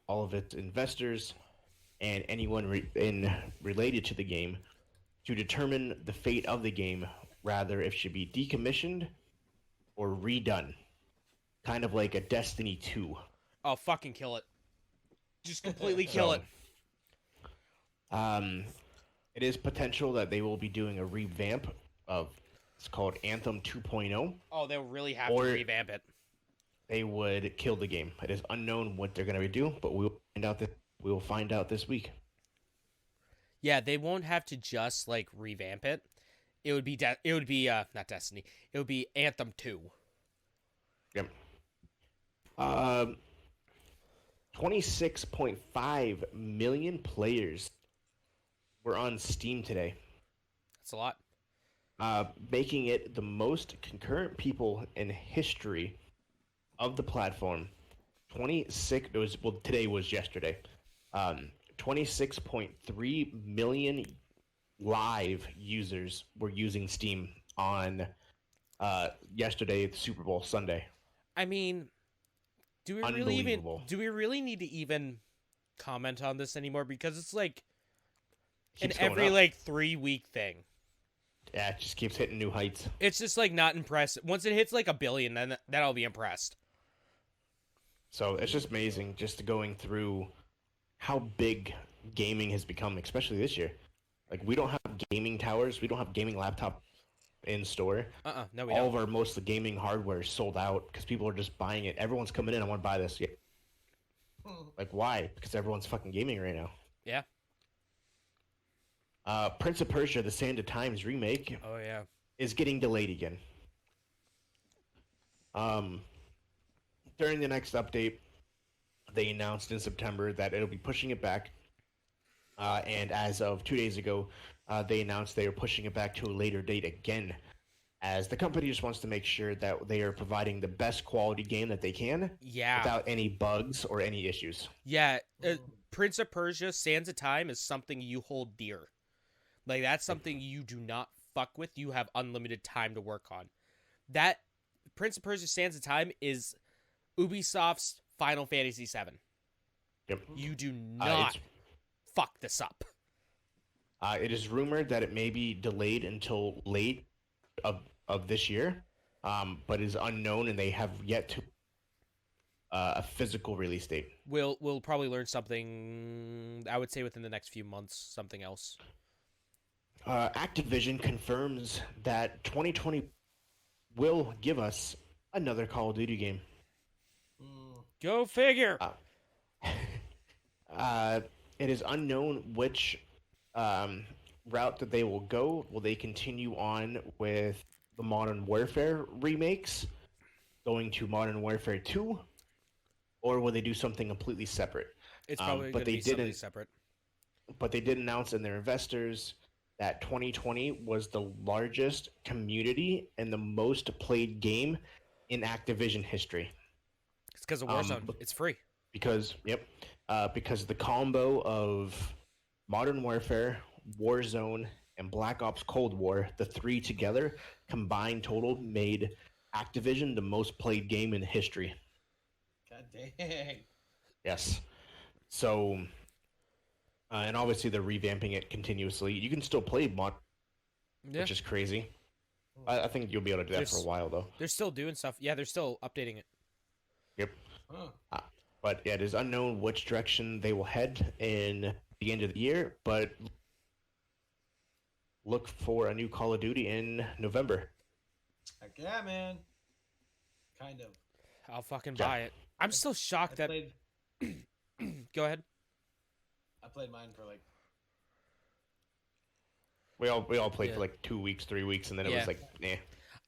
of its investors, and anyone related to the game to determine the fate of the game, rather if it should be decommissioned or redone, kind of like a Destiny 2. Oh, fucking kill it. Just completely kill it. It is potential that they will be doing a revamp of, it's called Anthem 2.0. Oh, they'll really have to revamp it. They would kill the game. It is unknown what they're going to do, but we will find out this week. Yeah, they won't have to just like revamp it. It would be not Destiny. It would be Anthem 2. Yep. 26.5 million players were on Steam today. That's a lot. Making it the most concurrent people in history of the platform. Today was yesterday. 26.3 million live users were using Steam on yesterday, the Super Bowl Sunday. I mean, do we really need to even comment on this anymore? Because it's like an every like 3-week thing. Yeah, it just keeps hitting new heights. It's just like not impressive. Once it hits like 1 billion, then I'll be impressed. So it's just amazing just going through how big gaming has become, especially this year. Like, we don't have gaming towers. We don't have gaming laptop in store. No, we All don't. of our most gaming hardware is sold out because people are just buying it. Everyone's coming in. I want to buy this. Yeah. Like, why? Because everyone's fucking gaming right now. Yeah. Prince of Persia, the Sand of Times remake. Oh, yeah. Is getting delayed again. During the next update, they announced in September that it'll be pushing it back. And as of 2 days ago, they announced they are pushing it back to a later date again, as the company just wants to make sure that they are providing the best quality game that they can, without any bugs or any issues. Yeah, Prince of Persia: Sands of Time is something you hold dear. Like, that's something you do not fuck with. You have unlimited time to work on. That Prince of Persia: Sands of Time is Ubisoft's Final Fantasy VII. Yep. You do not fuck this up. It is rumored that it may be delayed until late of this year, but is unknown, and they have yet to a physical release date. We'll probably learn something, I would say, within the next few months, something else. Activision confirms that 2020 will give us another Call of Duty game. Go figure. It is unknown which route that they will go. Will they continue on with the Modern Warfare remakes, going to Modern Warfare 2, or will they do something completely separate? It's probably going to be something separate. But they did announce in their investors that 2020 was the largest community and the most played game in Activision history. It's because of Warzone. It's free. Because the combo of Modern Warfare, Warzone, and Black Ops Cold War, the three together, combined total, made Activision the most played game in history. God dang. Yes. So, and obviously they're revamping it continuously. You can still play mod, which is crazy. I think you'll be able to do that for a while, though. They're still doing stuff. Yeah, they're still updating it. Yep. But yeah, it is unknown which direction they will head in the end of the year, but look for a new Call of Duty in November. Heck yeah, man. Kind of. I'll fucking buy it. I'm still shocked that... Go ahead. I played mine for like... We all played for like 2 weeks, 3 weeks, and then it was like, nah.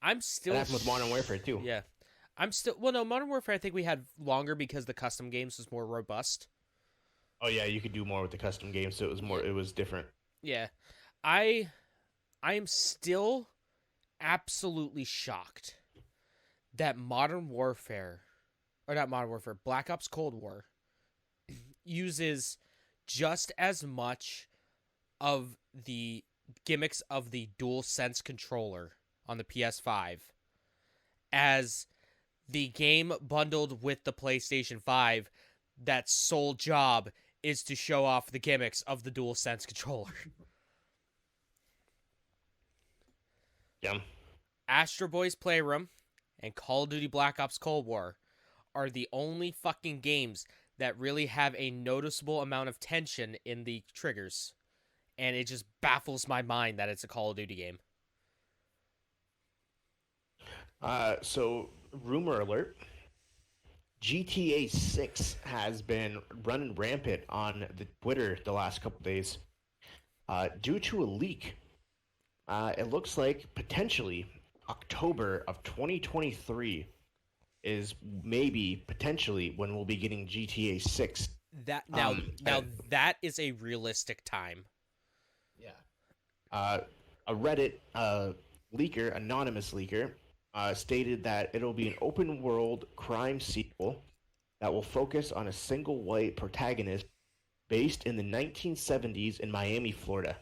I'm still... That happened with Modern Warfare, too. Yeah. Well, no, Modern Warfare, I think we had longer because the custom games was more robust. Oh, yeah, you could do more with the custom games, so it was different. Yeah. I am still absolutely shocked that Black Ops Cold War uses just as much of the gimmicks of the DualSense controller on the PS5 as the game bundled with the PlayStation 5, that sole job is to show off the gimmicks of the DualSense controller. Yeah. Astro Boy's Playroom and Call of Duty Black Ops Cold War are the only fucking games that really have a noticeable amount of tension in the triggers. And it just baffles my mind that it's a Call of Duty game. So, rumor alert. GTA 6 has been running rampant on the Twitter the last couple days. Due to a leak, it looks like potentially October of 2023 is maybe potentially when we'll be getting GTA 6. That that is a realistic time. Yeah. A Reddit leaker, anonymous leaker, stated that it'll be an open world crime sequel that will focus on a single white protagonist based in the 1970s in Miami, Florida.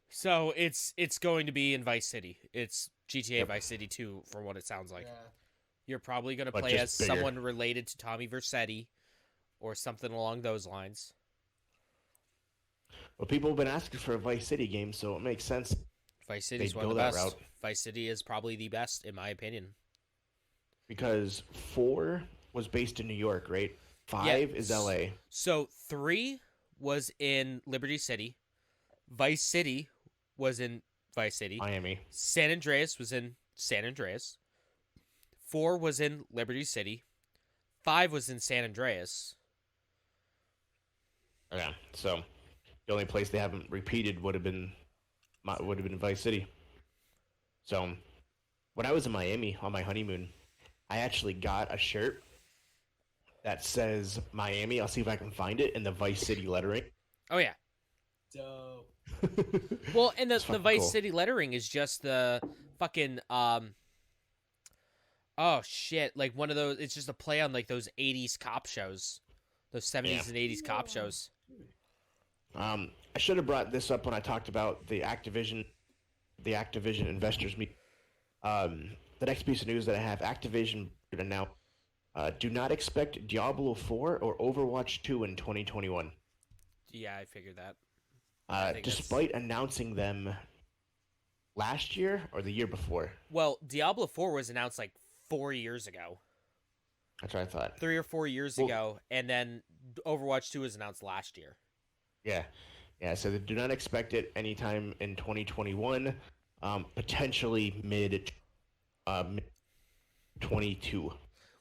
So it's going to be in Vice City. It's GTA Yep. Vice City 2 from what it sounds like. Yeah. You're probably going to But play as just bigger. someone related to Tommy Vercetti or something along those lines. Well, people have been asking for a Vice City game, so it makes sense. Vice City is They'd one of go the that best. route. Vice City is probably the best in my opinion. Because 4 was based in New York, right? 5 is LA. So 3 was in Liberty City. Vice City was in Vice City. Miami. San Andreas was in San Andreas. 4 was in Liberty City. 5 was in San Andreas. Yeah. So the only place they haven't repeated would have been Vice City. So when I was in Miami on my honeymoon, I actually got a shirt that says Miami. I'll see if I can find it in the Vice City lettering. Oh yeah. Dope. Well, and the It's fucking Vice cool. City lettering is just the fucking oh shit, like one of those, it's just a play on like those 80s cop shows. Those 70s Yeah. and 80s cop shows. I should have brought this up when I talked about the Activision investors meet. The next piece of news that I have, Activision announced, do not expect Diablo 4 or Overwatch 2 in 2021. Yeah, I figured that. I think Despite announcing them last year or the year before. Well, Diablo 4 was announced like 4 years ago. That's what I thought. 3 or 4 years ago, and then Overwatch 2 was announced last year. Yeah. Yeah, so they do not expect it anytime in 2021, potentially mid 22.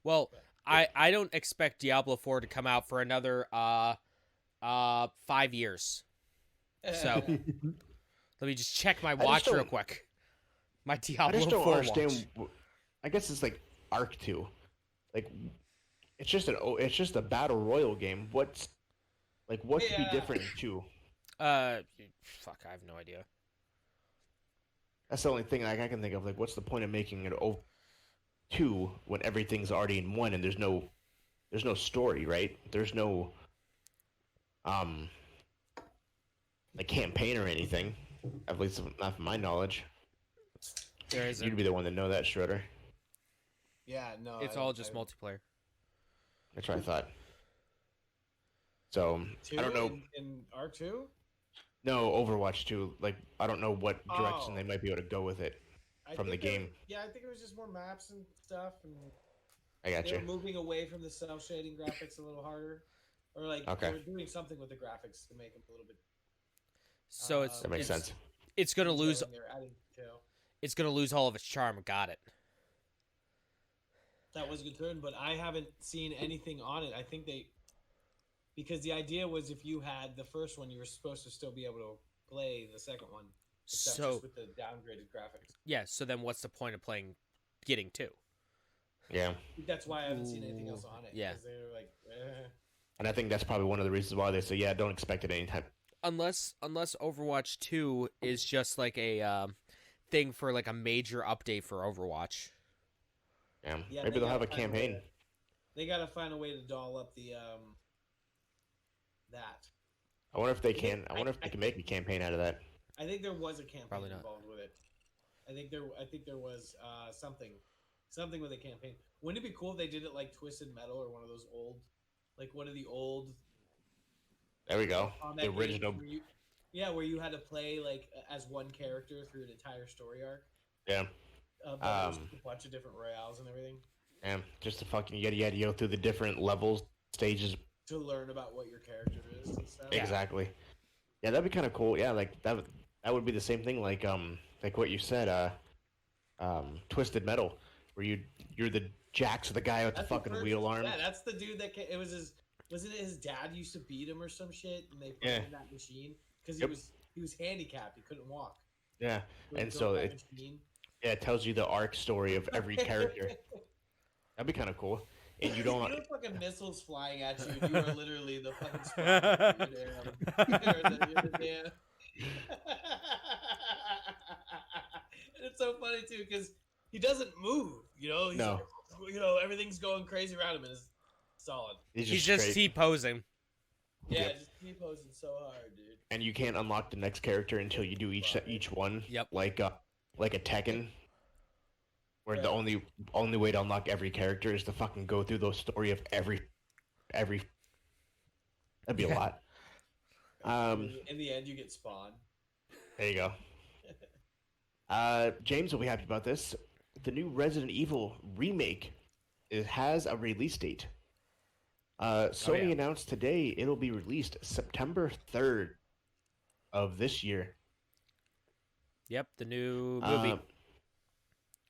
Well, I don't expect Diablo 4 to come out for another 5 years. So let me just check my watch real quick. My I Diablo just don't 4 understand. watch. I guess it's like Arc 2. Like it's just a battle royal game. What could be Yeah. different in 2? Fuck, I have no idea. That's the only thing like I can think of. Like, what's the point of making it 2 when everything's already in 1 and there's no story, right? There's no like campaign or anything. At least not from my knowledge. There isn't. You'd be the one to know that, Schroeder. Yeah, no. It's all just multiplayer. That's what I thought. So I don't know. In R2? No, Overwatch 2. Like I don't know what direction Oh. they might be able to go with it from the think it- game. Yeah, I think it was just more maps and stuff, and I got they were you. moving away from the cell shading graphics a little harder, or like Okay. they were doing something with the graphics to make them a little bit. So it's That makes sense. It's gonna lose. detailed, and they're adding detail. It's gonna lose all of its charm. Got it. That was a good turn, but I haven't seen anything on it. I think because the idea was if you had the first one, you were supposed to still be able to play the second one, except So just with the downgraded graphics. yeah. So then, what's the point of getting 2? Yeah, That's why I haven't seen anything else on it. Yeah. 'cause they were like, and I think that's probably one of the reasons why they say, yeah, don't expect it anytime. Unless Overwatch 2 is just like a thing for like a major update for Overwatch. Yeah, Yeah, maybe they they'll have a gotta find campaign. They gotta find a way to doll up the that. I wonder if they can. I wonder if they can make a campaign out of that. I think there was a campaign Probably not. involved with it. I think there was something something with a campaign. Wouldn't it be cool if they did it like Twisted Metal or one of those old, like one of the old There we go. combat The games original. where you had to play like as one character through an entire story arc. Yeah. But it was a bunch of different royales and everything. Yeah. Just to fucking yada go through the different levels, stages. To learn about what your character is and stuff. Exactly. Yeah, that'd be kind of cool. Yeah, like that would be the same thing. Like what you said. Twisted Metal, where you're the Jax, the guy with the fucking wheel arm. Yeah, that's the dude that it was his. Wasn't it his dad used to beat him or some shit, and they put him in that machine because he was handicapped, he couldn't walk. Yeah, and so it tells you the arc story of every character. That'd be kind of cool. And you don't fucking missiles flying at you. And you are literally the fucking spot. And it's so funny too because he doesn't move. You know, everything's going crazy around him, and it's solid. He's just T-posing. Yeah, just T-posing so hard, dude. And you can't unlock the next character until you do each one. Yep. Like a Tekken, where the only way to unlock every character is to fucking go through the story of every. That'd be a lot. In the end, you get spawned. There you go. James will be happy about this. The new Resident Evil remake has a release date. Sony announced today it'll be released September 3rd of this year. Yep, the new movie.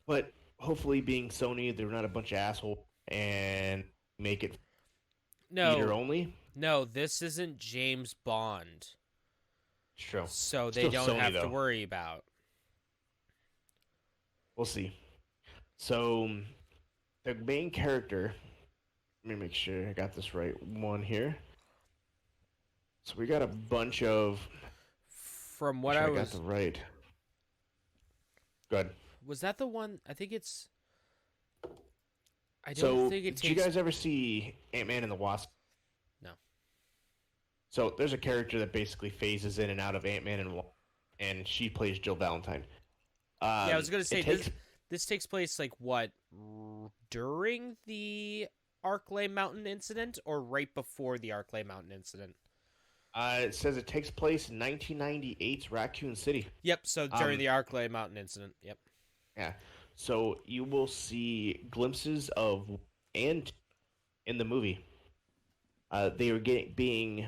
But hopefully, being Sony, they're not a bunch of assholes and make it theater only. No, this isn't James Bond. It's true. So they don't Sony, have to though. worry about. We'll see. So, the main character... Let me make sure I got this right one here. So we got a bunch of... From what I got the right. Good. Was that the one? I think it's... I don't think it takes... Did you guys ever see Ant-Man and the Wasp? No. So there's a character that basically phases in and out of Ant-Man and she plays Jill Valentine. Yeah, I was going to say, this takes place, like, what? During the Arklay Mountain incident or right before the Arklay Mountain incident? It says it takes place in 1998's Raccoon City. Yep, so during the Arklay Mountain incident. Yep. Yeah. So you will see glimpses of and in the movie. They are being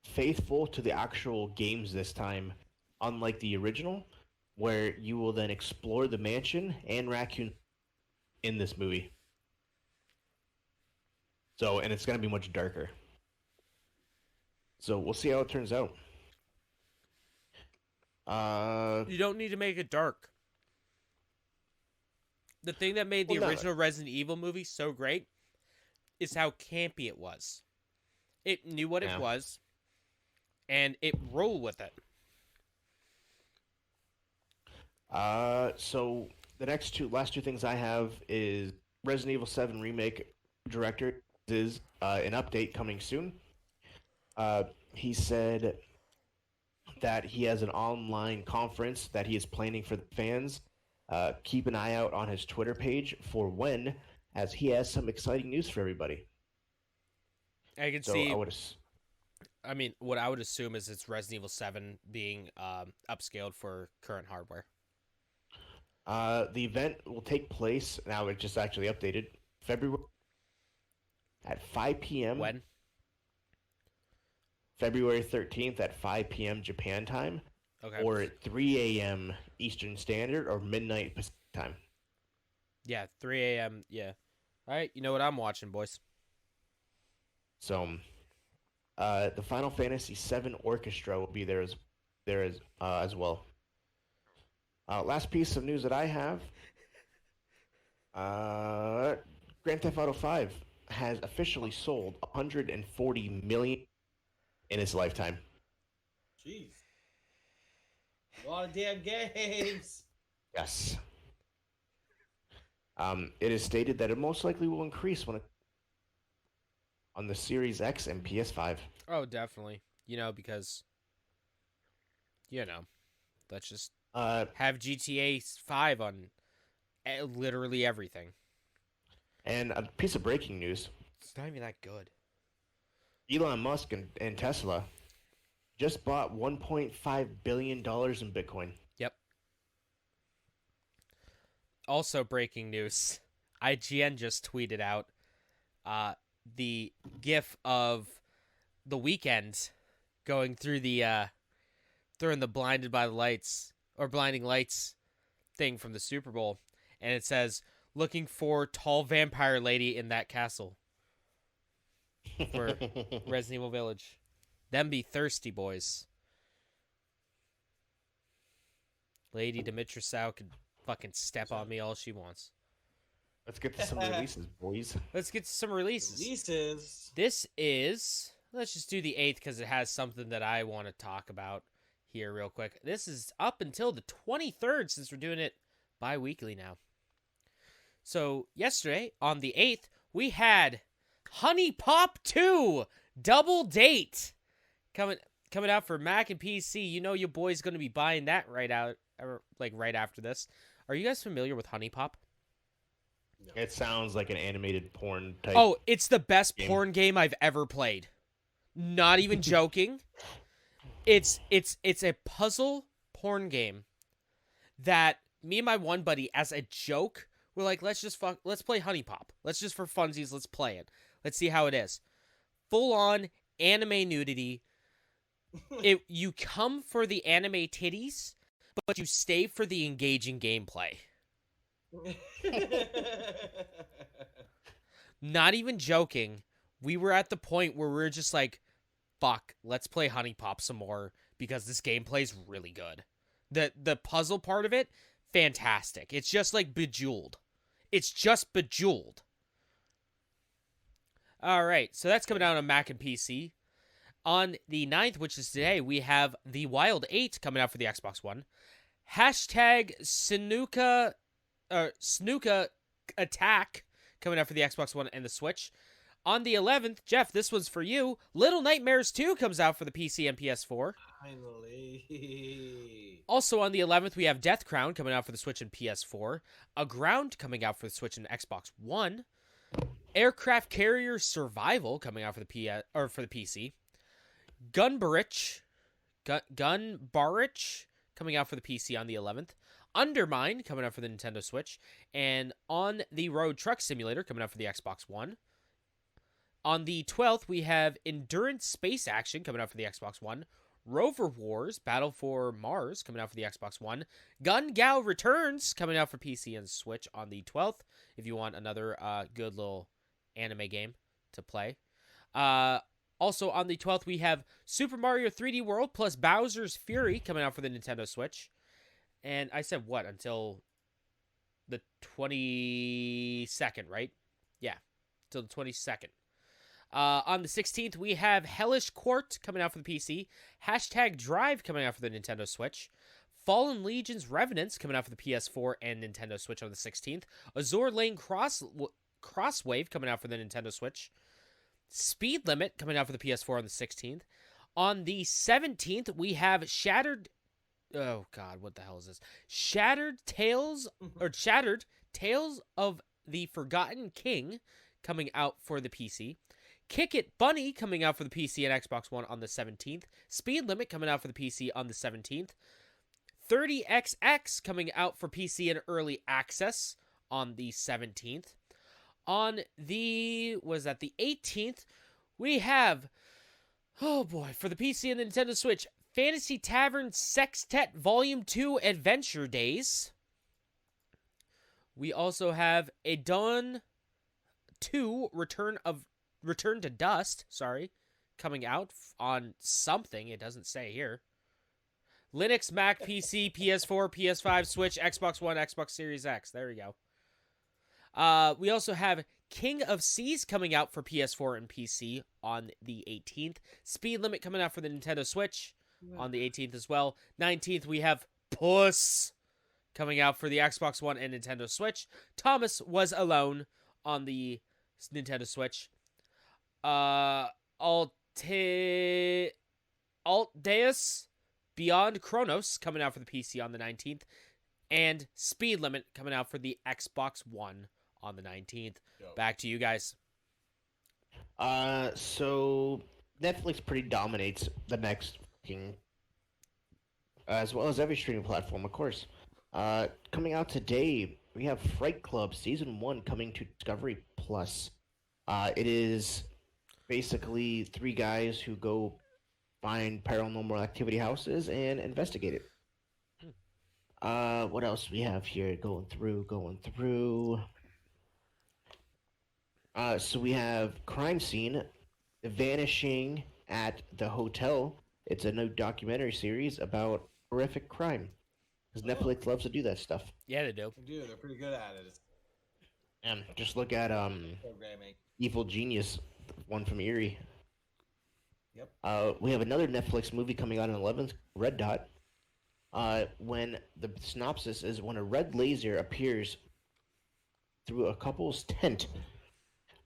faithful to the actual games this time, unlike the original, where you will then explore the mansion and Raccoon in this movie. So, and it's going to be much darker. So we'll see how it turns out. You don't need to make it dark. The thing that made the original Resident Evil movie so great is how campy it was. It knew what it was, and it rolled with it. So the last two things I have is Resident Evil 7 Remake director is an update coming soon. He said that he has an online conference that he is planning for the fans. Keep an eye out on his Twitter page for when, as he has some exciting news for everybody. I can see. I mean, what I would assume is it's Resident Evil 7 being upscaled for current hardware. The event will take place, now it just actually updated, February at 5 p.m. When? February 13th at 5 p.m. Japan time. Okay. Or at 3 a.m. Eastern Standard or midnight Pacific time. Yeah, 3 a.m. Yeah. All right, you know what I'm watching, boys. So, the Final Fantasy VII Orchestra will be there as well. Last piece of news that I have. Grand Theft Auto 5 has officially sold 140 million in its lifetime. Jeez. A lot of damn games. Yes. It is stated that it most likely will increase on the Series X and PS5. Oh, definitely. Because, let's just have GTA 5 on literally everything. And a piece of breaking news: It's not even that good. Elon Musk and Tesla just bought $1.5 billion in Bitcoin. Yep. Also breaking news. IGN just tweeted out the GIF of The Weeknd going through the throwing the blinded by the lights or blinding lights thing from the Super Bowl, and it says, "Looking for tall vampire lady in that castle." For Resident Evil Village. Them be thirsty boys. Lady Dimitrescu can fucking step on me all she wants. Let's get to some releases, boys. Let's get to some releases. This is... Let's just do the 8th because it has something that I want to talk about here real quick. This is up until the 23rd since we're doing it bi-weekly now. So, yesterday, on the 8th, we had Honey Pop 2 Double Date coming out for Mac and PC. You know your boy's going to be buying that right after this. Are you guys familiar with Honey Pop? No. It sounds like an animated porn type. Oh, it's the best game. porn game I've ever played. Not even joking. It's a puzzle porn game that me and my one buddy, as a joke, we're like, let's play Honey Pop. Let's just for funsies, let's play it. Let's see how it is. Full on anime nudity. You come for the anime titties, but you stay for the engaging gameplay. Not even joking. We were at the point where we were just like, fuck, let's play Honey Pop some more because this gameplay's really good. The puzzle part of it, fantastic. It's just like Bejeweled. It's just Bejeweled. Alright, so that's coming out on Mac and PC. On the 9th, which is today, we have The Wild 8 coming out for the Xbox One. Hashtag Snooka Attack coming out for the Xbox One and the Switch. On the 11th, Jeff, this one's for you. Little Nightmares 2 comes out for the PC and PS4. Finally. Also on the 11th, we have Death Crown coming out for the Switch and PS4. Aground coming out for the Switch and Xbox One. Aircraft Carrier Survival coming out for the PC. Gunbarich coming out for the PC on the 11th. Undermine coming out for the Nintendo Switch. And On the Road Truck Simulator coming out for the Xbox One. On the 12th, we have Endurance Space Action coming out for the Xbox One. Rover Wars Battle for Mars coming out for the Xbox One. Gun Gal Returns coming out for PC and Switch on the 12th, if you want another good little anime game to play. Also on the 12th, we have Super Mario 3D World plus Bowser's Fury coming out for the Nintendo Switch. And I said what? Until the 22nd, right? Yeah, until the 22nd. On the 16th, we have Hellish Court coming out for the PC. Hashtag Drive coming out for the Nintendo Switch. Fallen Legion's Revenants coming out for the PS4 and Nintendo Switch on the 16th. Azure Lane Crosswave coming out for the Nintendo Switch. Speed Limit coming out for the PS4 on the 16th. On the 17th, we have Shattered... Oh, God, what the hell is this? Shattered Tales of the Forgotten King coming out for the PC. Kick It Bunny coming out for the PC and Xbox One on the 17th. Speed Limit coming out for the PC on the 17th. 30XX coming out for PC and Early Access on the 17th. On the, the 18th, we have, oh boy, for the PC and the Nintendo Switch, Fantasy Tavern Sextet Volume 2 Adventure Days. We also have Adon 2 Return to Dust, coming out on something, it doesn't say here. Linux, Mac, PC, PS4, PS5, Switch, Xbox One, Xbox Series X. There we go. We also have King of Seas coming out for PS4 and PC on the 18th. Speed Limit coming out for the Nintendo Switch on the 18th as well. 19th, we have Puss coming out for the Xbox One and Nintendo Switch. Thomas Was Alone on the Nintendo Switch. Alt Deus Beyond Chronos coming out for the PC on the 19th. and Speed Limit coming out for the Xbox One on the 19th. Dope. Back to you guys. So Netflix pretty dominates the next fucking, as well as every streaming platform, of course. Coming out today, we have Fright Club Season 1 coming to Discovery Plus. It is basically 3 guys who go find paranormal activity houses and investigate it. What else we have here? Going through. So we have Crime Scene, Vanishing at the Hotel. It's a new documentary series about horrific crime. Because Netflix loves to do that stuff. Yeah, they do. They do. They're pretty good at it. And just look at Programming. Evil Genius, one from Erie. Yep. We have another Netflix movie coming out on 11th, Red Dot. When the synopsis is when a red laser appears through a couple's tent,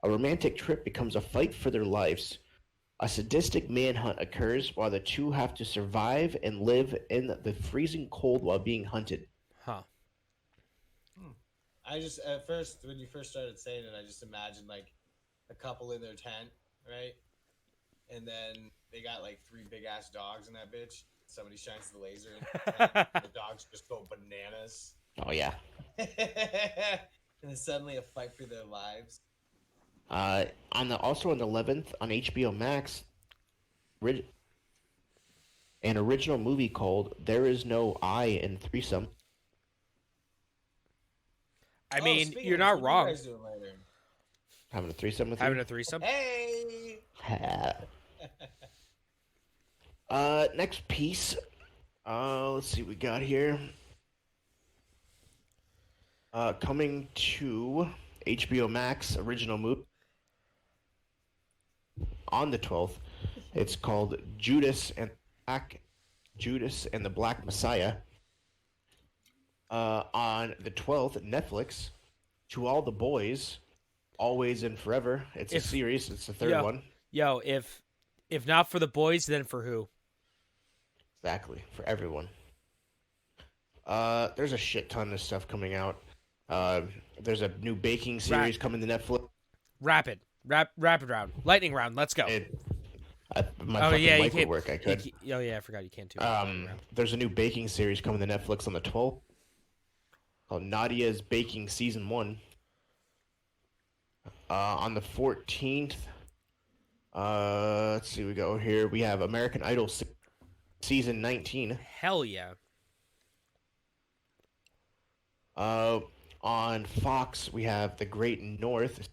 a romantic trip becomes a fight for their lives. A sadistic manhunt occurs while the two have to survive and live in the freezing cold while being hunted. Huh. I just, at first, when you first started saying it, I just imagined like a couple in their tent, right? And then they got like 3 big ass dogs in that bitch. Somebody shines the laser in the tent, and the dogs just go bananas. Oh, yeah. And then suddenly a fight for their lives. Also on the 11th on HBO Max, an original movie called There Is No I in Threesome. I mean, speaking you're of not which, what wrong. you guys doing later? Having a threesome with Having you? a threesome? Hey! Next piece. Let's see what we got here. Coming to HBO Max, original movie. On the 12th, it's called Judas and the Black Messiah. On the 12th, Netflix, To All the Boys, Always and Forever. It's a series. It's the third one. Yo, if not for the boys, then for who? Exactly, for everyone. There's a shit ton of stuff coming out. There's a new baking series coming to Netflix. Rapid round, lightning round. Let's go. My fucking you mic would can't work. I could. Oh yeah, I forgot you can't do. There's a new baking series coming to Netflix on the 12th called Nadia's Baking Season 1. On the 14th, let's see, we go here. We have American Idol Season 19. Hell yeah. On Fox, we have The Great North.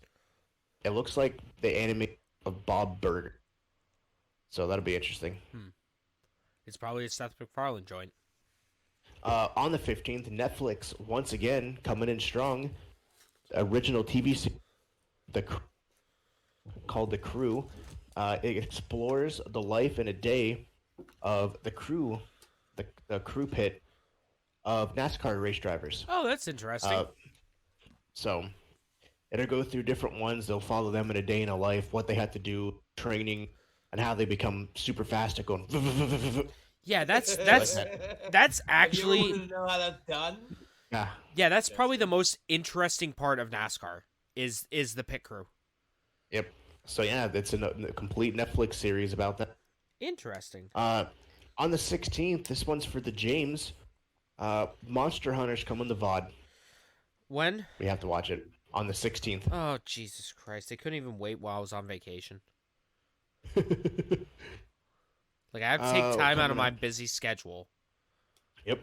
It looks like the anime of Bob Burger. So that'll be interesting. It's probably a Seth MacFarlane joint. On the 15th, Netflix, once again, coming in strong. Original TV series called The Crew. It explores the life in a day of the crew, the crew pit of NASCAR race drivers. Oh, that's interesting. So it'll go through different ones. They'll follow them in a day in a life, what they had to do, training, and how they become super fast at going. Yeah, that's actually. You want to know how that's done? Yeah. Yeah, that's probably the most interesting part of NASCAR is the pit crew. Yep. So yeah, it's a complete Netflix series about that. Interesting. On the 16th, this one's for the James. Monster Hunters coming to VOD. When? We have to watch it on the 16th. Oh, Jesus Christ. They couldn't even wait while I was on vacation. Like, I have to take time out of my busy schedule. Yep.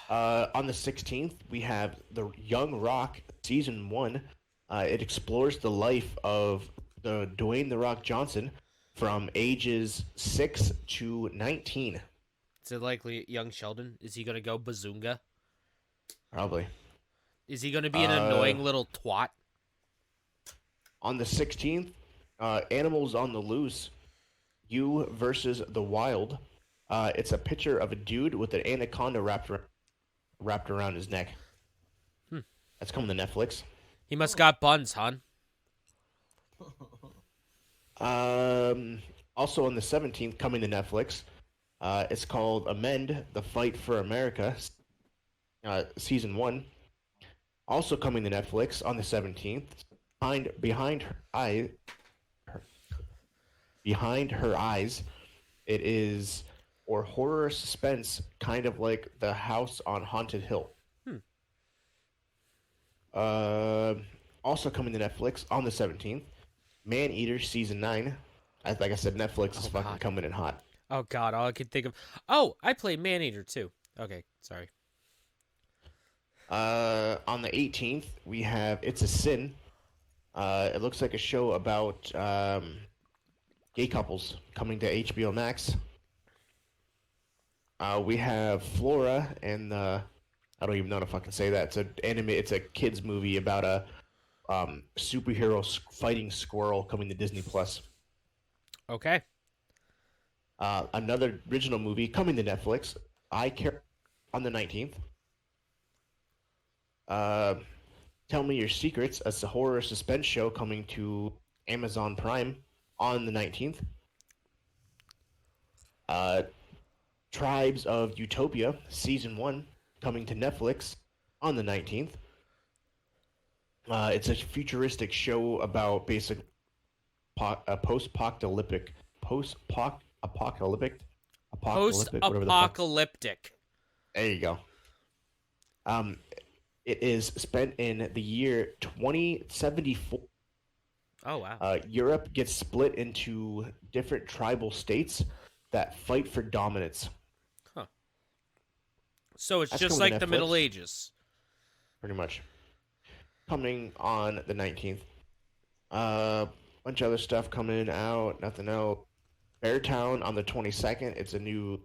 On the 16th, we have The Young Rock Season 1. It explores the life of the Dwayne The Rock Johnson from ages 6 to 19. Is it likely young Sheldon? Is he going to go bazunga? Probably. Is he going to be an annoying little twat? On the 16th, Animals on the Loose, You versus the Wild. It's a picture of a dude with an anaconda wrapped around his neck. That's coming to Netflix. He must got buns, hon. Also on the 17th, coming to Netflix, it's called Amend, The Fight for America. season 1. Also coming to Netflix on the 17th. Behind her eyes, it is or horror suspense, kind of like The House on Haunted Hill. Also coming to Netflix on the 17th, Man-Eater season 9. Like I said, Netflix is fucking coming in hot. Oh God, all I could think of. Oh, I played Man-Eater too. Okay, sorry. On the 18th, we have It's a Sin. It looks like a show about gay couples coming to HBO Max. We have Flora and I don't even know if I can say that. It's an anime. It's a kids movie about a superhero fighting squirrel coming to Disney Plus. Okay. Another original movie coming to Netflix. I Care on the 19th. Tell Me Your Secrets. It's a horror suspense show coming to Amazon Prime on the 19th. Tribes of Utopia season 1 coming to Netflix on the 19th. It's a futuristic show about basic post-apocalyptic. There you go. It is spent in the year 2074. Oh wow. Europe gets split into different tribal states that fight for dominance. Huh. So it's That's just coming like to the Netflix. Middle Ages. Pretty much. Coming on the 19th. Bunch of other stuff coming out. Nothing else. Beartown on the 22nd. It's a new...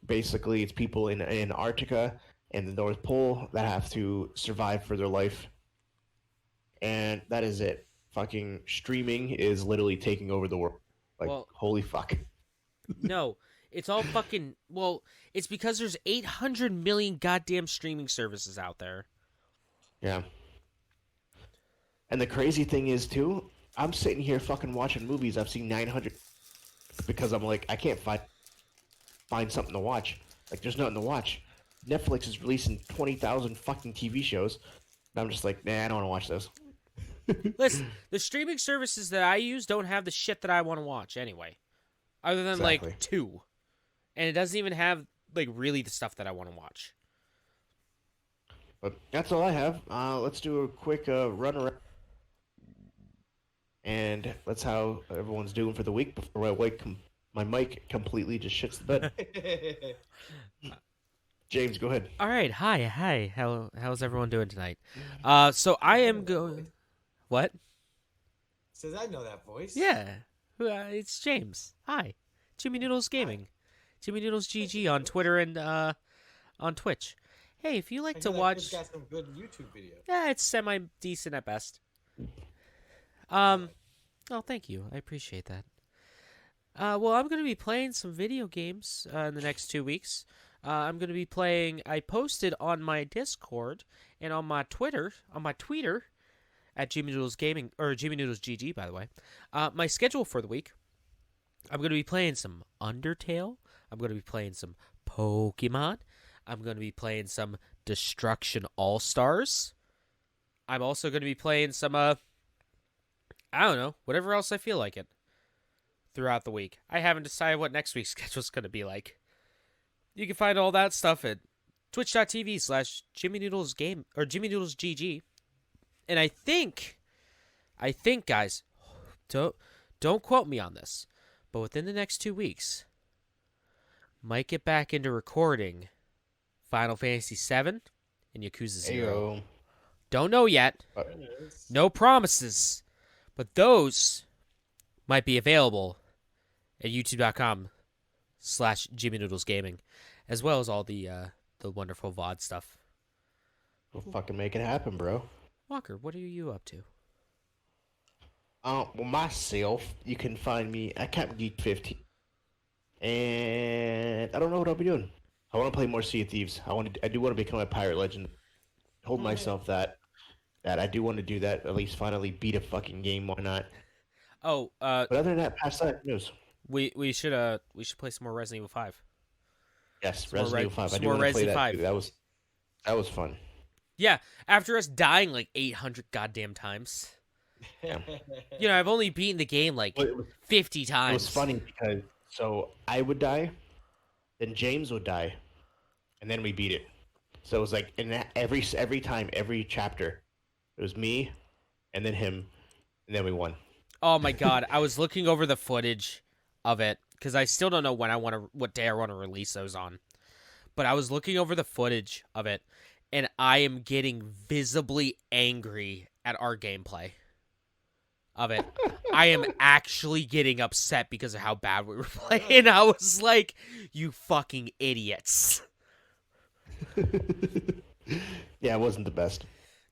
basically, it's people in Antarctica and the North Pole that have to survive for their life. And that is it. Fucking streaming is literally taking over the world. Like, Well- holy fuck. No, it's all fucking... Well, it's because there's 800 million goddamn streaming services out there. Yeah. And the crazy thing is, too, I'm sitting here fucking watching movies. I've seen 900 because I'm like, I can't find something to watch. Like, there's nothing to watch. Netflix is releasing 20,000 fucking TV shows. And I'm just like, nah, I don't want to watch those. Listen, the streaming services that I use don't have the shit that I want to watch anyway. Other than, Exactly. like, 2. And it doesn't even have, like, really the stuff that I want to watch. But that's all I have. Let's do a quick run around. And that's how everyone's doing for the week before my mic completely just shits the bed. James, go ahead. All right, hi. How's everyone doing tonight? So I am going... What? Says I know that voice. Yeah, it's James. Hi, Jimmy Noodles Gaming, Jimmy Noodles GG on Twitter and on Twitch. Hey, if you like I to feel like watch, he's got some good YouTube videos. yeah, it's semi decent at best. Oh, thank you. I appreciate that. Well, I'm going to be playing some video games in the next 2 weeks. I'm going to be playing. I posted on my Discord and on my Twitter, at Jimmy Noodles Gaming, or Jimmy Noodles GG, by the way. My schedule for the week, I'm going to be playing some Undertale. I'm going to be playing some Pokemon. I'm going to be playing some Destruction All-Stars. I'm also going to be playing some, I don't know, whatever else I feel like it throughout the week. I haven't decided what next week's schedule is going to be like. You can find all that stuff at twitch.tv/Jimmy Noodles Game, or Jimmy Noodles GG. And I think, guys, don't quote me on this, but within the next 2 weeks, might get back into recording Final Fantasy VII and Yakuza 0. Ayo. Don't know yet. No promises. But those might be available at youtube.com/Jimmy Noodles Gaming, as well as all the wonderful VOD stuff. We'll fucking make it happen, bro. Walker, what are you up to? Well, myself, you can find me at CapGeek15. And I don't know what I'll be doing. I want to play more Sea of Thieves. I do want to become a pirate legend. Hold myself that I do want to do that. At least finally beat a fucking game. Why not? Oh, But other than that, past that news. we should play some more Resident Evil 5. Yes, Some more Resident Evil 5. I some do more want to play Resi that 5. too. That was fun. Yeah, after us dying like 800 goddamn times. Yeah. You know, I've only beaten the game like Well, 50 it times. was funny because so I would die, then James would die, and then we beat it. So it was like every time, every chapter, it was me, and then him, and then we won. Oh my god, I was looking over the footage of it because I still don't know what day I want to release those on. But I was looking over the footage of it, and I am getting visibly angry at our gameplay of it. I am actually getting upset because of how bad we were playing. I was like, you fucking idiots. Yeah, it wasn't the best.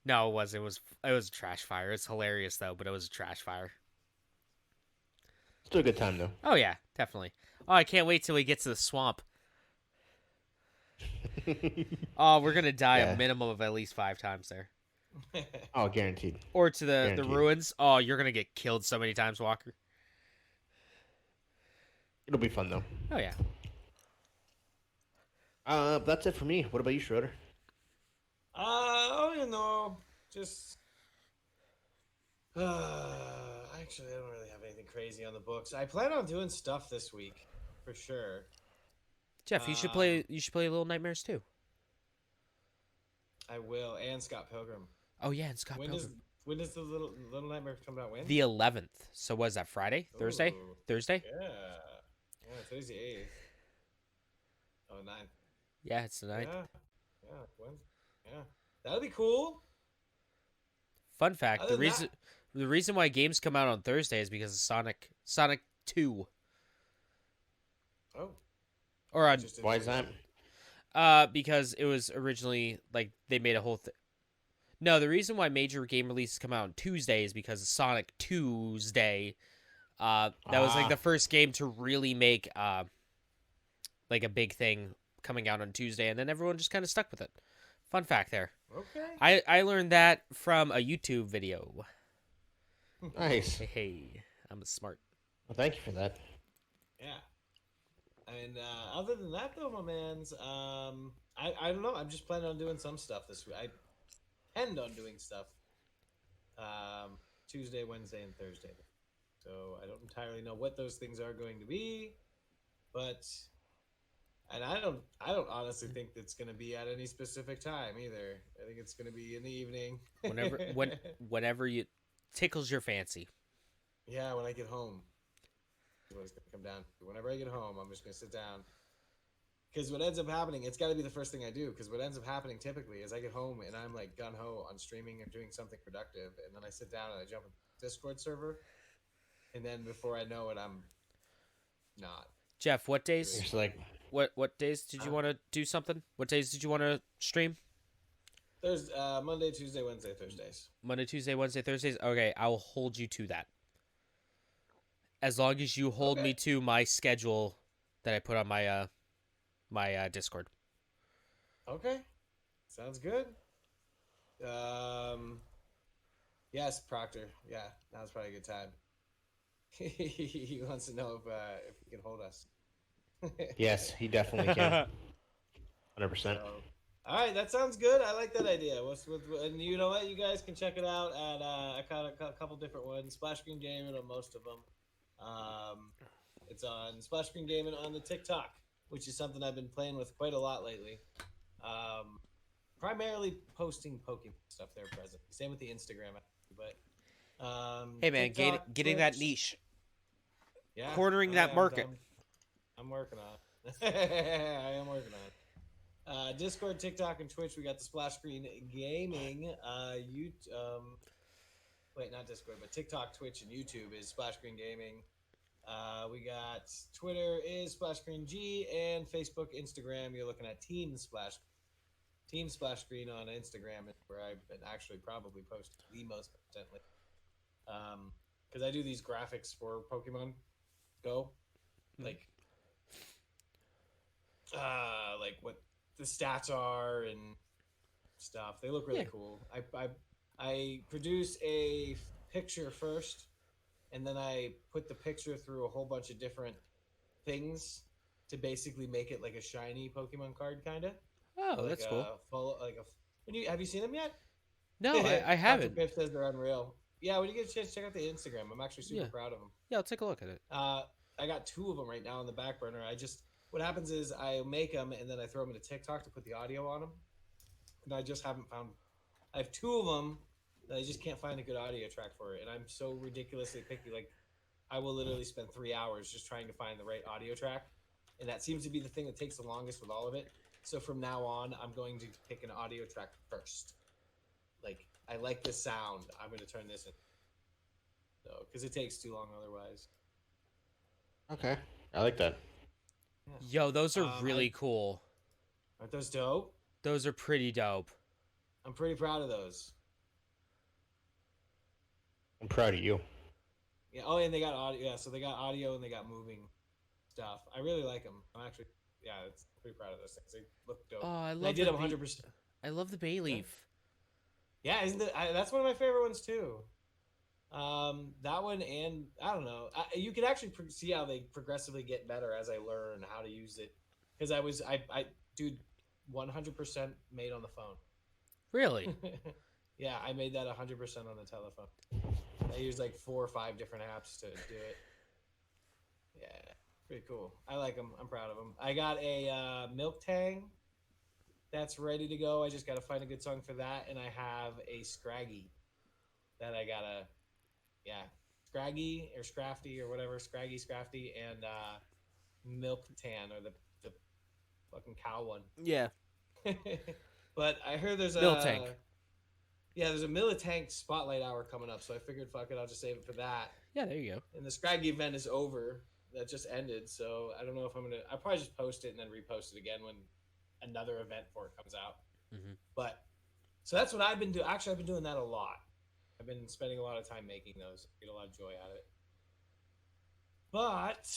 No, it was. It was a trash fire. It's hilarious though, but it was a trash fire. Still a good time though. Oh yeah, definitely. Oh, I can't wait till we get to the swamp. Oh, we're gonna die Yeah. a minimum of at least 5 times there. Oh, guaranteed. Or to the Guaranteed. ruins. Oh, you're gonna get killed so many times, Walker. It'll be fun though. Oh yeah. That's it for me. What about you, Schroeder? You know, just actually, I don't really have anything crazy on the books. I plan on doing stuff this week for sure. Jeff, you should play. You should play Little Nightmares too. I will, and Scott Pilgrim. Oh yeah, and Scott When Pilgrim. does the Little Nightmare come out? When? The 11th. So was that Friday? Thursday? Ooh. Thursday? Yeah, today's the 8th. Oh, 9th. Yeah, it's the 9th. Yeah, when? Yeah, that'll be cool. Fun fact: Other the than reason why games come out on Thursday is because of Sonic 2. Oh, Or on just Why is that? because it was originally like they made a whole thing. No, the reason why major game releases come out on Tuesday is because of Sonic Tuesday. That was like the first game to really make like a big thing coming out on Tuesday, and then everyone just kind of stuck with it. Fun fact there. Okay. I learned that from a YouTube video. Nice. Hey, I'm smart. Well, thank you for that. Yeah. And other than that, though, my man's, I don't know. I'm just planning on doing some stuff this week. I intend on doing stuff Tuesday, Wednesday, and Thursday. So I don't entirely know what those things are going to be, but and I don't honestly think it's going to be at any specific time either. I think it's going to be in the evening. Whenever you tickles your fancy. Yeah, when I get home. Is what it's going to come down to. Whenever I get home, I'm just going to sit down. Because what ends up happening, it's got to be the first thing I do. Because what ends up happening typically is I get home and I'm like gun ho on streaming and doing something productive, and then I sit down and I jump in the Discord server, and then before I know it, I'm not. Jeff, what days? It's like What days did you want to do something? What days did you want to stream? There's Monday, Tuesday, Wednesday, Thursdays. Monday, Tuesday, Wednesday, Thursdays. Okay, I will hold you to that. As long as you hold me to my schedule that I put on my my Discord. Okay, sounds good. Yes, Proctor. Yeah, now's probably a good time. He wants to know if he can hold us. yes, he definitely can. 100%. All right, that sounds good. I like that idea. And you know what? You guys can check it out at I got a couple different ones. Splash Screen Gaming on most of them. It's on Splash Screen Gaming on the TikTok, which is something I've been playing with quite a lot lately. Primarily posting Pokemon stuff there present. Same with the Instagram, but Hey man, TikTok, getting that Twitch. niche, Yeah, cornering that market. I'm working on it. I am working on it. Discord, TikTok, and Twitch. We got the Splash Screen Gaming. Wait, not Discord, but TikTok, Twitch, and YouTube is Splash Screen Gaming. We got Twitter is Splash Screen G, and Facebook, Instagram. You're looking at Team Splash Screen on Instagram, where I've been actually probably posting the most content lately. Because I do these graphics for Pokemon Go, like what the stats are and stuff. They look really cool. I produce a picture first, and then I put the picture through a whole bunch of different things to basically make it like a shiny Pokemon card, kind of. Oh, Like that's cool. Have you seen them yet? No, I haven't. Dr. Piff says they're unreal. Yeah, when you get a chance, check out the Instagram. I'm actually super proud of them. Yeah, I'll take a look at it. I got 2 of them right now on the back burner. What happens is I make them and then I throw them into TikTok to put the audio on them. And I just haven't found. I have 2 of them that I just can't find a good audio track for it. And I'm so ridiculously picky. Like, I will literally spend 3 hours just trying to find the right audio track. And that seems to be the thing that takes the longest with all of it. So from now on, I'm going to pick an audio track first. Like, I like this sound. I'm going to turn this in. So, because it takes too long otherwise. Okay, I like that. Yeah. Yo, those are really cool. Aren't those dope? Those are pretty dope. I'm pretty proud of those. I'm proud of you. Yeah. Oh, and they got audio. Yeah, so they got audio and they got moving stuff. I really like them. I'm actually, I'm pretty proud of those things. They look dope. Oh, I love. I did them 100%. I love the bay leaf. Yeah, that's one of my favorite ones too. That one, and I don't know. You can actually see how they progressively get better as I learn how to use it. Because I 100% made on the phone. Really? Yeah, I made that 100% on the telephone. I used like 4 or 5 different apps to do it. Yeah, pretty cool. I like them. I'm proud of them. I got a Milk Tang that's ready to go. I just got to find a good song for that. And I have a Scraggy that I got to, Scraggy or Scrafty or whatever. Scraggy, Scrafty, and Milk Tan or the fucking cow one. Yeah. But I heard there's Miltank. There's a Militank Spotlight Hour coming up, so I figured, fuck it, I'll just save it for that. Yeah, there you go. And the Scraggy event is over. That just ended, so I don't know if I'll probably just post it and then repost it again when another event for it comes out. Mm-hmm. But, so that's what I've been doing. Actually, I've been doing that a lot. I've been spending a lot of time making those. I get a lot of joy out of it. But,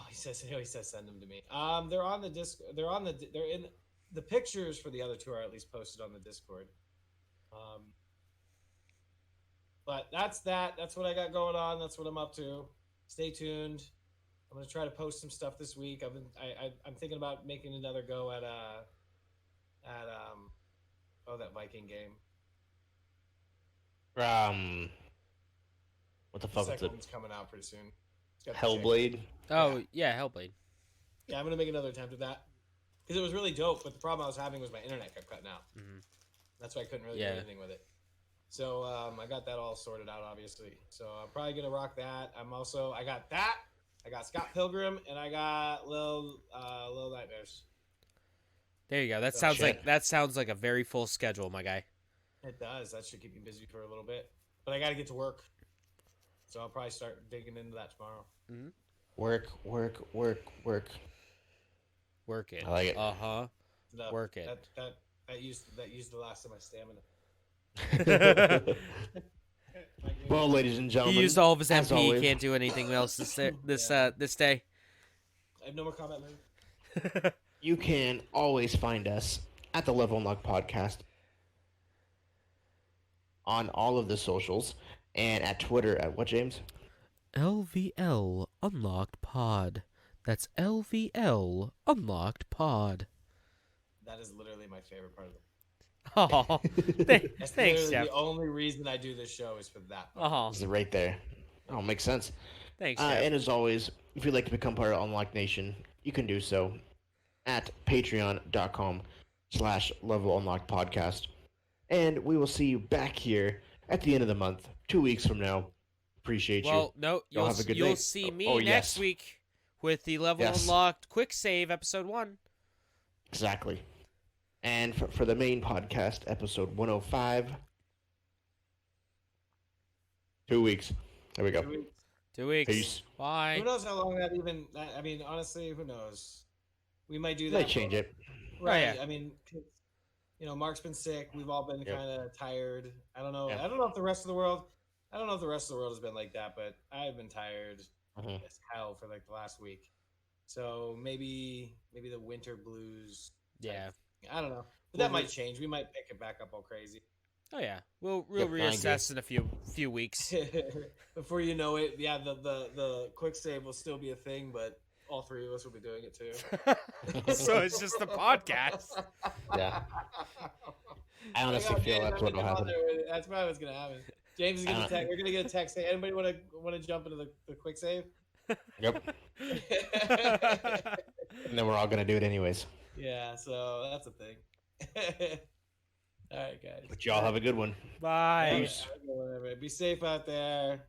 he says send them to me. They're on the disc. They're in the pictures for the other 2 are at least posted on the Discord. But that's that. That's what I got going on. That's what I'm up to. Stay tuned. I'm gonna try to post some stuff this week. I'm thinking about making another go at that Viking game. What the fuck is Second it? one's coming out pretty soon. It's got the Hellblade. Oh yeah, Hellblade. Yeah, I'm gonna make another attempt at that because it was really dope. But the problem I was having was my internet kept cutting out. Mm-hmm. That's why I couldn't really do anything with it. So I got that all sorted out, obviously. So I'm probably gonna rock that. I got that. I got Scott Pilgrim, and I got Little Nightmares. There you go. That sounds like a very full schedule, my guy. It does. That should keep me busy for a little bit. But I got to get to work, so I'll probably start digging into that tomorrow. Mm-hmm. Work. Work it. I like it. Work it. That used the last of my stamina. Well, ladies and gentlemen, He used all of his as MP. He always- can't do anything else this day. I have no more comment, man. You can always find us at the Level Unlock Podcast on all of the socials and at Twitter at what, James? LVL Unlocked Pod. That's LVL Unlocked Pod. That is literally my favorite part of it. Oh, That's thanks, literally Jeff. the only reason I do this show is for that. Oh, Is it right there? Oh, makes sense. thanks, Jeff. And as always, if you'd like to become part of Unlock Nation, you can do so at patreon.com/Level Unlock Podcast. And we will see you back here at the end of the month, 2 weeks from now. Appreciate you. Well, no, Y'all have a good you'll day. see me Oh, next yes. week with the Level Yes. Unlocked Quick Save Episode 1. Exactly. And for the main podcast, episode 105, 2 weeks. There we go. 2 weeks. 2 weeks. Peace. Bye. Who knows how long that even? I mean, honestly, who knows? We might do that. They change it. Right. Oh, yeah. I mean, Mark's been sick. We've all been Yep. kind of tired. I don't know. Yeah. I don't know if the rest of the world. I don't know if the rest of the world has been like that, but I've been tired Mhm. as hell for like the last week. So maybe the winter blues. Yeah. I don't know. But that might change. We might pick it back up all crazy. Oh yeah. We'll Yep, I reassess in a few weeks. Before you know it, yeah, the quick save will still be a thing, but all three of us will be doing it too. So it's just the podcast. Yeah. I honestly feel that's what will happen. That's probably what's gonna happen. James is gonna text. We're gonna get a text. Hey, anybody want to jump into the quick save? Yep. And then we're all gonna do it anyways. Yeah, so that's a thing. All right, guys. But y'all have a good one. Bye. Whatever. Be safe out there.